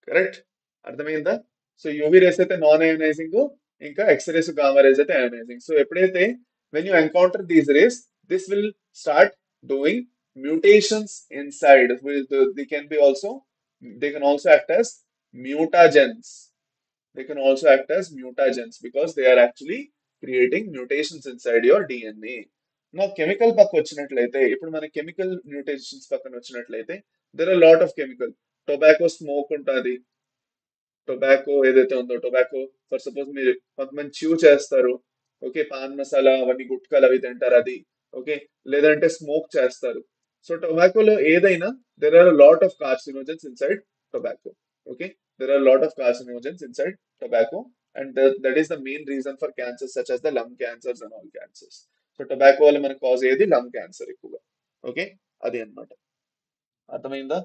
A: కరెక్ట్ అర్థమైందా సో యూవీ రేస్ అయితే నాన్ అయోనైజింగ్ ఇంకా ఎక్స్రేస్ గామా రేస్ అయితే అయోనైజింగ్ సో ఎప్పుడైతే when you encounter these rays this will start doing mutations inside they can be also they can also act as mutagens they can also act as mutagens because they are actually creating mutations inside your DNA నా chemical పక్క వచ్చినట్లయితే ఇప్పుడు మన chemical mutations పక్కన వచ్చినట్లయితే there are lot of chemical tobacco smoke ఉంటుంది tobacco ఏదైతే ఉందో టొబాకో ఫర్ సపోజ్ మీరు కొంతమంది చ్యూ చేస్తారు ఓకే పాన్ మసాలా అవన్నీ గుట్కాలు అవి తింటారు అది ఓకే లేదంటే స్మోక్ చేస్తారు సో టొబాకోలో ఏదైనా there are lot of carcinogens inside tobacco okay there are lot of carcinogens inside tobacco and that is the main reason for cancer such as the lung cancers and all cancers so tobacco వల్ల మనకు cause అయ్యేది lung cancer ఎక్కువగా okay అది అన్నమాట అర్థమైందా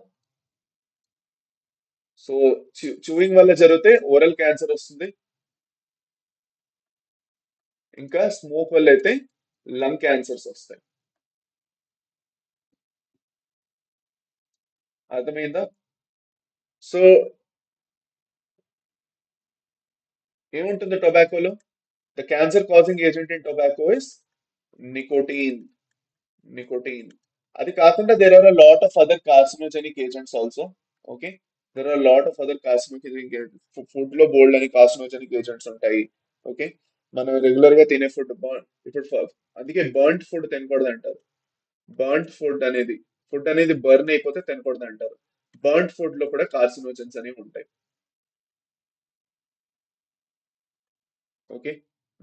A: so chewing వల్ల జరిగితే oral cancer వస్తుంది ఇంకా స్మోక్ వల్ల అయితే లంగ్ క్యాన్సర్స్ వస్తాయి అర్థమైందా సో ఏముంటుంది టొబాకోలో the cancer causing agent in tobacco is nicotine nicotine అది కాకుండా there are a lot of other carcinogenic agents also okay there are lot of other carcinogenic food లో బోల్డ్ అని కార్సినోజెనిక్ ఏజెంట్స్ ఉంటాయి ఓకే మనం రెగ్యులర్ గా తినే ఫుడ్ ఇప్పుడు అందుకే బర్న్డ్ ఫుడ్ తినకూడదు అంటారు ఫుడ్ అనేది బర్న్ అయిపోతే తినకూడదు అంటారు బర్న్డ్ ఫుడ్ లో కూడా కార్సినోజన్స్ అనేవి ఉంటాయి ఓకే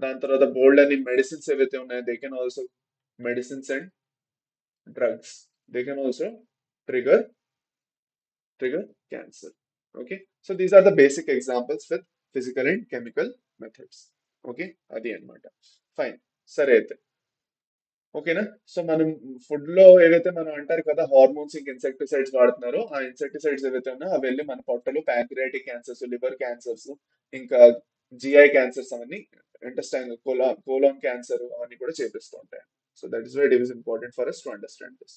A: దాని తర్వాత బోల్డ్ అని మెడిసిన్స్ ఏవైతే ఉన్నాయో they can also medicines and drugs they can also trigger trigger cancer okay so these are the basic examples with physical and chemical methods okay అది అన్నమాట ఫైన్ సరే అయితే ఓకేనా సో మనం ఫుడ్ లో ఏవైతే మనం అంటారు కదా హార్మోన్స్ ఇంకా ఇన్సెక్టిసైడ్స్ వాడుతున్నారో ఆ ఇన్సెక్టిసైడ్స్ ఏవైతే ఉన్నాయో అవి వెళ్ళి మన పొట్టలో ప్యాంక్రియాటిక్ క్యాన్సర్స్ లివర్ క్యాన్సర్స్ ఇంకా జిఐ క్యాన్సర్స్ అవన్నీ ఇంటెస్టైన్ కోలాన్ క్యాన్సర్ అవన్నీ కూడా చేపిస్తూ ఉంటాయి so that is very it is important for us to understand this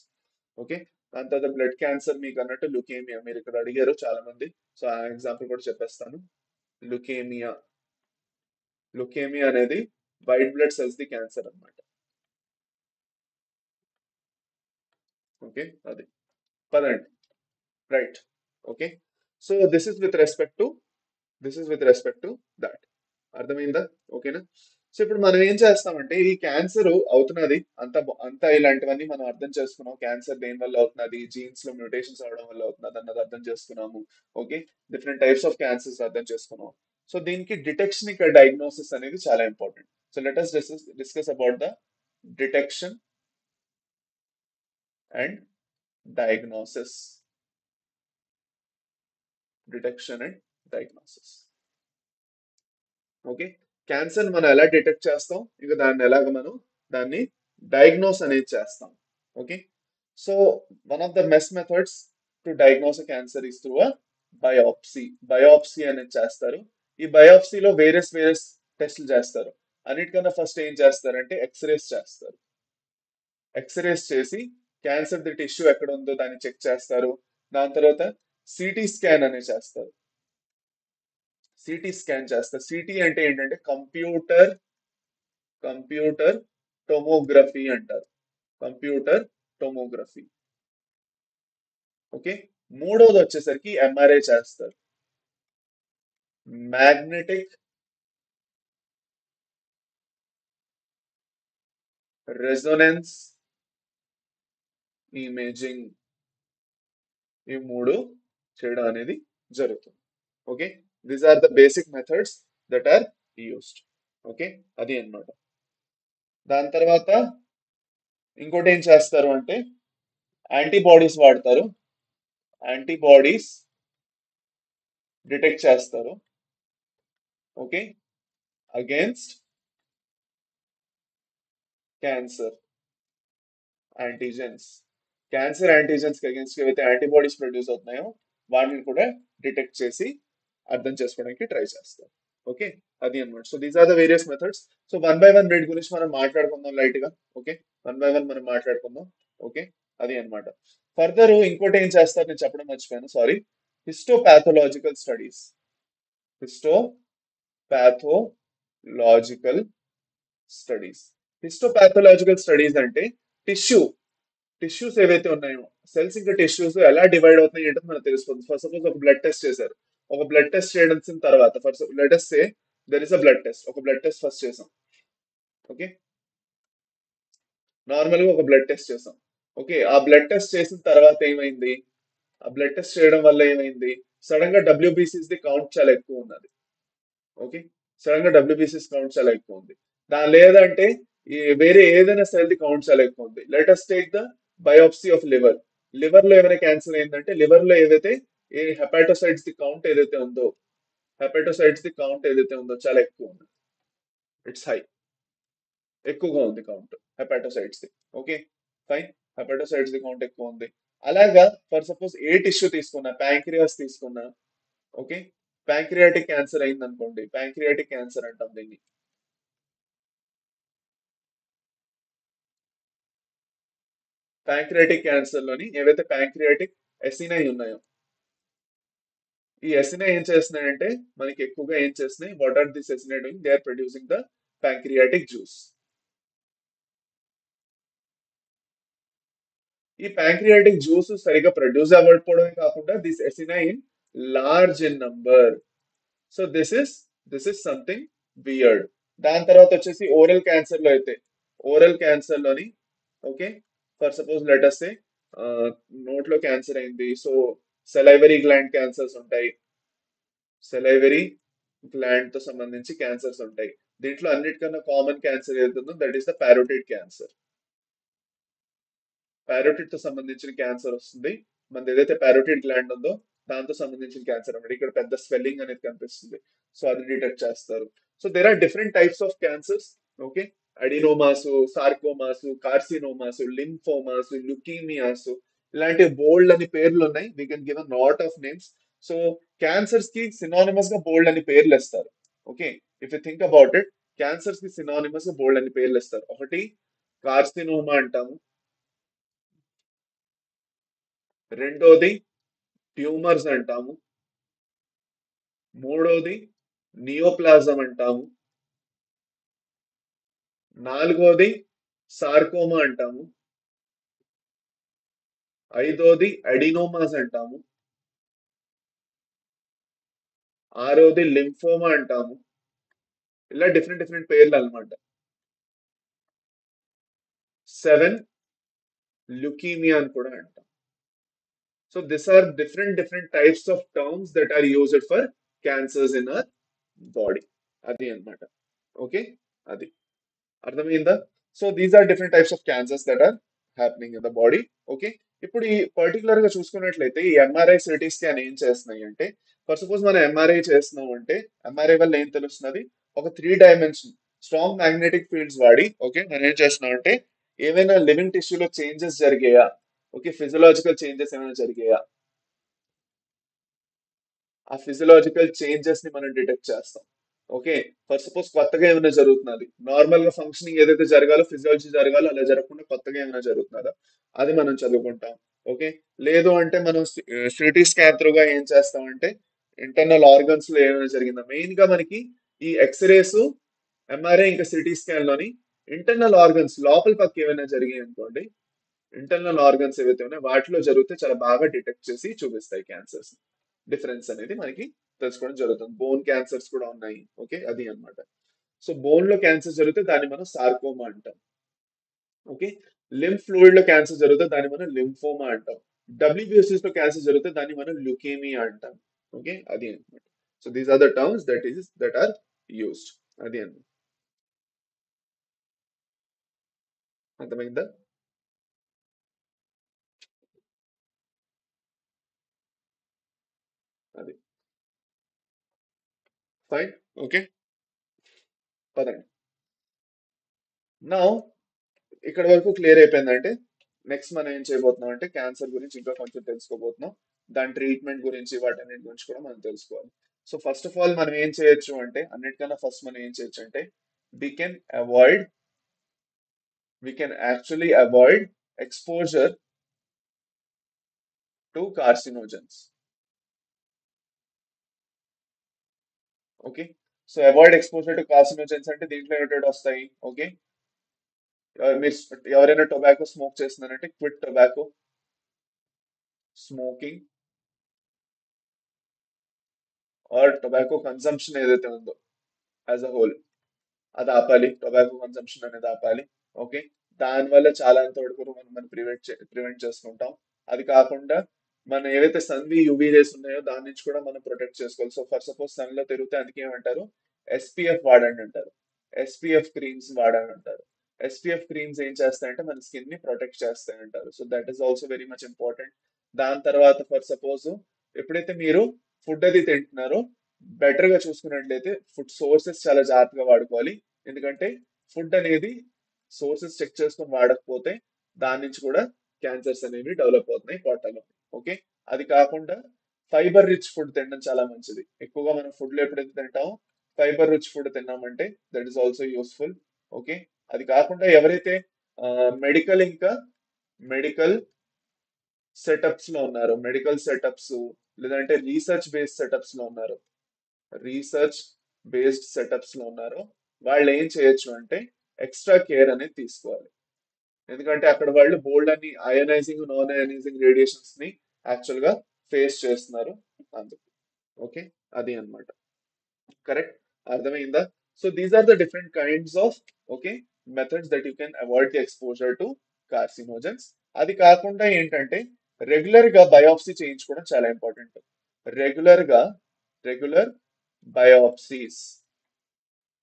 A: okay దాని తర్వాత బ్లడ్ క్యాన్సర్ మీకు అన్నట్టు లుకేమియా మీరు ఇక్కడ అడిగారు చాలా మంది సో ఆ ఎగ్జాంపుల్ కూడా చెప్పేస్తాను లుకేమియా లుకేమియా అనేది white blood cells the cancer అన్నమాట ఓకే అది పదండి right okay so this is with respect to that అర్థమైందా ఓకేనా సో ఇప్పుడు మనం ఏం చేస్తామంటే ఈ క్యాన్సర్ అవుతున్నది అంత ఇలాంటివన్నీ మనం అర్థం చేసుకున్నాం. క్యాన్సర్ దేని వల్ల అవుతున్నది, జీన్స్ లో మ్యూటేషన్స్ అవడం వల్ల అవుతున్నది అన్నది అర్థం చేసుకున్నాము. Okay, different types of cancers అర్థం చేసుకున్నాం. సో దీనికి డిటెక్షన్ ఇక్కడ డయాగ్నోసిస్ అనేది చాలా important. So let us discuss about the detection and diagnosis. Detection and diagnosis. Okay, cancer మనం ఎలా డిటెక్ట్ చేస్తాం, ఇంకా దాన్ని ఎలాగ మనం దాన్ని డయాగ్నోస్ అనేది చేస్తాం. Okay, so one of the best methods to diagnose cancer is through a biopsy. Biopsy అనేది చేస్తారు. ఈ బయోప్సీలో వేరియస్ వేరియస్ టెస్ట్లు చేస్తారు. అన్నిటికన్నా ఫస్ట్ ఏం చేస్తారంటే ఎక్స్రేస్ చేస్తారు. ఎక్స్రేస్ చేసి క్యాన్సర్ ది టిష్యూ ఎక్కడ ఉందో దాన్ని చెక్ చేస్తారు. దాని తర్వాత సిటీ స్కాన్ అనేది చేస్తారు. సిటీ స్కాన్ చేస్తారు. సిటీ అంటే ఏంటంటే కంప్యూటర్ టోమోగ్రఫీ అంటారు. Computer tomography. ఓకే, మూడోది వచ్చేసరికి ఎంఆర్ఐ చేస్తారు. Magnetic resonance imaging. ఈ మూడు చేయడం అనేది జరుగుతుంది. Okay, these are the basic methods that are used. Okay, అది అన్నమాట. దాని తర్వాత ఇంకోటి ఏం చేస్తారు అంటే యాంటీబాడీస్ వాడతారు. యాంటీబాడీస్ డిటెక్ట్ చేస్తారు. Okay, against cancer antigens. Cancer antigens కి అగేన్స్ట్ ఏవైతే యాంటీబాడీస్ ప్రొడ్యూస్ అవుతున్నాయో వాటిని కూడా డిటెక్ట్ చేసి అర్థం చేసుకోవడానికి ట్రై చేస్తారు. ఓకే, అది అన్నమాట. So these are the various methods. So one by one వీటి గురించి మనం మాట్లాడుకుందాం లైట్ గా. ఓకే, వన్ బై వన్ మనం మాట్లాడుకుందాం. ఓకే, అది అన్నమాట. ఫర్దర్ ఇంకోటి ఏం చేస్తారు నేను చెప్పడం మర్చిపోయాను, sorry. Histopathological studies. Histopathological studies. Histopathological studies అంటే టిష్యూ టిష్యూస్ ఏవైతే ఉన్నాయో, సెల్స్ ఇంకా టిష్యూస్ ఎలా డివైడ్ అవుతున్నాయి ఏంటో మనకు తెలుస్తుంది. ఫస్ట్ సపోజ్ ఒక బ్లడ్ టెస్ట్ చేశారు. ఒక బ్లడ్ టెస్ట్ చేయడం తర్వాత first let us say there is a blood test. ఒక బ్లడ్ టెస్ట్ ఫస్ట్ చేసాం. ఓకే, నార్మల్ గా ఒక బ్లడ్ టెస్ట్ చేసాం. ఓకే, ఆ బ్లడ్ టెస్ట్ చేసిన తర్వాత ఏమైంది, ఆ బ్లడ్ టెస్ట్ చేయడం వల్ల ఏమైంది, సడన్ గా డబ్ల్యూబీసీస్ ది కౌంట్ చాలా ఎక్కువ ఉన్నది. ఓకే, సడన్ గా డబ్ల్యూబీసీస్ కౌంట్ చాలా ఎక్కువ ఉంది. లేదంటే ఈ వేరే ఏదైనా సెల్ ది కౌంట్ చాలా ఎక్కువ ఉంది. Let us take the biopsy of liver. Liver లో ఏమైనా క్యాన్సర్ ఏంటంటే లివర్ లో ఏదైతే ఈ హెపాటోసైట్స్ ది కౌంట్ ఏదైతే ఉందో, హెపాటోసైట్స్ ది కౌంట్ ఏదైతే ఉందో చాలా ఎక్కువ ఉంది. ఇట్స్ హై, ఎక్కువగా ఉంది count hepatocytes the. Okay, fine. Hepatocytes the count ఎక్కువ ఉంది. అలాగా ఫర్ సపోజ్ ఏ టిష్యూ తీసుకున్నా, ప్యాంక్రియాస్ తీసుకున్నా. ఓకే, ప్యాంక్రియాటిక్ క్యాన్సర్ అయింది అనుకోండి, ప్యాంక్రియాటిక్ క్యాన్సర్ అంటాం దీన్ని. ప్యాంక్రియాటిక్ క్యాన్సర్ లోని ఏవైతే ప్యాంక్రియాటిక్ ఎసినై ఉన్నాయో, ఈ ఎసినై ఏం చేస్తున్నాయంటే మనకి ఎక్కువగా ఏం చేస్తున్నాయి, what are this acini doing, they are producing the pancreatic juice. ఈ ప్యాంక్రియాటిక్ జ్యూస్ సరిగా ప్రొడ్యూస్ అవ్వకపోవడమే కాకుండా this acini in large in number. So this is something weird. దాని తర్వాత వచ్చేసి ఓరల్ క్యాన్సర్ లో అయితే, ఓరల్ క్యాన్సర్ లోని okay, for suppose let us say నోట్లో క్యాన్సర్ అయింది. సో సెలైవరీ గ్లాండ్ క్యాన్సర్స్ ఉంటాయి. సెలైవరీ గ్లాండ్ తో సంబంధించి క్యాన్సర్స్ ఉంటాయి. దీంట్లో అన్నిటికన్నా కామన్ క్యాన్సర్ ఏదైతుందో that is the parotid cancer. Parotid తో సంబంధించిన క్యాన్సర్ వస్తుంది. మనది ఏదైతే పారోటిడ్ గ్లాండ్ ఉందో దాంతో సంబంధించిన క్యాన్సర్ అన్నమాట. ఇక్కడ పెద్ద స్వెల్లింగ్ అనేది కనిపిస్తుంది. సో అది డిటెక్ట్ చేస్తారు. So there are different types of cancers. Okay, adenomas, sarcomas, carcinomas, lymphomas, leukaemias, ఇలాంటి బోల్డ్ అని పేర్లు ఉన్నాయి. We can give a lot of names. So cancers కి సినానిమస్ గా బోల్డ్ అని పేర్లు ఇస్తారు. Okay, if you think about it, cancers కి సినానిమస్ గా బోల్డ్ అని పేర్లు ఇస్తారు. ఒకటి కార్సినోమా అంటాము, రెండోది ట్యూమర్స్ అంటాము, మూడోది నియోప్లాజం అంటాము, నాలుగోది సార్కోమా అంటాము, ఐదోది అడినోమాస్ అంటాము, ఆరోది లింఫోమా అంటాము, ఇలా డిఫరెంట్ డిఫరెంట్ పేర్లు అనమాట. 7 లుకీమియా అని కూడా అంటాం. So this are different different types of terms that are used for cancers in our body. అది అన్నమాట. ఓకే, అది అర్థమైందా? So these are different types of cancers that are happening in the body. Okay, ఇప్పుడు ఈ particular గా చూసుకున్నట్లయితే ఈ MRI CT scan ఏం చేస్తున్నాయి అంటే, ఫర్ సపోజ్ మనం ఎంఆర్ఐ చేస్తున్నాం అంటే ఎంఆర్ఐ వల్ల ఏం తెలుస్తున్నది, ఒక 3 డైమెన్షన్ స్ట్రాంగ్ మ్యాగ్నెటిక్ ఫీల్డ్స్ వాడి ఓకే మనం ఏం చేస్తున్నాం అంటే ఏవైనా లివింగ్ టిష్యూలో చేంజెస్ జరిగాయా, ఓకే ఫిజియలాజికల్ చేంజెస్ ఏమైనా జరిగాయా, ఆ ఫిజియలాజికల్ చేంజెస్ ని మనం డిటెక్ట్ చేస్తాం. ఓకే, ఫర్ సపోజ్ కొత్తగా ఏమైనా జరుగుతున్నది, నార్మల్ గా ఫంక్షనింగ్ ఏదైతే జరగాలో ఫిజియాలజీ జరగాలో అలా జరగకుండా కొత్తగా ఏమైనా జరుగుతున్నదా, అది మనం చదువుకుంటాం. ఓకే, లేదు అంటే మనం సిటీ స్కాన్ త్రూగా ఏం చేస్తామంటే ఇంటర్నల్ ఆర్గన్స్ లో ఏమైనా జరిగిందా, మెయిన్ గా మనకి ఈ ఎక్స్రేస్ ఎంఆర్ఐ ఇంకా సిటీ స్కాన్ లోని ఇంటర్నల్ ఆర్గన్స్ లోపల పక్క ఏమైనా జరిగాయి అనుకోండి, ఇంటర్నల్ ఆర్గన్స్ ఏవైతే ఉన్నాయో వాటిలో జరిగితే చాలా బాగా డిటెక్ట్ చేసి చూపిస్తాయి క్యాన్సర్స్. డిఫరెన్స్ అనేది మనకి తెలుసుకోవడం జరుగుతుంది. బోన్ క్యాన్సర్స్ కూడా ఉన్నాయి. ఓకే, అది అన్నమాట. సో బోన్ లో క్యాన్సర్ జరిగితే దాన్ని మనం సార్కోమా అంటాం. ఓకే, లింఫ్ ఫ్లూయిడ్ లో క్యాన్సర్ జరిగితే దాన్ని మనం లింఫోమా అంటాం. డబ్ల్యూబిసిఎస్ లో క్యాన్సర్ జరిగితే దాన్ని మనం లుకేమియా అంటాం. ఓకే, అది అన్నమాట. So these are the terms that are used. అది అన్నమాట. అర్థమైందా? అది ఫైన్. ఓకే, పదండి. నా ఇక్కడ వరకు క్లియర్ అయిపోయిందంటే నెక్స్ట్ మనం ఏం చేయబోతున్నాం అంటే క్యాన్సర్ గురించి ఇంకా కొంచెం తెలుసుకోబోతున్నాం. దాని ట్రీట్మెంట్ గురించి వాటన్నిటి గురించి కూడా మనం తెలుసుకోవాలి. సో ఫస్ట్ ఆఫ్ ఆల్ మనం ఏం చేయొచ్చు అంటే అన్నిటికన్నా ఫస్ట్ మనం ఏం చేయొచ్చు అంటే we can avoid we can actually avoid exposure to carcinogens. Okay, so avoid exposure to carcinogens అంటే దీంట్లో ఏమిటో వస్తాయి. ఓకే, మీరు ఎవరైనా టొబాకో స్మోక్ చేస్తున్నారంటే quit tobacco smoking are tobacco consumption ఏదైతే ఉందో యాజ్ అ హోల్ అది ఆపాలి, టొబాకో కన్సంప్షన్ అనేది ఆపాలి. ఓకే, దానివల్ల చాలా అంతవరకు మనం ప్రివెంట్ చేసుకుంటాం. అది కాకుండా మనం ఏవైతే సన్ వి యువి రేస్ ఉన్నాయో దాని నుంచి కూడా మనం ప్రొటెక్ట్ చేసుకోవాలి. సో ఫర్ సపోజ్ సన్ లో తిరిగితే అందుకే ఏమంటారు, ఎస్పీఎఫ్ వాడండి అంటారు, ఎస్పీఎఫ్ క్రీమ్స్ వాడండి అంటారు. ఎస్పీఎఫ్ క్రీమ్స్ ఏం చేస్తాయంటే మన స్కిన్ ని ప్రొటెక్ట్ చేస్తాయి అంటారు. So that is also very much important. దాని తర్వాత ఫర్ సపోజ్ ఎప్పుడైతే మీరు ఫుడ్ అది తింటున్నారో బెటర్ గా చూసుకున్నట్లయితే ఫుడ్ సోర్సెస్ చాలా జాగ్రత్తగా వాడుకోవాలి. ఎందుకంటే ఫుడ్ అనేది సోర్సెస్ చెక్ చేసుకొని వాడకపోతే దాని నుంచి కూడా క్యాన్సర్స్ అనేవి డెవలప్ అవుతున్నాయి పొట్టలో. ఓకే, అది కాకుండా ఫైబర్ రిచ్ ఫుడ్ తినడం చాలా మంచిది. ఎక్కువగా మనం ఫుడ్ లో ఎప్పుడైతే తింటామో ఫైబర్ రిచ్ ఫుడ్ తిన్నామంటే that is also useful. Okay, అది కాకుండా ఎవరైతే మెడికల్ ఇంకా మెడికల్ సెటప్స్ లో ఉన్నారో, మెడికల్ సెటప్స్ లేదంటే రీసెర్చ్ బేస్డ్ సెటప్స్ లో ఉన్నారో, రీసెర్చ్ బేస్డ్ సెటప్స్ లో ఉన్నారో వాళ్ళు ఏం చేయొచ్చు అంటే ఎక్స్ట్రా కేర్ అనేది తీసుకోవాలి. ఎందుకంటే అక్కడ వాళ్ళు బోల్డ్ అని అయనైజింగ్ నాన్ అయనైజింగ్ రేడియేషన్స్ ని యాక్చువల్ గా ఫేస్ చేస్తున్నారు అందుకు. ఓకే, అది అన్నమాట. కరెక్ట్, అర్థమైందా? So these are the different kinds of okay methods that you can avoid the exposure to carcinogens. అది కాకుండా ఏంటంటే రెగ్యులర్ గా బయాప్సీ చేయించుకోవడం చాలా ఇంపార్టెంట్. రెగ్యులర్ గా రెగ్యులర్ బయాప్సీస్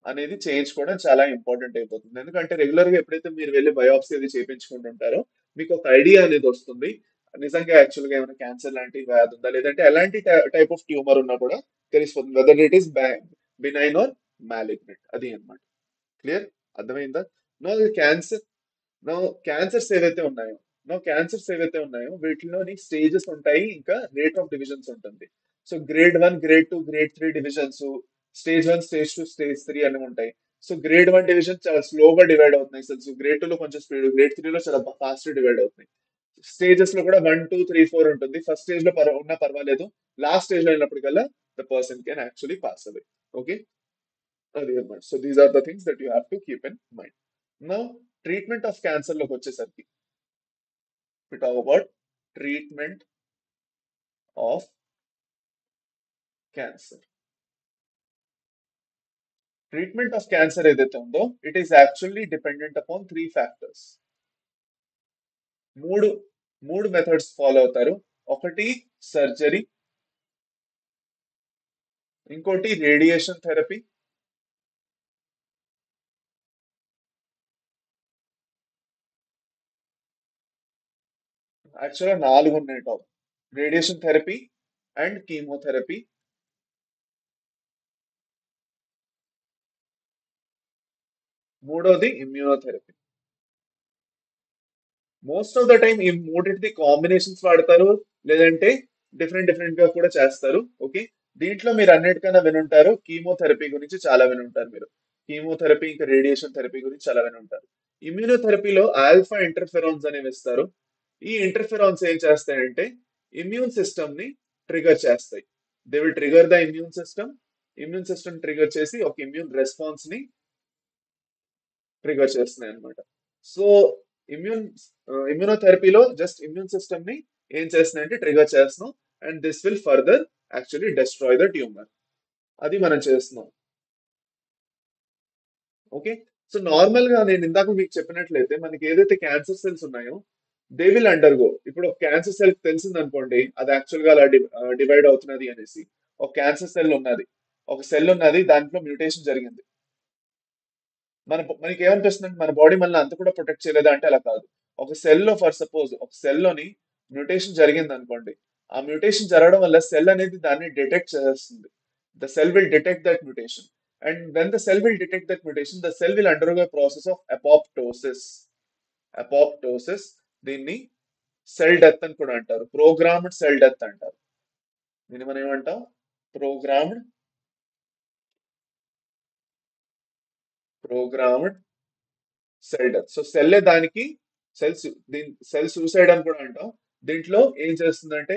A: అనేది చేయించుకోవడం చాలా ఇంపార్టెంట్ అయిపోతుంది. ఎందుకంటే రెగ్యులర్ గా ఎప్పుడైతే మీరు వెళ్ళి బయాప్సీ అది చేయించుకుంటుంటారో మీకు ఒక ఐడియా అనేది వస్తుంది, నిజంగా యాక్చువల్ గా ఏమైనా క్యాన్సర్ లాంటి వ్యాధి ఉందా లేదంటే ఎలాంటి టైప్ ఆఫ్ ట్యూమర్ ఉన్నా కూడా తెలిసిపోతుంది, whether it is benign or malignant. అది అన్నమాట. క్లియర్, అర్థమైందా? నో క్యాన్సర్ నో క్యాన్సర్స్ ఏవైతే ఉన్నాయో నో క్యాన్సర్స్ ఏవైతే ఉన్నాయో వీటిలోని స్టేజెస్ ఉంటాయి, ఇంకా రేట్ ఆఫ్ డివిజన్స్ ఉంటుంది. So grade 1 grade 2 grade 3 divisions, stage 1 stage 2 stage 3 అని ఉంటాయి. సో గ్రేడ్ 1 డివిజన్ చాలా స్లోగా డివైడ్ అవుతున్నాయి సెల్స్, గ్రేడ్ 2 లో కొంచెం స్పీడ్, గ్రేడ్ 3 లో చాలా ఫాస్ట్ డివైడ్ అవుతున్నాయి. స్టేజెస్ లో కూడా 1 2 3 4 ఉంటుంది. ఫస్ట్ స్టేజ్ లో ఉన్నా పర్వాలేదు, లాస్ట్ స్టేజ్ లో అయినప్పటికల్లా the person can actually pass away. Okay, అది అన్నమాట. So these are the things that you have to keep in mind. Now treatment of cancer లోకి వచ్చేసరికి we talk about treatment of cancer. Treatment of cancer ఏదైతే ఉందో it is actually dependent upon three factors. మూడు మూడు methods follow అవుతారు. ఒకటి surgery, ఇంకోటి radiation therapy, యాక్చువల్గా నాలుగు ఉన్నాయి top. Radiation therapy and chemotherapy, మూడోది immunotherapy. Most of the time ఈ మూడింటిది కాంబినేషన్స్ వాడతారు, లేదంటే డిఫరెంట్ డిఫరెంట్ గా కూడా చేస్తారు. ఓకే, దీంట్లో మీరు అన్నిటికన్నా వినుంటారు కీమోథెరపీ గురించి చాలా వినుంటారు మీరు. కీమోథెరపీ ఇంకా రేడియేషన్ థెరపీ గురించి చాలా వినుంటారు. ఇమ్యూనోథెరపీలో ఆల్ఫా ఇంటర్ఫెరాన్స్ అనేవి ఇస్తారు. ఈ ఇంటర్ఫెరాన్స్ ఏం చేస్తాయంటే ఇమ్యూన్ సిస్టమ్ ని ట్రిగర్ చేస్తాయి. They will trigger the immune system. Immune system trigger చేసి ఒక ఇమ్యూన్ రెస్పాన్స్ ని ట్రిగర్ చేస్తున్నాయి అనమాట. సో ఇమ్యూన్ ఇమ్యూనోథెరపీలో జస్ట్ ఇమ్యూన్ సిస్టమ్ ని ఏం చేస్తున్నాయంటే ట్రిగర్ చేస్తున్నాం, and this will further actually destroy the tumour. అది మనం చేస్తున్నాం. ఓకే, సో నార్మల్ గా నేను ఇందాక మీకు చెప్పినట్లయితే మనకి ఏదైతే క్యాన్సర్ సెల్స్ ఉన్నాయో దే విల్ అండర్గో. ఇప్పుడు క్యాన్సర్ సెల్ తెలిసింది అనుకోండి అది యాక్చువల్ గా అలా డివైడ్ అవుతున్నది అనేసి. ఒక క్యాన్సర్ సెల్ ఉన్నది, ఒక సెల్ ఉన్నది, దాంట్లో మ్యూటేషన్ జరిగింది. మనకి ఏమనిపిస్తుంది అంటే మన బాడీ మనల్ని అంత కూడా ప్రొటెక్ట్ చేయలేదా అంటే అలా కాదు. ఒక సెల్ లో ఫర్ సపోజ్ ఒక సెల్ లోని మ్యూటేషన్ జరిగింది అనుకోండి, ఆ మ్యూటేషన్ జరగడం వల్ల సెల్ అనేది దాన్ని డిటెక్ట్ చేస్తుంది. The cell will detect that mutation, and when the cell will detect that mutation the cell will undergo process of apoptosis. Apoptosis, దీన్ని సెల్ డెత్ అని కూడా అంటారు, ప్రోగ్రామ్డ్ సెల్ డెత్ అంటారు. దీన్ని మనం ఏమంటాం? Programmed programmed cell death. So cell దానికి cells, దీని సెల్ సూసైడ్ అని కూడా అంటాం. దీంట్లో ఏం చేస్తుందంటే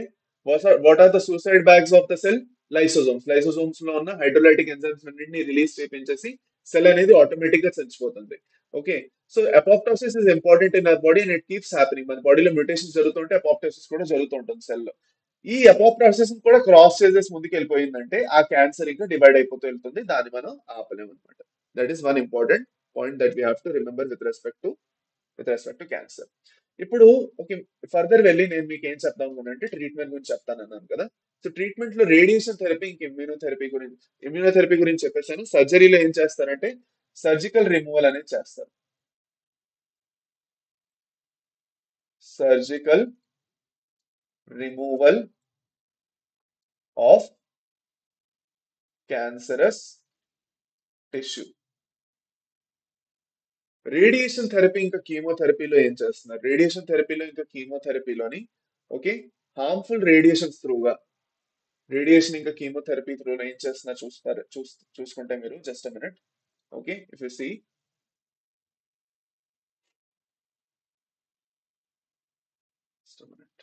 A: what are the suicide bags of the cell? Lysosomes. Lysosomes లో ఉన్న హైడ్రోలైటిక్ ఎంజైమ్స్ అన్నింటినీ రిలీజ్ చేపించేసి సెల్ అనేది ఆటోమేటిక్ గా చచ్చిపోతుంది. Okay, so apoptosis is important in our body and it keeps happening. మన బాడీలో మ్యూటేషన్ జరుగుతుంటే అపోప్టోసిస్ కూడా జరుగుతూ ఉంటుంది సెల్ లో. ఈ అపోప్టోసిస్ కూడా క్రాస్ చేసేసి ముందుకు వెళ్ళిపోయిందంటే ఆ క్యాన్సర్ ఇంకా డివైడ్ అయిపోతూ వెళ్తుంది, దాన్ని మనం ఆపలేము అనమాట. That is one important point that we have to remember with respect to cancer. ఇప్పుడు ఓకే, ఫర్దర్ వెళ్ళి నేను మీకు ఏం చెప్దాం అనుకున్నానంటే ట్రీట్మెంట్ గురించి చెప్తాను అన్నాను కదా. సో ట్రీట్మెంట్ లో రేడియేషన్ థెరపీ ఇంకా ఇమ్యూనోథెరపీ గురించి చెప్పేసాను. సర్జరీలో ఏం చేస్తారంటే సర్జికల్ రిమూవల్ అనేది చేస్తారు. Surgical removal of cancerous tissue. Radiation therapy ఇంకా కీమోథెరపీలో ఏం చేస్తున్నారు? రేడియేషన్ థెరపీలో ఇంకా కీమోథెరపీలోని ఓకే, హార్మ్ఫుల్ రేడియేషన్స్ త్రూగా, రేడియేషన్ ఇంకా కీమోథెరపీ త్రూలో ఏం చేస్తున్నారు చూసుకుంటే మీరు just minute. Okay, if you see just minute,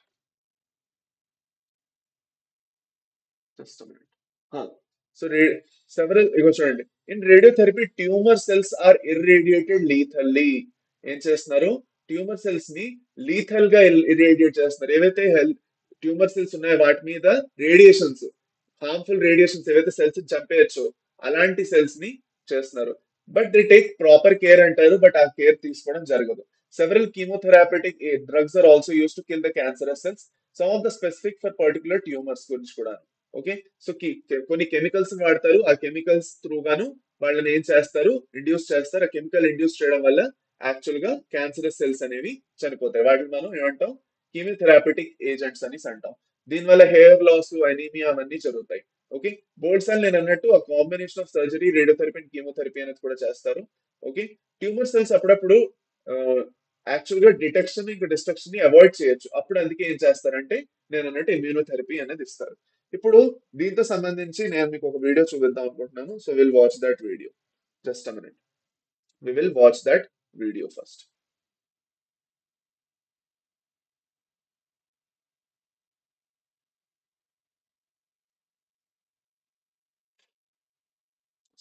A: just minute. So ఇగో చూడండి, in radiotherapy tumour cells are irradiated lethally. ఏం చేస్తున్నారు? ట్యూమర్ సెల్స్ ని లీథల్ గా ఇర్రేడియేట్ చేస్తున్నారు. ఏవైతే ట్యూమర్ సెల్స్ ఉన్నాయో వాటి మీద రేడియేషన్స్, హార్మ్ఫుల్ రేడియేషన్స్ ఏవైతే సెల్స్ చంపేయచ్చో అలాంటి సెల్స్ ని చేస్తున్నారు. But they take proper care అంటారు, బట్ ఆ కేర్ తీసుకోవడం జరగదు. Several chemotherapeutic drugs are also use to kill the cancerous cells. Some of the specific for particular tumours గురించి కూడా. ఓకే, సో కొన్ని కెమికల్స్ వాడతారు, ఆ కెమికల్స్ త్రూ గాను వాళ్ళని ఏం చేస్తారు? ఇండ్యూస్ చేస్తారు. ఆ కెమికల్ ఇండ్యూస్ చేయడం వల్ల యాక్చువల్ గా క్యాన్సరస్ సెల్స్ అనేవి చనిపోతాయి. వాటిని మనం ఏమంటాం? కీమోథెరాపెటిక్ ఏజెంట్స్ అని అంటాం. దీనివల్ల హెయిర్ లాస్, అనీమియా అవన్నీ జరుగుతాయి. ఓకే, బోర్డ్ సెల్ నేను అన్నట్టు ఆ combination of surgery, radiotherapy and chemotherapy అనేది కూడా చేస్తారు. ఓకే, ట్యూమర్ సెల్స్ అప్పుడప్పుడు యాక్చువల్ గా డిటెక్షన్ ఇంకా డిస్ట్రక్షన్ ని అవాయిడ్ చేయొచ్చు. అప్పుడు అందుకే ఏం చేస్తారంటే నేను అన్నట్టు ఇమ్యూనోథెరపీ అనేది ఇస్తారు. ఇప్పుడు దీంతో సంబంధించి నేను మీకు ఒక వీడియో చూపిద్దాం అనుకుంటున్నాను. So will watch that video. Just a minute, we will watch that video first.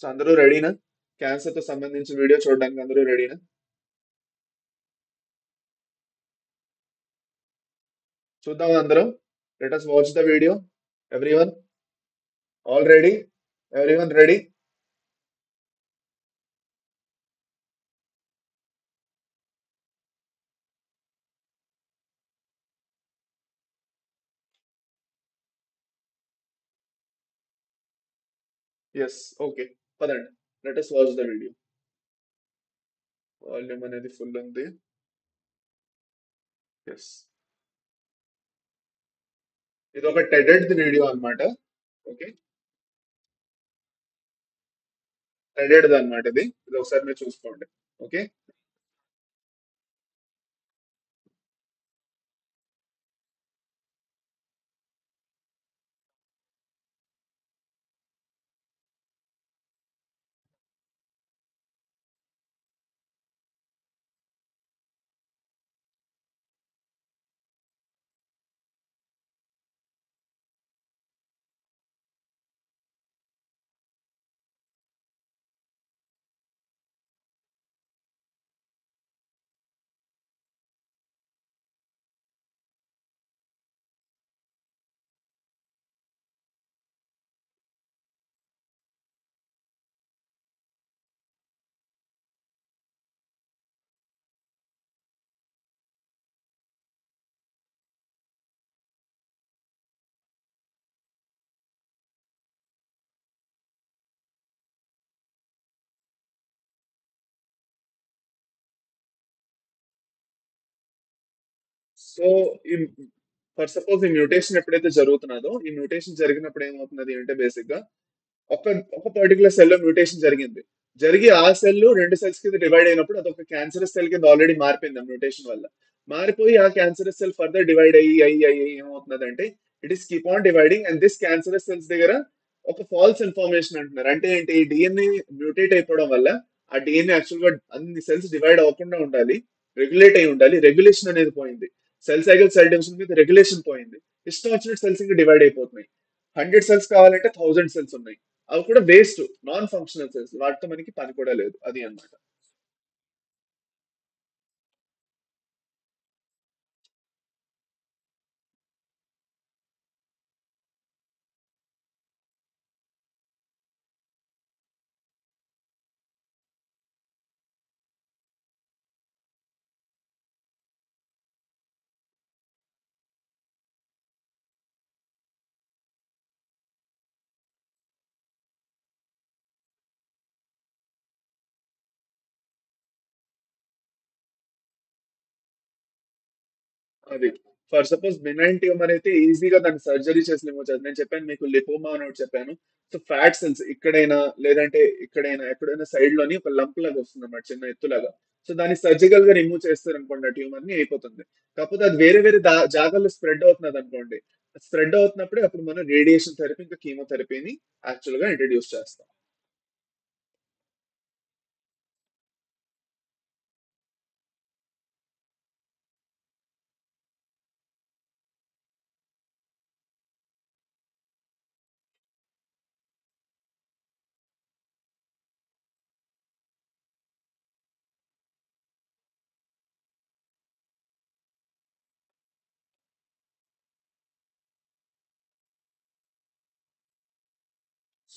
A: So అందరూ రెడీనా? క్యాన్సర్ తో సంబంధించి వీడియో చూడడానికి అందరూ రెడీనా? చూద్దాం అందరం. Let us watch the video. Everyone all ready? Everyone ready? Yes okay పదండి let us watch the video volume అనేది ఫుల్ ఉంది ఎస్ ఇది ఒక టెడెడ్ వీడియో అన్నమాట ఓకే టెడెడ్ అన్నమాట ఇది ఒకసారి మీరు చూసుకోండి ఓకే సో ఈ ఫర్ సపోజ్ ఈ మ్యూటేషన్ ఎప్పుడైతే జరుగుతున్నదో ఈ మ్యూటేషన్ జరిగినప్పుడు ఏమవుతున్నది అంటే బేసిక్ గా ఒక ఒక పర్టికులర్ సెల్ లో మ్యూటేషన్ జరిగింది జరిగి ఆ సెల్ రెండు సెల్స్ కింద డివైడ్ అయినప్పుడు అదొక క్యాన్సరస్ సెల్ కింద ఆల్రెడీ మారిపోయింది ఆ మ్యూటేషన్ వల్ల మారిపోయి ఆ క్యాన్సరస్ సెల్ ఫర్దర్ డివైడ్ అయ్యి ఏమవుతుందంటే it is keep on dividing and this cancerous cells దగ్గర ఒక ఫాల్స్ ఇన్ఫర్మేషన్ అంటున్నారు అంటే ఏంటి డిఎన్ఏ మ్యూటేట్ అయిపోవడం వల్ల ఆ డిఎన్ఏ యాక్చువల్ గా అన్ని సెల్స్ డివైడ్ అవ్వకుండా ఉండాలి రెగ్యులేట్ అయి ఉండాలి రెగ్యులేషన్ అనేది పోయింది సెల్ సైకిల్ సెల్ డివిజన్ మీద రెగ్యులేషన్ పోయింది ఇష్టం వచ్చినట్టు సెల్స్ ఇంకా డివైడ్ అయిపోతున్నాయి 100 సెల్స్ కావాలంటే 1000 సెల్స్ ఉన్నాయి అవి కూడా వేస్ట్ నాన్ ఫంక్షనల్ సెల్స్ వాటితో మనకి పని కూడా లేదు అది అన్నమాట అది ఫర్ సపోజ్ బినైన్ ట్యూమర్ అయితే ఈజీగా దాన్ని సర్జరీ చేసి రిమూవ్ చేయాలి నేను చెప్పాను మీకు లిపోమా అని ఒకటి చెప్పాను సో ఫ్యాట్ సెల్స్ ఇక్కడైనా లేదంటే ఇక్కడైనా ఎక్కడైనా సైడ్ లోని ఒక లంప్ లాగా వస్తుంది అన్నమాట చిన్న ఎత్తులాగా సో దాన్ని సర్జికల్ గా రిమూవ్ చేస్తారు అనుకోండి ఆ ట్యూమర్ ని అయిపోతుంది కాకపోతే అది వేరే వేరే జాగాల్లో స్ప్రెడ్ అవుతున్నది అనుకోండి స్ప్రెడ్ అవుతున్నప్పుడే అప్పుడు మనం రేడియేషన్ థెరపీ ఇంకా కీమోథెరపీని యాక్చువల్ గా ఇంట్రడ్యూస్ చేస్తాం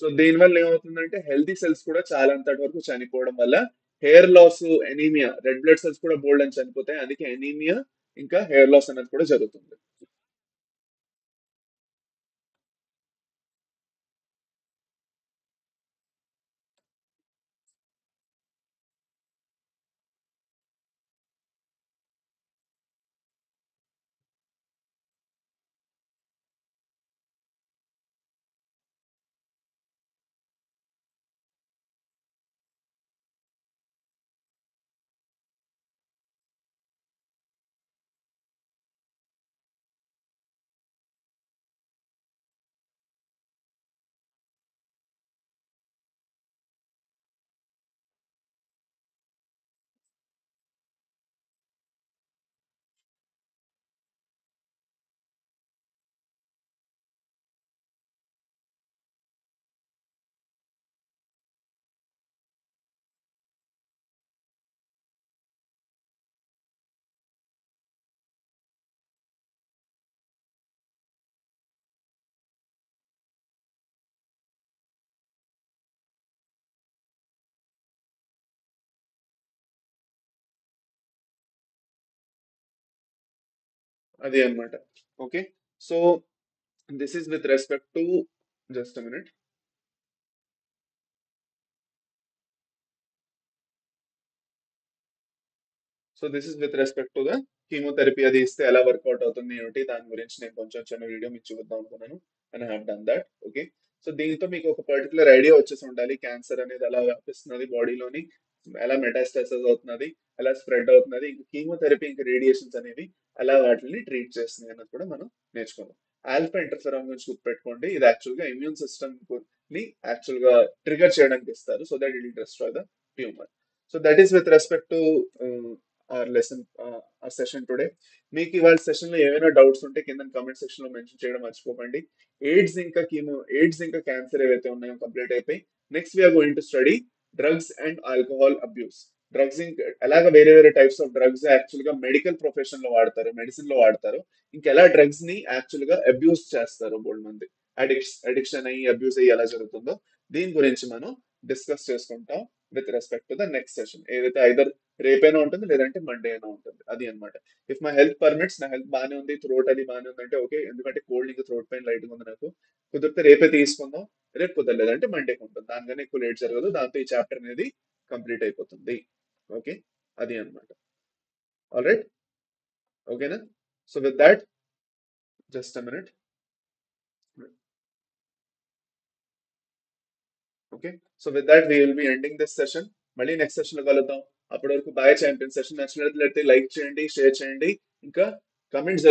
A: సో దీని వల్ల ఏమవుతుందంటే హెల్తీ సెల్స్ కూడా చాలా అంతటి వరకు చనిపోవడం వల్ల hair loss anaemia red blood cells కూడా బోల్డ్ అని చనిపోతాయి అందుకే ఎనీమియా ఇంకా హెయిర్ లాస్ అనేది కూడా జరుగుతుంది అది అన్నమాట okay so this is with respect to just minute so this is with respect to the chemotherapy అది ఇస్తే ఎలా వర్కౌట్ అవుతుంది ఏమిటి దాని గురించి నేను కొంచెం చిన్న వీడియో మీకు చూద్దాం అనుకున్నాను and have done that. Okay, so దీంతో మీకు ఒక పర్టికులర్ ఐడియా వచ్చేసి ఉండాలి క్యాన్సర్ అనేది ఎలా వ్యాపిస్తున్నది బాడీలోని, ఎలా మెటాస్టాసిస్ అవుతున్నది, ఎలా స్ప్రెడ్ అవుతున్నది, ఇంకా కీమోథెరపీ ఇంకా రేడియేషన్స్ అనేవి ఎలా వాటిని ట్రీట్ చేస్తున్నాయి అన్నది కూడా మనం నేర్చుకుందాం. ఆల్ఫా ఇంటర్ఫెరాన్ గురించి గుర్తుపెట్టుకోండి, ఇది యాక్చువల్ గా ఇమ్యూన్ సిస్టమ్ ని యాక్చువల్ గా ట్రిగర్ చేయడానికి ఇస్తారు so that it will destroy the tumour. So that is with respect to our lesson, our session today. మీకు ఇవాళ సెషన్ లో ఏమైనా డౌట్స్ ఉంటే కింద కామెంట్ సెక్షన్ లో మెన్షన్ చేయడం మర్చిపోకండి. ఎయిడ్స్ ఇంకా క్యాన్సర్ ఏవైతే ఉన్నాయో కంప్లీట్ అయిపోయి next we're going to study drugs and alcohol abuse. Drugs ఇంకా ఎలాగ వేరే వేరే టైప్స్ ఆఫ్ డ్రగ్స్ యాక్చువల్ గా మెడికల్ ప్రొఫెషన్ లో వాడతారు, మెడిసిన్ లో వాడతారు, ఇంకెలా డ్రగ్స్ ని యాక్చువల్ గా అబ్యూస్ చేస్తారు బోల్డ్ మంది, అడిక్షన్ అయ్యి అబ్యూస్ అయ్యి ఎలా జరుగుతుందో దీని గురించి మనం డిస్కస్ చేసుకుంటాం with respect to the next session, ఏదైతే ఐదర్ రేపైనా ఉంటుంది లేదంటే మండే అయినా ఉంటుంది, అది అన్నమాట. ఇఫ్ మై హెల్త్ పర్మిట్స్, నా హెల్త్ బాగానే ఉంది, థ్రోట్ అది బాగానే ఉంది అంటే ఓకే, ఎందుకంటే కోల్డ్ ఇంకా థ్రోట్ పెయిన్ లైట్ గా ఉంది నాకు, కుదిరితే రేపే తీసుకుందాం, రేపు కుదరలేదంటే మండేకి ఉంటుంది, దానికన్నా ఎక్కువ లేట్ జరగదు, దాంతో ఈ చాప్టర్ అనేది కంప్లీట్ అయిపోతుంది. ఓకే, అది అన్నమాట. ఆల్ రైట్, ఓకేనా? So with that, just a minute. Okay, so with that we will be ending this session. మళ్ళీ నెక్స్ట్ సెషన్ లో కలుద్దాం. అప్పటి వరకు బాయ్ ఛాంపియన్. సెషన్ నచ్చినట్లయితే లైక్ చేయండి, షేర్ చేయండి, ఇంకా కమెంట్స్